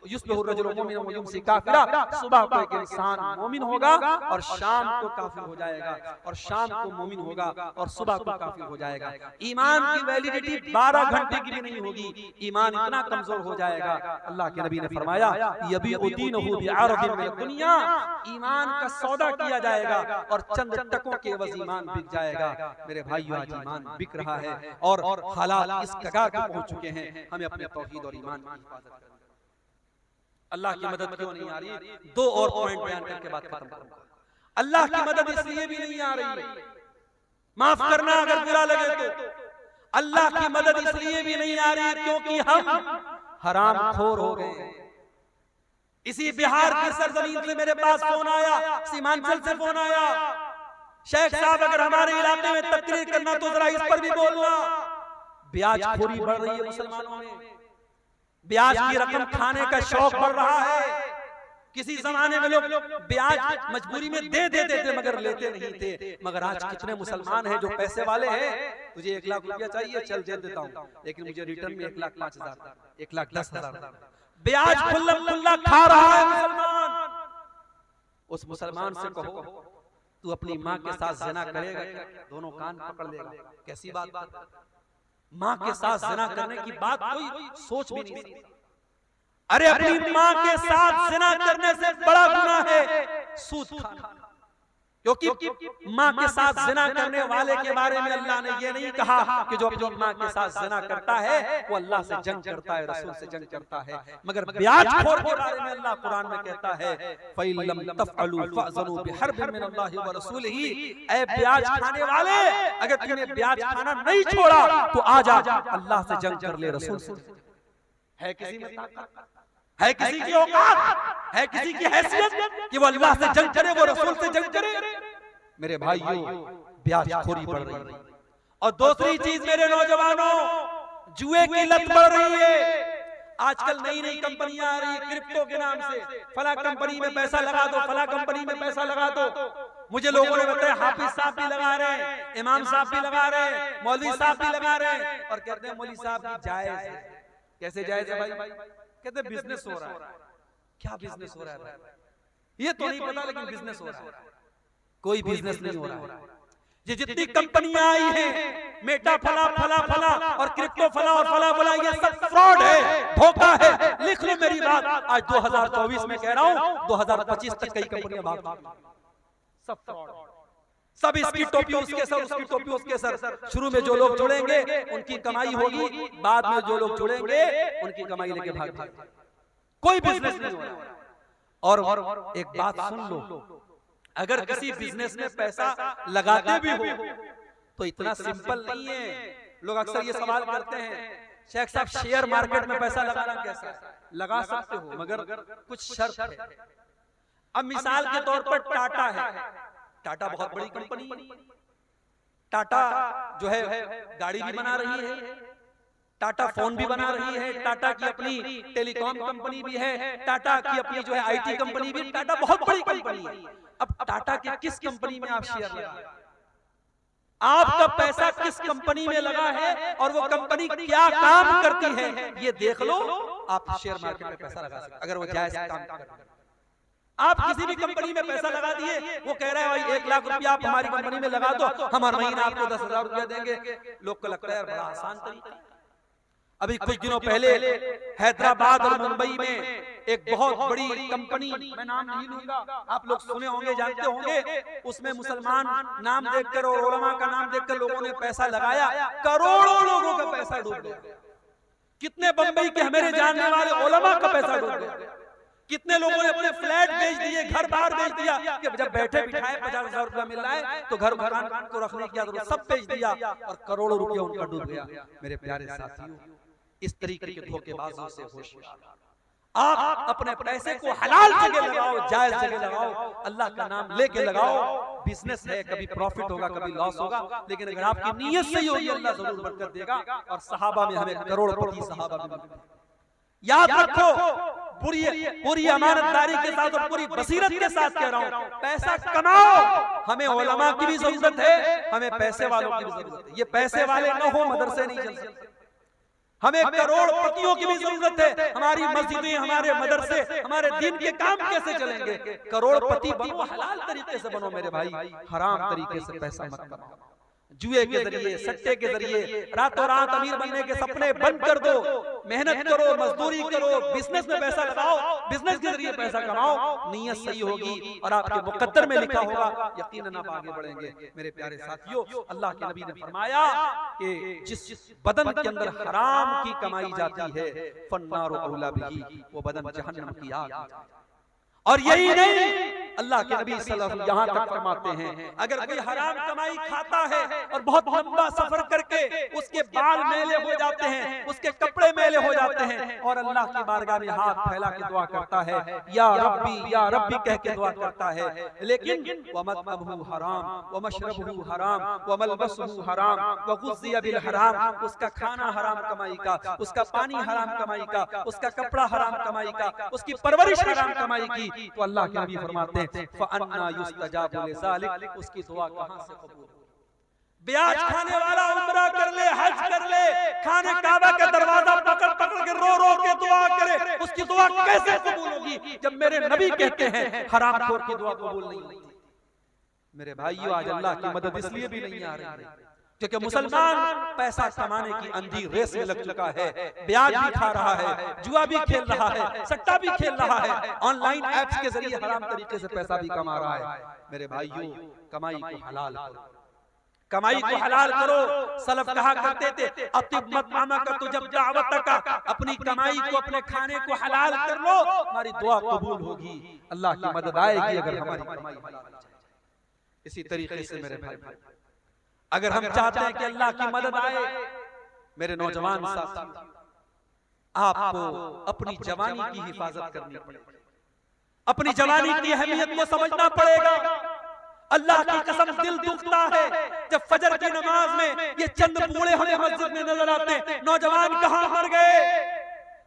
युस्बिहु रजुलु मुमिनन व युमसी काफिरा, सुबह को एक इंसान मोमिन होगा और शाम को काफिर हो जाएगा, और शाम को मोमिन होगा और सुबह को काफिर हो जाएगा। ईमान की वैलिडिटी 12 घंटे की भी नहीं होगी, ईमान इतना कमजोर हो जाएगा। अल्लाह के नबी ने फरमाया, यबी उदीनहु बिअरदिन मिन दुनिया, ईमान का सौदा किया जाएगा और चंद टकों के एवज ईमान बिक जाएगा। मेरे भाइयों, आज ईमान बिक रहा है और हालात इस कगार पर पहुंच चुके हैं। हमें अपने तौहीद और ईमान की हिफाजत करनी है। अल्लाह की मदद क्यों नहीं आ रही? 2 और पॉइंट बयान करके बात खत्म करूंगा। अल्लाह की मदद इसलिए भी नहीं आ रही, माफ करना अगर बुरा लगे तो, अल्लाह की मदद इसलिए भी नहीं आ रही क्योंकि हराम खोर हो गए। इसी बिहार की सरजमीन से मेरे पास फोन आया, सीमांचल से फोन आया, शेख साहब अगर हमारे इलाके में तकरीर करना तो जरा इस पर भी बोलना। ब्याज खोरी बढ़ रही है मुसलमानों में, ब्याज की रकम खाने का शौक बढ़ रहा है। किसी जमाने में लोग ब्याज मजबूरी में दे देते थे मगर लेते नहीं थे, मगर आज कितने मुसलमान हैं जो पैसे वाले हैं, तुझे 1 लाख रुपया चाहिए, चल दे देता हूँ, लेकिन मुझे रिटर्न में 1,05,000, 1,10,000 ब्याज खुल्ला खा रहा है मुसलमान। उस मुसलमान से कहो तू अपनी माँ के साथ ज़िना करेगा, दोनों कान पकड़ लेगा। कैसी बात, माँ के साथ ज़िना करने की बात कोई सोच भी नहीं सकता। अरे अपनी माँ के साथ ज़िना करने से बड़ा गुनाह है सूद खाना, क्योंकि माँ के साथ ज़िना करने वाले के बारे में अल्लाह ने ये नहीं कहा कि जो अपनी माँ के साथ ज़िना करता है वो अल्लाह से जंग करता है, रसूल से जंग करता है, मगर ब्याजखोर के बारे में अल्लाह कुरान में कहता है फ़इल्लम तफ़अलू फ़अज़नू बिहर्बिन मिनल्लाहि व रसूलिही। ऐ ब्याज खाने वाले, अगर तूने ब्याज खाना नहीं छोड़ा तो आजा अल्लाह से जंग कर ले, रसूल से। है किसी में ताकत, है किसी की औकात, है किसी की हैसियत कि वो अल्लाह से जंग करे, वो रसूल से जंग करे? मेरे भाइयों, ब्याजखोरी बढ़ रही है। और दूसरी चीज मेरे नौजवानों, जुए की लत बढ़ रही है। आजकल नई नई कंपनियां आ रही है क्रिप्टो के नाम से, फला कंपनी में पैसा लगा दो, फला कंपनी में पैसा लगा दो। मुझे लोगों ने बताया हाफिज साहब भी लगा रहे हैं, इमाम साहब भी लगा रहे हैं, मौलवी साहब भी लगा रहे हैं, और कहते हैं मौलवी साहब की जायज है। कैसे जायज है भाई? कहते बिजनेस हो रहा है। क्या बिजनेस हो रहा है? ये तो नहीं पता, लेकिन बिजनेस हो रहा है। कोई बिजनेस नहीं हो रहा है। ये जितनी कंपनियां आई हैं, मेटा फला फला फला और क्रिप्टो फला और फला फला, ये सब फ्रॉड है, धोखा है। लिख लो मेरी बात, आज 2024 में कह रहा हूं, 2025 तक कई कंपनियां भाग सब फ्रॉड, सब इसकी टोपी उसके सर, उसकी टोपी उसके सर। शुरू में जो लोग जुड़ेंगे उनकी कमाई होगी, बाद में जो लोग जुड़ेंगे उनकी कमाई लेके भाग जाएंगे। कोई बिजनेस नहीं हो रहा। और एक बात सुन लो, अगर किसी बिजनेस में पैसा लगाते भी हो तो इतना सिंपल नहीं है। लोग अक्सर ये सवाल करते हैं, शेख साहब शेयर मार्केट में पैसा लगाना कैसा है? लगा सकते हो, मगर कुछ शर्त है। अब मिसाल के तौर पर टाटा है, टाटा बहुत बड़ी कंपनी है। टाटा जो है गाड़ी भी बना रही है, टाटा फोन भी बना रही है, टाटा की अपनी टेलीकॉम कंपनी भी है, टाटा की अपनी जो है आईटी कंपनी भी। टाटा बहुत बड़ी कंपनी है। अब टाटा के किस कंपनी में आप शेयर लगा, आपका पैसा किस कंपनी में लगा है और वो कंपनी क्या काम करती है, ये देख लो। आप शेयर मार्केट में पैसा लगा सकते अगर वो जायज काम करते हैं। आप किसी भी कंपनी में पैसा लगा दिए, वो कह रहा है भाई 1 लाख रुपया आप हमारी कंपनी में लगा दो, हम हर महीना आपको 10,000 रुपया देंगे। लोग को लगता है बड़ा आसान तरीका। अभी कुछ दिनों पहले हैदराबाद और मुंबई में एक बहुत बड़ी कंपनी, मैं नाम नहीं लूंगा, आप लोग सुने होंगे, जानते होंगे, उसमें मुसलमान नाम देखकर और उलमा का नाम देखकर लोगों ने पैसा लगाया, करोड़ों लोगों का पैसा डूब गया। कितने बंबई के हमारे जानने वाले उलमा का पैसा डूब गया। कितने लोगों ने अपने फ्लैट बेच दिए, घर बाहर बेच दिया कि जब बैठे बिठाए 50,000 रुपया मिल रहा है तो घर मकान को रखने की जरूरत, सब बेच दिया और करोड़ों रुपया उनका डूब गया। मेरे प्यारे साथियों, इस तरीके के धोखेबाजों से होशियार। आप अपने पैसे को हलाल जगह लगाओ, जायज जगह लगाओ, अल्लाह का नाम लेके लगाओ। बिजनेस है, कभी प्रॉफिट होगा कभी लॉस होगा, लेकिन अगर आपकी नीयत सही होगी अल्लाह जरूर बरकत देगा। और सहाबा में हमें करोड़पति सहाबा भी मिलते हैं। याद रखो, पूरी अमानतदारी के साथ और पूरी बसीरत के साथ कह रहा हूं, पैसा कमाओ। हमें उलमा की भी जरूरत है, हमें पैसे वालों की भी जरूरत है। ये पैसे वाले न हो मदरसे नहीं चल सकते। हमें करोड़पतियों की भी जरूरत है। हमारी मस्जिदें, हमारे मदरसे, हमारे दिन के काम कैसे चलेंगे? करोड़पति बनो, हलाल तरीके से बनो मेरे भाई, हराम तरीके से पैसा मत कमाओ। जुए के जरिए, सट्टे के जरिए रातों रात अमीर बनने के सपने बंद कर दो। मेहनत करो, मजदूरी करो, बिजनेस में पैसा लगाओ, बिजनेस के जरिए पैसा कमाओ। नीयत सही होगी और आपके मुकद्दर में लिखा होगा, यकीनन आप आगे बढ़ेंगे। मेरे प्यारे साथियों, अल्लाह के नबी ने फरमाया कि जिस बदन के अंदर हराम की कमाई जाती है, फन्नारु औला बिही, वो बदन जहन्नम की आग। और यही नहीं, अल्लाह के नबी सल्लल्लाहु अलैहि वसल्लम यहाँ तक फरमाते हैं अगर कोई हराम कमाई खाता है और बहुत लंबा सफर करके उसके बाल मैले हो जाते हैं, उसके कपड़े मैले हो जाते हैं और अल्लाह की बारगाह में हाथ फैला के दुआ करता है, या रब्बी कह के दुआ करता है, लेकिन वमतअबहु हराम वमशरबहु हराम वमलबसहु हराम वगुज़िया बिल हराम, उसका खाना हराम कमाई का, उसका पानी हराम कमाई का, उसका कपड़ा हराम कमाई का, उसकी परवरिश हराम कमाई की, तो अल्लाह के नबी फरमाते हैं फअन्ना युस्तजाबु लिज़ालिक, उसकी दुआ कहां से कबूल होगी? ब्याज खाने वाला उम्रा कर ले, हज कर ले, खाने काबा का दरवाजा पकड़ पकड़ के रो रो के दुआ करे, उसकी दुआ कैसे कबूल होगी जब मेरे नबी कहते हैं हरामखोर की दुआ कबूल नहीं होती? मेरे भाइयों, आज अल्लाह की मदद इसलिए भी नहीं आ रही क्योंकि मुसलमान पैसा कमाने की अंधी रेस में लग चुका है, ब्याज भी खा रहा है, जुआ भी खेल रहा है, सट्टा भी खेल रहा है, ऑनलाइन ऐप्स के जरिए हराम तरीके से पैसा भी कमा रहा है। मेरे भाइयों, कमाई को हलाल करो, कमाई को हलाल करो। सलफ कहा करते थे अतिब मत्मामा का तो जब दावत का, अपनी कमाई को, अपने खाने को हलाल कर लो, हमारी दुआ कबूल होगी, अल्लाह की मदद आएगी अगर हमारी कमाई हलाल हो जाए। इसी तरीके से मेरे भाई, अगर हम चाहते हैं कि अल्लाह की मदद आए, मेरे नौजवान साथी, आपको अपनी जवानी की हिफाजत करनी पड़ेगी, अपनी जवानी की अहमियत को समझना पड़ेगा। अल्लाह की कसम दिल दुखता है जब फजर की नमाज में ये चंद बूढ़े हमें मस्जिद में नजर आते हैं। नौजवान कहां मर गए,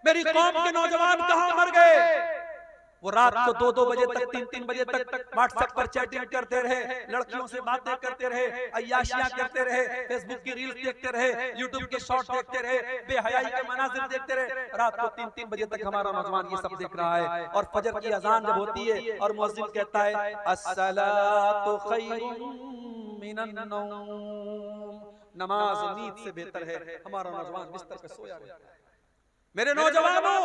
मेरी कौम के नौजवान कहां मर गए? वो रात को 2-2 बजे तक, 3-3 बजे तक व्हाट्सएप पर चैटिंग करते रहे, लड़कियों से बातें करते रहे, अय्याशियां करते रहे, फेसबुक की रील्स देखते रहे, यूट्यूब के शॉर्ट देखते रहे, बेहयाई के मनाजिर देखते रहे। रात को 3-3 बजे तक हमारा नौजवान ये सब देख रहा है। और फजर की अजान जब होती है और मुअज्जिन कहता है अस्सलातु खैरुम मिनन नौम, नमाज नींद से बेहतर है, हमारा नौजवान बिस्तर पे सोया रहता है। मेरे नौजवानों,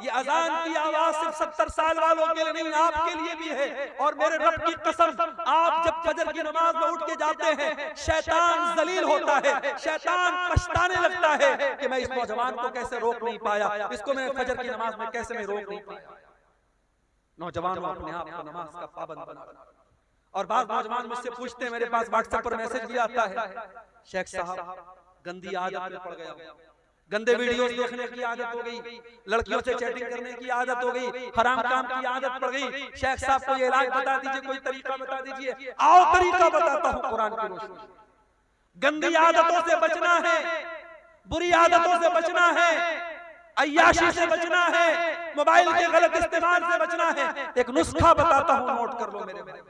ये अजान की आवाज सिर्फ 70 साल वालों के लिए नहीं, आपके लिए भी है। और मेरे रब की कसम, आप जब फजर की नमाज में उठ के जाते हैं, शैतान जलील होता है, शैतान पछताने लगता है कि मैं इस नौजवान को कैसे रोक नहीं पाया, इसको मैं फजर की नमाज में कैसे मैं रोक नहीं पाया। नौजवानों, अपने आप को नमाज का पाबंद बना। और बाद नौजवान मुझसे पूछते हैं, मेरे पास व्हाट्सएप पर मैसेज भी आता है, शेख साहब गंदी आदत में पड़ गया, गंदे वीडियोस देखने की आदत हो गई, लड़कियों से चैटिंग करने की आदत हो गई, हराम काम की आदत पड़ गई। शेख साहब को ये इलाज बता दीजिए, कोई तरीका बता दीजिए। आओ तरीका बताता हूँ कुरान की रोशनी में। गंदी आदतों से बचना है, बुरी आदतों से बचना है, अय्याशी से बचना है, मोबाइल के गलत इस्तेमाल से बचना है। एक नुस्खा बताता हूँ, नोट कर लो मेरे भाई।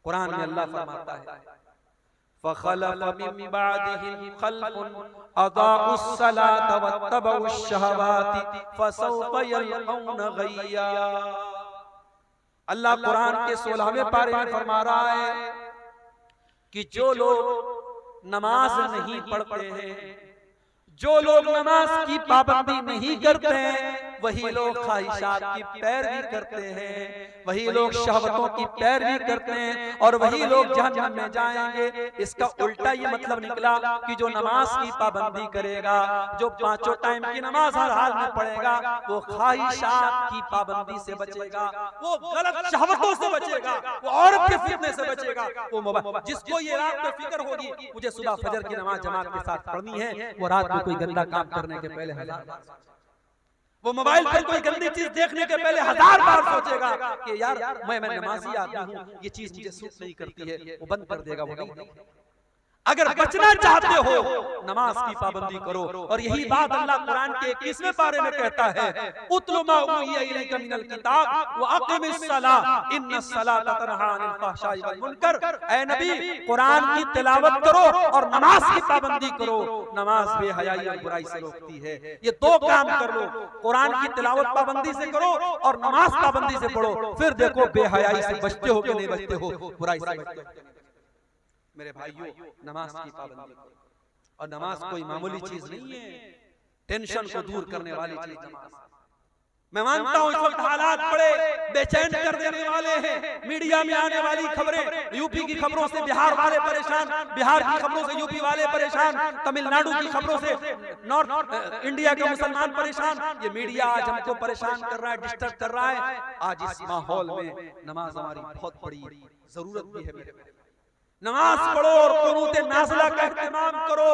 कुरान में अल्लाह फरमाता है फखलफ मिन बादिहिम खल्फुन अदाउस सलात वत्तबउश शहवाति फसौफ यलकौन गय्या। अल्लाह कुरान के 16वें पारे में फरमा रहा है कि जो लोग नमाज नहीं पढ़ते हैं, जो लोग नमाज की पाबंदी नहीं करते हैं, वही लोग ख्वाहिशात की पैरवी करते हैं, वही लोग शहवतों की पैरवी करते हैं और वही लोग जहन्नम में जाएंगे। इसका उल्टा ये मतलब निकला कि जो नमाज की पाबंदी करेगा, जो 5 टाइम की नमाज हर हाल में पढ़ेगा, वो ख्वाहिशात की पाबंदी से बचेगा, वो गलत शहवतों से बचेगा, वो औरत के फितने से बचेगा। वो जिसको ये रात में फिक्र होगी मुझे सुबह फजर की नमाज जमात के साथ पढ़नी है, वो रात में कोई गंदा काम करने के पहले 1000 बार, वो मोबाइल पर कोई गंदी चीज देखने के पहले 1000 बार सोचेगा कि यार मैं नमाजी आदमी हूँ, ये चीज मुझे सूट नहीं करती है, वो बंद कर देगा। वो नहीं, अगर बचना चाहते हो नमाज की पाबंदी करो। और यही बात अल्लाह कुरान के 21वें पारे में कहता है उतलु मा उहिया इलैका मिनल किताब व अक़िमिस सलाह इन्नस सलाता तन्हा अनिल फ़हशाई वल मुनकर। ऐ नबी, कुरान की तिलावत करो और नमाज की पाबंदी करो। नमाज बेहयाई और बुराई से रोकती है। ये 2 काम कर लो, कुरान की तिलावत पाबंदी से करो और नमाज पाबंदी से पढ़ो, फिर देखो बेहयाई से बचते हो कि नहीं बचते हो, बुराई से बचते हो। मेरे भाइयों, नमाज की पाबंदी करो। और नमाज कोई मामूली चीज नहीं है, टेंशन को दूर करने वाली चीज नमाज। मैं मानता हूं इस वक्त हालात बड़े बेचैन कर देने वाले हैं। मीडिया में आने वाली खबरें, यूपी की खबरों से बिहार वाले परेशान, बिहार की खबरों से यूपी वाले परेशान, तमिलनाडु की खबरों से नॉर्थ इंडिया के मुसलमान परेशान। ये मीडिया आज हमको परेशान कर रहा है, डिस्टर्ब कर रहा है। आज इस माहौल में नमाज हमारी बहुत बड़ी जरूरत भी है। मेरे नमाज पढ़ो और कुनूत नाज़िला का इत्मीनान करो।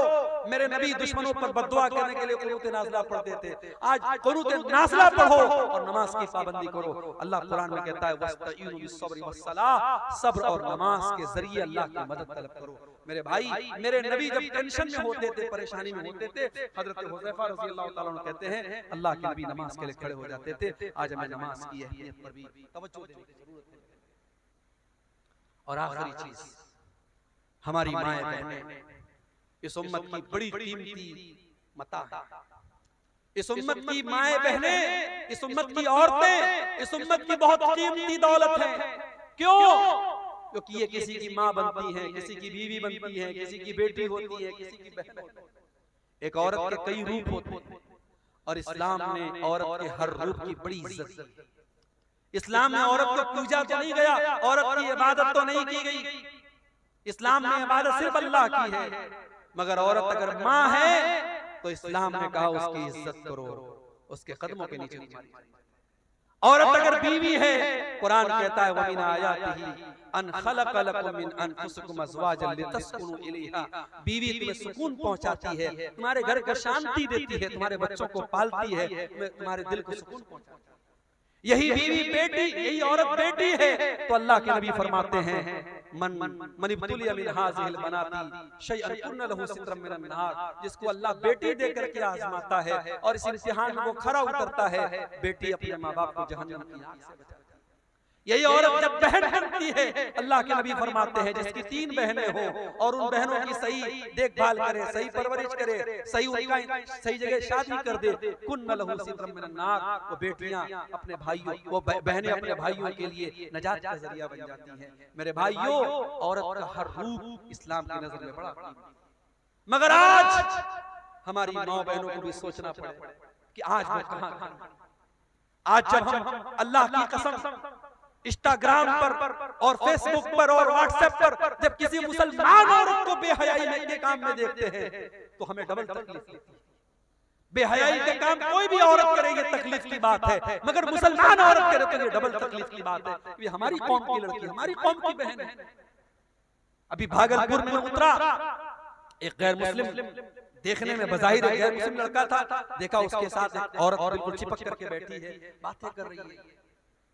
मेरे नबी दुश्मनों पर बद्दुआ करने के लिए कुनूत नाज़िला पढ़ते थे। आज कुनूत नाज़िला पढ़ो और नमाज की पाबंदी करो। अल्लाह कुरान में कहता है वस्तईनु बिस्सब्रि वस्सलाह, सब्र और नमाज के जरिए अल्लाह की मदद तलब करो। मेरे भाई, मेरे नबी जब टेंशन में होते थे, परेशानी में होते थे, हजरत हुज़ैफा रज़ियल्लाहु ताला अन्हु कहते हैं अल्लाह के नबी नमाज के लिए खड़े हो जाते थे। आज हमें नमाज की अहमियत पर भी तवज्जो देने की जरूरत है। और आखिरी चीज, हमारी माएं बहनें इस उम्मत की बड़ी कीमती मता है। इस उम्मत की माएं बहनें, इस उम्मत की औरतें, इस उम्मत की बहुत कीमती दौलत है। क्यों? क्योंकि ये किसी की माँ बनती है, किसी की बीवी बनती है, किसी की बेटी होती है, किसी की बहन होती है। एक औरत के कई रूप होते हैं और इस्लाम ने औरत के हर रूप की बड़ी इज्जत दी। इस्लाम में औरत को पूजा तो नहीं गया, औरत की इबादत तो नहीं की गई। इस्लाम में इबादत सिर्फ अल्लाह की है, मगर औरत अगर माँ है तो इस्लाम ने कहा उसकी इज्जत करो, उसके कदमों के नीचे तुम्हारी। औरत अगर बीवी है, कुरान कहता है वमिन आयातिही अन खलक़ लकुम मिन अनफुसिकुम अज़वाजन लितस्कुनु इलैहा। बीवी तुम्हें सुकून पहुंचाती है, तुम्हारे घर को शांति देती है, तुम्हारे बच्चों को पालती है, तुम्हारे दिल को सुकून पहुंचाती है। यही बीवी बेटी, यही औरत बेटी है। तो अल्लाह के नबी फरमाते हैं मन इब्तुलिया मिन हाज़िहिल बनाती शैअन कुन्न लहू सित्रम मिनन नार। जिसको अल्लाह बेटी देकर के आजमाता है और इस इम्तिहान में वो खरा उतरता है, बेटी अपने माँ बाप को जहन्नम की आग से बचाती है। यही औरत जब बहन बनती है, अल्लाह के नबी फरमाते हैं जिसकी 3 बहनें हो और उन बहनों की सही देखभाल करे, सही परवरिश करे, सही उनका सही जगह शादी कर दे, कुन्न लहू सित्रम मिनन नार। वो बेटियां अपने भाइयों, वो बहनें अपने भाइयों के लिए नजात का जरिया बन जाती हैं। मेरे भाइयों, औरत का हर रूप इस्लाम की नजर में बड़ा कीमती। मगर आज हमारी माँ बहनों को भी सोचना पड़े कि आज मैं कहां खड़ी। आज जब हम अल्लाह की कसम इंस्टाग्राम पर और फेसबुक पर और व्हाट्सएप पर जब किसी मुसलमान औरत को बेहयाई के काम में देखते हैं तो हमें डबल तकलीफ होती है। बेहयाई के काम कोई भी औरत करे ये तकलीफ की बात है, मगर मुसलमान औरत करे तो ये डबल तकलीफ की बात है। ये हमारी कौम की लड़की, हमारी कौम की बहन है। अभी भागलपुर में उतरा एक गैर मुस्लिम, देखने में बज़ाहिर एक गैर मुस्लिम लड़का था, देखा उसके साथ एक औरत बिल्कुल चिपक करके बैठी है, बातें कर रही है।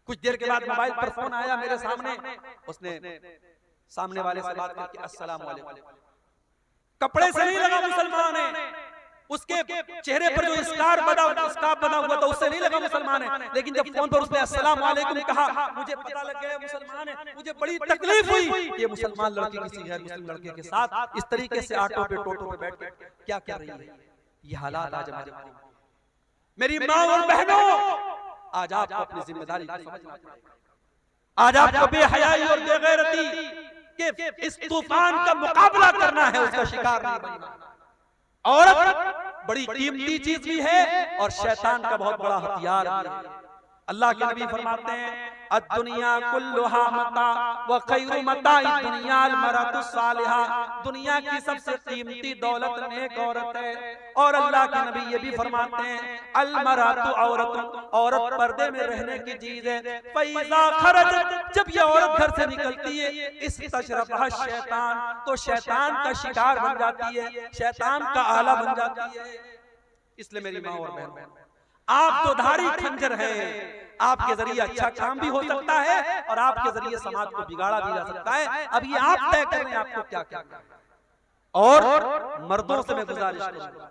कुछ देर के बाद मोबाइल पर फोन आया मेरे सामने, उसने सामने वाले से बात करके अस्सलाम वालेकुम। कपड़े से नहीं लगा मुसलमान है, उसके चेहरे पर जो स्कार्फ बना हुआ था उससे नहीं लगा मुसलमान है, लेकिन जब फोन पर उसने अस्सलाम वालेकुम कहा, मुझे पता लग गया मुसलमान है। मुझे बड़ी तकलीफ हुई, ये मुसलमान लड़की किसी गैर मुस्लिम लड़के के साथ इस तरीके से ऑटो पे टोटो पे बैठ के क्या कर रही है। ये हालात आज हमारे, मेरी माँ और बहनों, आज आपको अपनी जिम्मेदारी को समझना पड़ेगा। आज आपको बेहयाई और बेगैरती के इस तूफान का मुकाबला करना है, उसका शिकार नहीं बनना। औरत बड़ी कीमती चीज भी है और शैतान का बहुत बड़ा हथियार भी है। अल्लाह के नबी फरमाते हैं अद्दुनिया कुल्लुहा मता व खैरु मताइ दुनिया अल मरअतु सालिहा। दुनिया की सबसे कीमती दौलत नेक औरत है। और अल्लाह के नबी ये भी फरमाते हैं अल मरअतु औरत, औरत पर्दे में रहने की चीज है। फैज़ा खरजत, जब ये औरत घर से निकलती है, इस तशरफहा शैतान, तो शैतान का शिकार बन जाती है, शैतान का आला बन जाती है। इसलिए मेरी माँ और बहन, आप तो धारी खंजर हैं, आपके जरिए अच्छा काम भी हो सकता है और आपके जरिए समाज को बिगाड़ा भी जा सकता है। अब ये आप तय करें आपको क्या करना है। और मर्दों से मैं गुजारिश करूंगा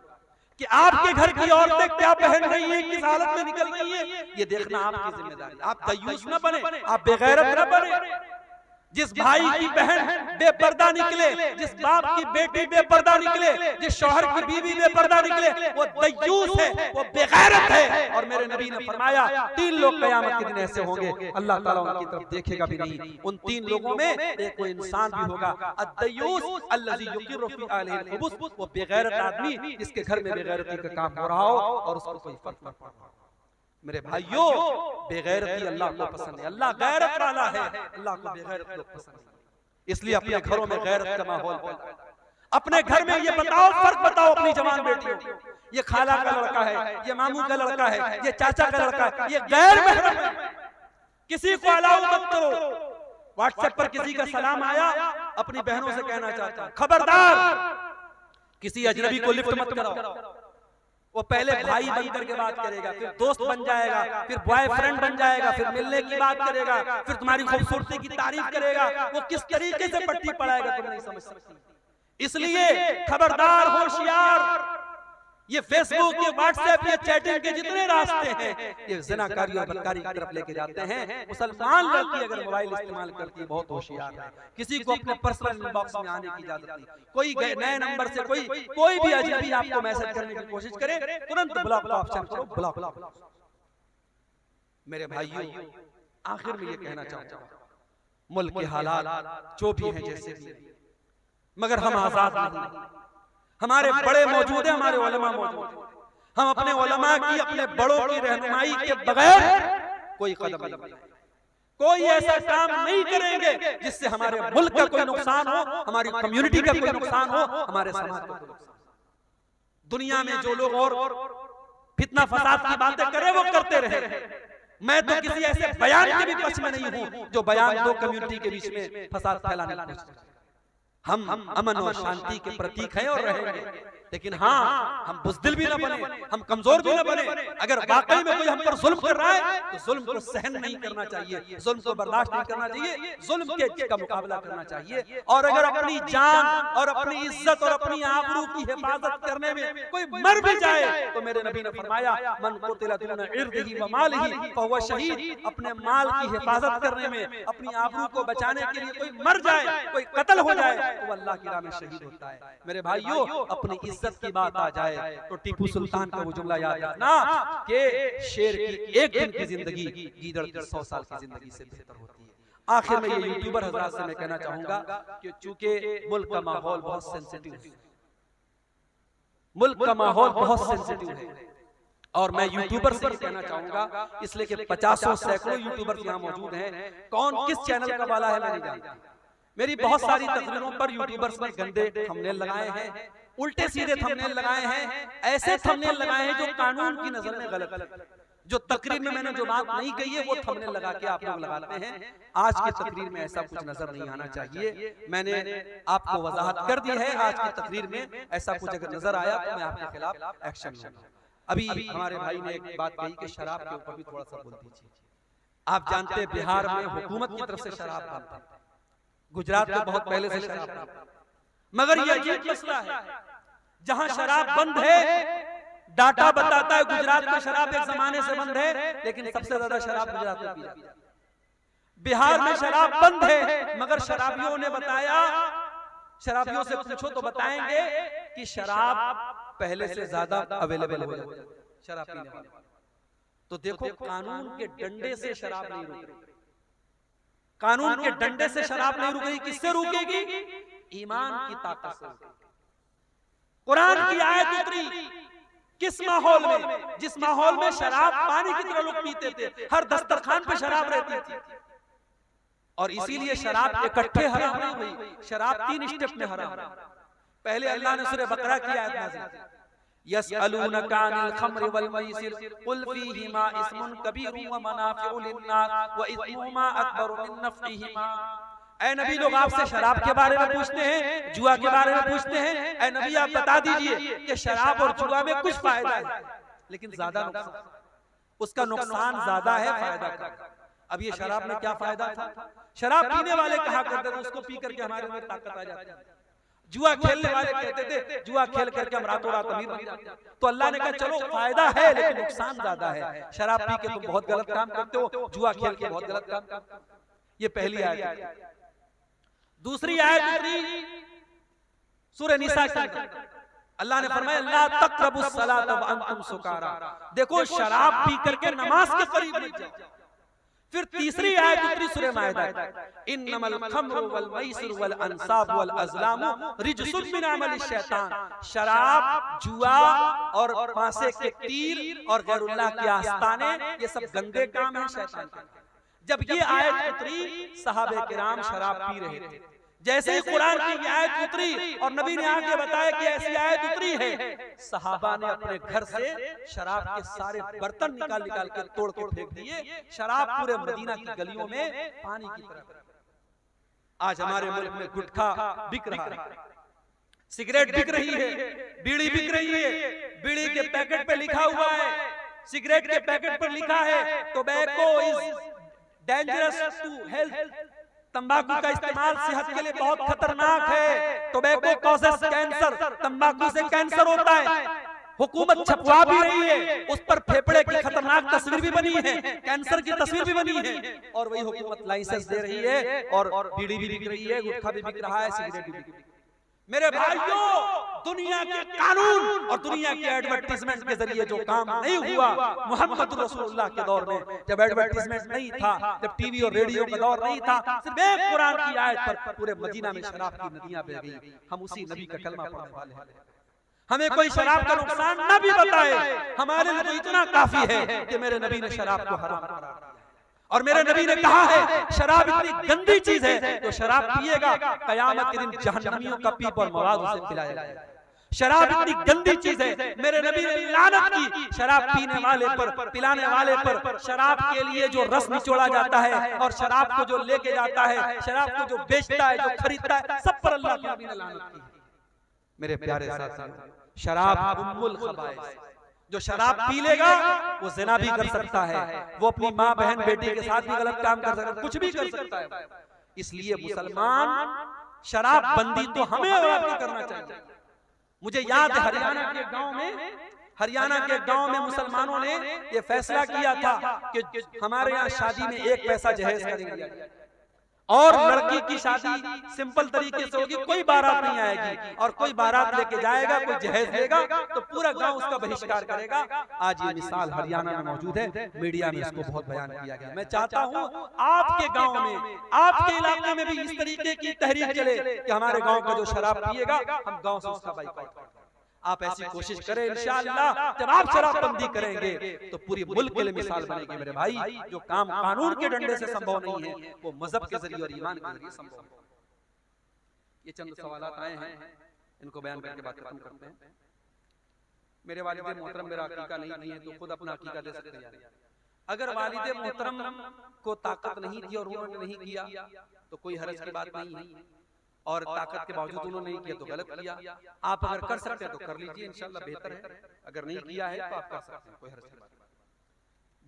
कि आपके घर की औरतें क्या पहन रही हैं, किस हालत में निकल रही है, ये देखना आपकी जिम्मेदारी। आप दयूस न बने, आप बेगैरत न बने। जिस भाई की बहन बेपर्दा निकले, जिस बाप की बेटी बेपर्दा निकले, जिस शौहर की बीवी बेपर्दा निकले, वो दयूस है, वो बेगैरत है। और मेरे नबी ने फरमाया 3 लोग क़यामत के दिन ऐसे होंगे, अल्लाह ताला उनकी तरफ देखेगा भी नहीं। उन 3 लोगों में एक कोई इंसान भी होगा, अद्दयूस अल्लज़ी युक़िरु फ़ी अहलिही अल-खुबुस, वो बेगैरत आदमी जिसके घर में बेगैरती का काम हो रहा हो और उसको कोई फर्क न पड़ रहा हो। मेरे भाइयों, बेगैरती अल्लाह को पसंद है। अल्लाह गैरत वाला है, अल्लाह को बेगैरत लोग पसंद है। इसलिए अपने घरों में गैरत का माहौल पैदा करो। अपने घर में ये बताओ, फर्क बताओ अपनी जवान बेटियों को, ये खाला का लड़का है, ये मामू का लड़का है, ये चाचा का लड़का है, ये गैर महरम है। किसी को अलाउ मत करो। व्हाट्सएप पर किसी का सलाम आया, अपनी बहनों से कहना चाहता हूं, खबरदार किसी अजनबी को लिफ्ट मत कराओ। वो पहले भाई बनकर के बात करेगा, फिर दोस्त बन जाएगा, फिर बॉयफ्रेंड बन जाएगा, फिर मिलने की बात करेगा, फिर तुम्हारी खूबसूरती की तारीफ करेगा। वो किस तरीके से पट्टी पड़ाएगा तुम नहीं समझ सकती। इसलिए खबरदार, होशियार। ये फेसबुक, ये व्हाट्सएप, ये चैटिंग के जितने रास्ते हैं, ये ज़िनाकारी और बदकारी की तरफ लेके जाते हैं। मुसलमान लड़की अगर मोबाइल इस्तेमाल करती है, बहुत होशियार है। किसी को अपने पर्सनल इनबॉक्स में आने की इजाजत नहीं। कोई नए नंबर से कोई भी अजनबी आपको मैसेज करने की कोशिश करे, तुरंत ब्लॉक का ऑप्शन करो, ब्लॉक। मेरे भाइयों, आखिर में ये कहना चाहता हूं, मुल्क के हालात जो भी हैं जैसे भी, मगर हम आजाद नहीं। हमारे बड़े मौजूद हैं, हमारे उलमा मौजूद हैं। हम अपने उलमा की, अपने बड़ों की रहनुमाई के बगैर कोई कदम नहीं बढ़ाएंगे। कोई ऐसा काम नहीं करेंगे जिससे हमारे मुल्क का कोई नुकसान हो, हमारी कम्युनिटी का कोई नुकसान हो, हमारे समाज का कोई नुकसान। दुनिया में जो लोग और फितना फसाद की बातें करें, वो करते रहे। मैं तो किसी ऐसे बयान के भी पक्ष में नहीं हूं जो बयान दो कम्युनिटी के बीच में फसाद फैलाने की कोशिश करे। हम अमन और शांति के प्रतीक हैं और रहेंगे, लेकिन हाँ, हम बुज़दिल भी न बने, हम कमजोर भी न बने। अगर वाकई में कोई हम पर जुल्म कर रहा है, तो जुल्म को सहन नहीं करना चाहिए, जुल्म को बर्दाश्त नहीं करना चाहिए, जुल्म के का मुकाबला करना चाहिए। और अगर अपनी जान और अपनी इज्जत और अपनी आबरू की हिफाजत करने में कोई मर भी जाए, तो मेरे नबी ने फरमाया, मन कुतिला दूना इर्दिही व मालिही फहुव शहीद। अपने माल की हिफाजत करने में, अपनी आबरू को बचाने के लिए कोई मर जाए, कोई कत्ल हो जाए, तो अल्लाह की राह में शहीद होता है। मेरे भाइयों, अपनी इज्जत की बात आ जाए तो टीपू सुल्तान का वो जुमला याद रखना कि शेर की एक दिन की जिंदगी गीदड़ की 100 साल की जिंदगी से बेहतर होती है। आखिर में ये यूट्यूबर हजरात से मैं कहना चाहूंगा कि चूंकि मुल्क का माहौल बहुत सेंसिटिव है, मुल्क का माहौल बहुत सेंसिटिव है, और मैं यूट्यूबर से भी कहना चाहूंगा, इसलिए कि 50 सैकड़ों यूट्यूबर यहाँ मौजूद हैं, कौन किस चैनल का वाला है मैं नहीं जानता। मेरी बहुत सारी तकरीरों पर यूट्यूबर्स ने गंदे थंबनेल लगाए हैं, उल्टे सीधे थंबनेल लगाए हैं, ऐसे थंबनेल लगाए हैं जो कानून की नजर में गलत है। जो तकरीर में मैंने जो बात नहीं कही है, वो थंबनेल लगा के आप लोग लगाते हैं। आज की तकरीर में ऐसा कुछ नजर नहीं आना चाहिए। मैंने आपको वजाहत कर दी है, आज की तकरीर में ऐसा कुछ अगर नजर आया तो मैं आपके खिलाफ एक्शन लूंगा। अभी हमारे भाई ने एक बात कही कि शराब के ऊपर भी थोड़ा सा बोल दीजिए। आप जानते हैं बिहार में हुकूमत की तरफ से शराब बंद है, गुजरात में बहुत पहले से शराब बंद है, मगर ये अजीब मसला है, जहां शराब बंद है, डाटा बताता है गुजरात में शराब एक जमाने से बंद है, लेकिन सबसे ज्यादा शराब गुजरात में पी जाती है। बिहार में शराब बंद है, मगर शराबियों ने बताया, शराबियों से पूछो तो बताएंगे कि शराब पहले से ज्यादा अवेलेबल हो जाती है शराब पीने वाले। तो देखो, कानून के डंडे से शराब नहीं रुक रही, कानून के डंडे से शराब नहीं रुक रही। किससे रुकेगी? ईमान की ताकत से। कुरान की आयत उतरी किस माहौल में? जिस माहौल में शराब पानी की तरह लोग पीते थे, हर दस्तरखान पे शराब रहती थी, और इसीलिए शराब इकट्ठे हराम नहीं हुई, शराब 3 स्टेप में हराम। पहले अल्लाह ने सूरह बकरा की आयत नाज़िल की, यसअलूनका अनिल खम्रि वल मैसिर कुल फीहिमा इस्मुन कबीरुन व मनाफिउ लिन्नास व इस्मुहुमा अकबरु मिन नफ़इहिमा। ऐ नबी, लोग आपसे शराब के बारे में पूछते हैं, जुआ के बारे में पूछते हैं। ऐ नबी, आप बता दीजिए कि शराब और जुआ में कुछ फायदा है, लेकिन ज्यादा नुकसान, उसका नुकसान ज्यादा है फायदा का। अब ये शराब में क्या फायदा था? शराब पीने वाले कहा करते थे उसको पी करके हमारे अंदर ताकत आ जाती है। जुआ खेलने वाले कहते थे जुआ खेल करके हम रातों रात अमीर बन जाते हैं। तो अल्लाह ने कहा चलो फायदा है, लेकिन नुकसान ज्यादा है। शराब पी के तुम बहुत गलत काम करते हो, जुआ खेल के बहुत गलत काम करते हो। ये पहली आयत। दूसरी आयत सूरह निसा के अंदर अल्लाह ने फरमाया ला तक़रबुस सलात व अंतुम सुकारा। देखो, शराब पी करके नमाज के करीब मत जाओ, फिर तीसरी आयत उतरी सूरह माइदा, इन्नमल खम्रु वल मैसिरु वल अंसाब वल अज़लामु रिजसुम मिन अमलिश शैतान। शराब, जुआ और पासे के तीर और गैरुल्लाह के आस्ताने, ये सब गंदे काम हैं शैतान के। जब ये आयत उतरी, सहाबे किराम शराब पी रहे थे। जैसे ही कुरान की ये आयत उतरी और नबी ने आके बताया कि ऐसी आयत उतरी है, सहाबा ने अपने घर से शराब के सारे बर्तन निकाल निकाल के तोड़ के फेंक दिए। शराब पूरे मदीना की गलियों में पानी की तरह। आज हमारे मुल्क में गुटखा बिक रहा है, सिगरेट बिक रही है, बीड़ी बिक रही है। बीड़ी के पैकेट पे लिखा हुआ है, सिगरेट के पैकेट पर लिखा है tobacco is dangerous to health. तंबाकू का इस्तेमाल सेहत के लिए बहुत खतरनाक है। टोबैको कॉजेस कैंसर, तंबाकू से कैंसर होता है। हुकूमत छपवा भी रही है, उस पर फेफड़े की खतरनाक तस्वीर भी बनी है, कैंसर की तस्वीर भी बनी है, और वही हुकूमत लाइसेंस दे रही है और बीड़ी भी बिक रही है, गुटखा भी बिक रहा है, सिगरेट भी बिक रही है। मेरे भाइयों, दुनिया के कानून और दुनिया के एडवर्टाइजमेंट के जरिए जो काम नहीं हुआ मोहम्मद रसूलुल्लाह के दौर में, जब एडवर्टाइजमेंट नहीं था, जब टीवी और रेडियो का दौर नहीं था, सिर्फ एक कुरान की आयत पर पूरे मदीना में शराब की नदियां बह गई। हम उसी नबी का कलमा पढ़ने वाले हैं। हमें कोई शराब का नुकसान न भी बताए, हमारे लिए तो इतना काफी है कि मेरे नबी ने शराब को हराम करार दिया। और मेरे नबी ने कहा है शराब इतनी गंदी चीज है, तो शराब पिएगा कयामत के दिन जहन्नमियों का पीप और मवाद उसे पिलाया जाएगा। शराब इतनी गंदी चीज है, मेरे नबी ने लानत की शराब पीने वाले पर, पिलाने वाले पर। शराब के लिए जो रस निचोड़ा जाता है और शराब को जो लेके जाता है, शराब को जो बेचता है, जो खरीदता है, सब पर अल्लाह के नबी ने लानत की। मेरे प्यारे साथियों, शराब उम्मुल खबाइस। जो शराब पी लेगा वो ज़िना भी कर सकता है, वो अपनी माँ बहन बेटी के साथ भी गलत काम कर सकता है, कुछ भी कर सकता है। इसलिए मुसलमान शराब बंदी तो हमें और आपको करना चाहिए। मुझे याद है हरियाणा के गांव में मुसलमानों ने ये फैसला किया था कि हमारे यहाँ शादी में 1 पैसा जहेज करेंगे और लड़की की शादी सिंपल तरीके से होगी, कोई बारात नहीं आएगी, और कोई बारात लेके जाएगा, कोई जहेज देगा तो पूरा गांव उसका बहिष्कार करेगा। आज ये मिसाल हरियाणा में मौजूद है, मीडिया में इसको बहुत बयान किया गया। मैं चाहता हूं आपके गांव में, आपके इलाके में भी इस तरीके की तहरीक चले कि हमारे गांव का जो शराब पिएगा हम गांव से उसका बाइकआउट करें। आप ऐसी कोशिश करें, इंशाअल्लाह जब आप शराबबंदी करेंगे तो पूरी मुल्क के लिए मिसाल बनेगी। मेरे भाई, जो काम कानून के डंडे से संभव नहीं है वो मजहब के जरिए और ईमान के जरिए संभव है। ये चंद सवालात आए हैं, इनको बयान करके बात खत्म करते हैं। मेरे वालिद मोहतरम मेरा अकीका नहीं दिए तो खुद अपना अकीका दे सकते हैं। अगर वालिद मोहतरम को ताकत नहीं थी और उन्होंने नहीं किया तो कोई हरज की बात नहीं है, और ताकत के बावजूद उन्होंने नहीं किया तो गलत किया। आप अगर कर सकते हैं तो कर लीजिए, इंशाल्लाह बेहतर है। अगर नहीं किया है तो आप कर सकते हैं, कोई हर्ज की बात नहीं।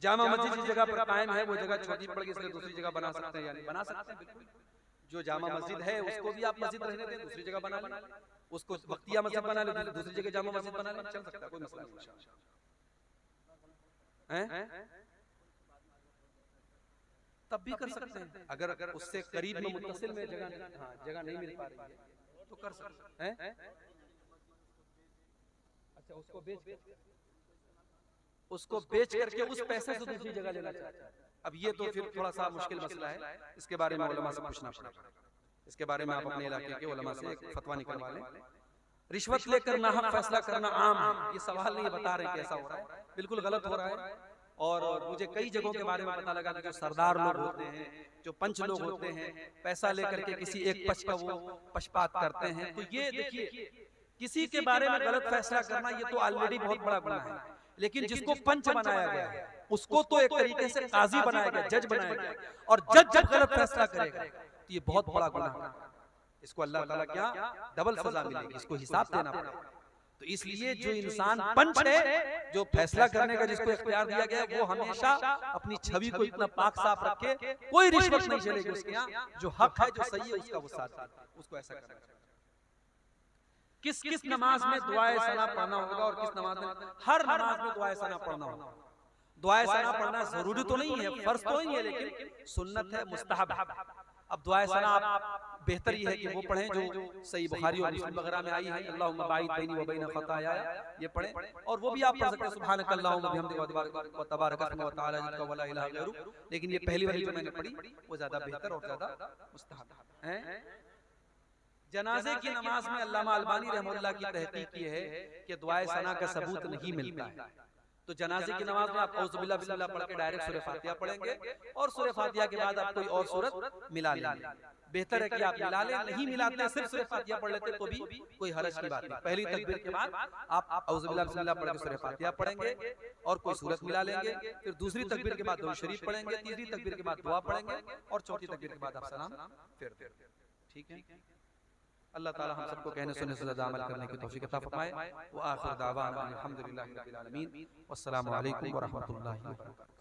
जामा मस्जिद जिस जगह पर कायम है वो जगह छोटी पड़ गई, इसलिए दूसरी जगह बना सकते हैं, यानी बना सकते हैं बिल्कुल। जो जामा मस्जिद है उसको भी आप मस्जिद रहने दें, दूसरी जगह बना लें, उसको वक्तिया मस्जिद बना लें, दूसरी जगह जामा मस्जिद बना लें, चल सकता है, कोई मसला नहीं है। तब भी कर सकते हैं, अगर उससे करीब में मुत्तसिल में जगह नहीं मिल पा रही है तो कर सकते हैं। अच्छा, उसको बेच करके उस पैसे से दूसरी जगह लेना चाहते हैं। अब ये तो फिर थोड़ा सा मुश्किल मसला है, इसके बारे में उलमा से पूछना पड़ेगा। इसके बारे में आप अपने इलाके के उलमा से एक फतवा निकलवा लें। रिश्वत लेकर नाहक फैसला करना आम है, ये सवाल नहीं बता रहे कैसा हो रहा है, बिल्कुल गलत हो रहा है। और मुझे कई जगहों के बारे में पता लगा कि जो सरदार लोग होते हैं, जो पंच लोग होते हैं, पैसा लेकर के किसी एक पक्ष का वो पक्षपात करते हैं। तो ये देखिए, किसी के बारे में गलत फैसला करना ये तो ऑलरेडी बहुत बड़ा गुनाह है, लेकिन जिसको पंच बनाया गया है उसको तो एक तरीके से काजी बनाया गया, जज बनाया गया, और जज जब गलत फैसला करेगा तो ये बहुत बड़ा गुनाह है। इसको अल्लाह ताला क्या डबल सजा मिलेगी, इसको हिसाब देना पड़ेगा। तो इसलिए जो इंसान पंच है, जो फैसला करने का जिसको इख्तियार दिया गया है, वो हमेशा अपनी छवि को इतना पाक साफ रखे, कोई रिश्वत नहीं चलेगी उसके यहाँ। जो हक है, जो सही है, उसका वो साथ उसको ऐसा करना चाहिए। किस किस नमाज में दुआए सना पढ़ना होगा और किस नमाज में? हर नमाज में दुआए सना पढ़ना होगा। दुआए सना पढ़ना जरूरी तो नहीं है, फर्ज तो नहीं है, लेकिन सुन्नत है, मुस्तहब है। अब दुआए सना आप बेहतर ये है कि वो पढ़ें जो सही बुखारी और मुस्लिम वगैरह में आई है, अल्लाहुम्मा बाइद बैनी व बैन खताया, ये पढ़ें। और वो भी आप पढ़ सकते हैं सुब्हानक अल्लाहुम्मा बिहम्दिका व तबारक अस्मुका व तआला जद्दुका व ला इलाहा गैरुक, लेकिन ये पहली वाली जो मैंने पढ़ी वो ज्यादा बेहतर और ज्यादा मुस्तहब है। जनाजे की नमाज में अल्लामा अलबानी रहमतुल्लाह की तहकीक ये है कि दुआए सना का सबूत नहीं मिलता है, तो जनाजे की नमाज में आप औज़ुबिल्लाह बिस्मिल्लाह पढ़ के डायरेक्ट सूरह फातिहा पढ़ेंगे और सूरह फातिहा के बाद आप कोई और सूरत मिला लेंगे। बेहतर है कि आप मिला लें, नहीं मिलाते सिर्फ सूरह फातिहा पढ़ लेते तो भी कोई हरज की बात नहीं। पहली तकबीर के बाद आप औज़ुबिल्लाह बिस्मिल्लाह पढ़ के सूरह फातिहा पढ़ेंगे और कोई सूरत मिला लेंगे, फिर दूसरी तकबीर के बाद दुआ शरीफ पढ़ेंगे, तीसरी तकबीर के बाद दुआ पढ़ेंगे और चौथी तकबीर के बाद आप सलाम फेर देंगे। ठीक है, अल्लाह ताला हम सबको कहने सुनने से ज़्यादा अमल करने की तौफीक अता फरमाए। व आखिर दावाना अल्हम्दुलिल्लाहि रब्बिल आलमीन। वस्सलामु अलैकुम व रहमतुल्लाहि व बरकातुहू।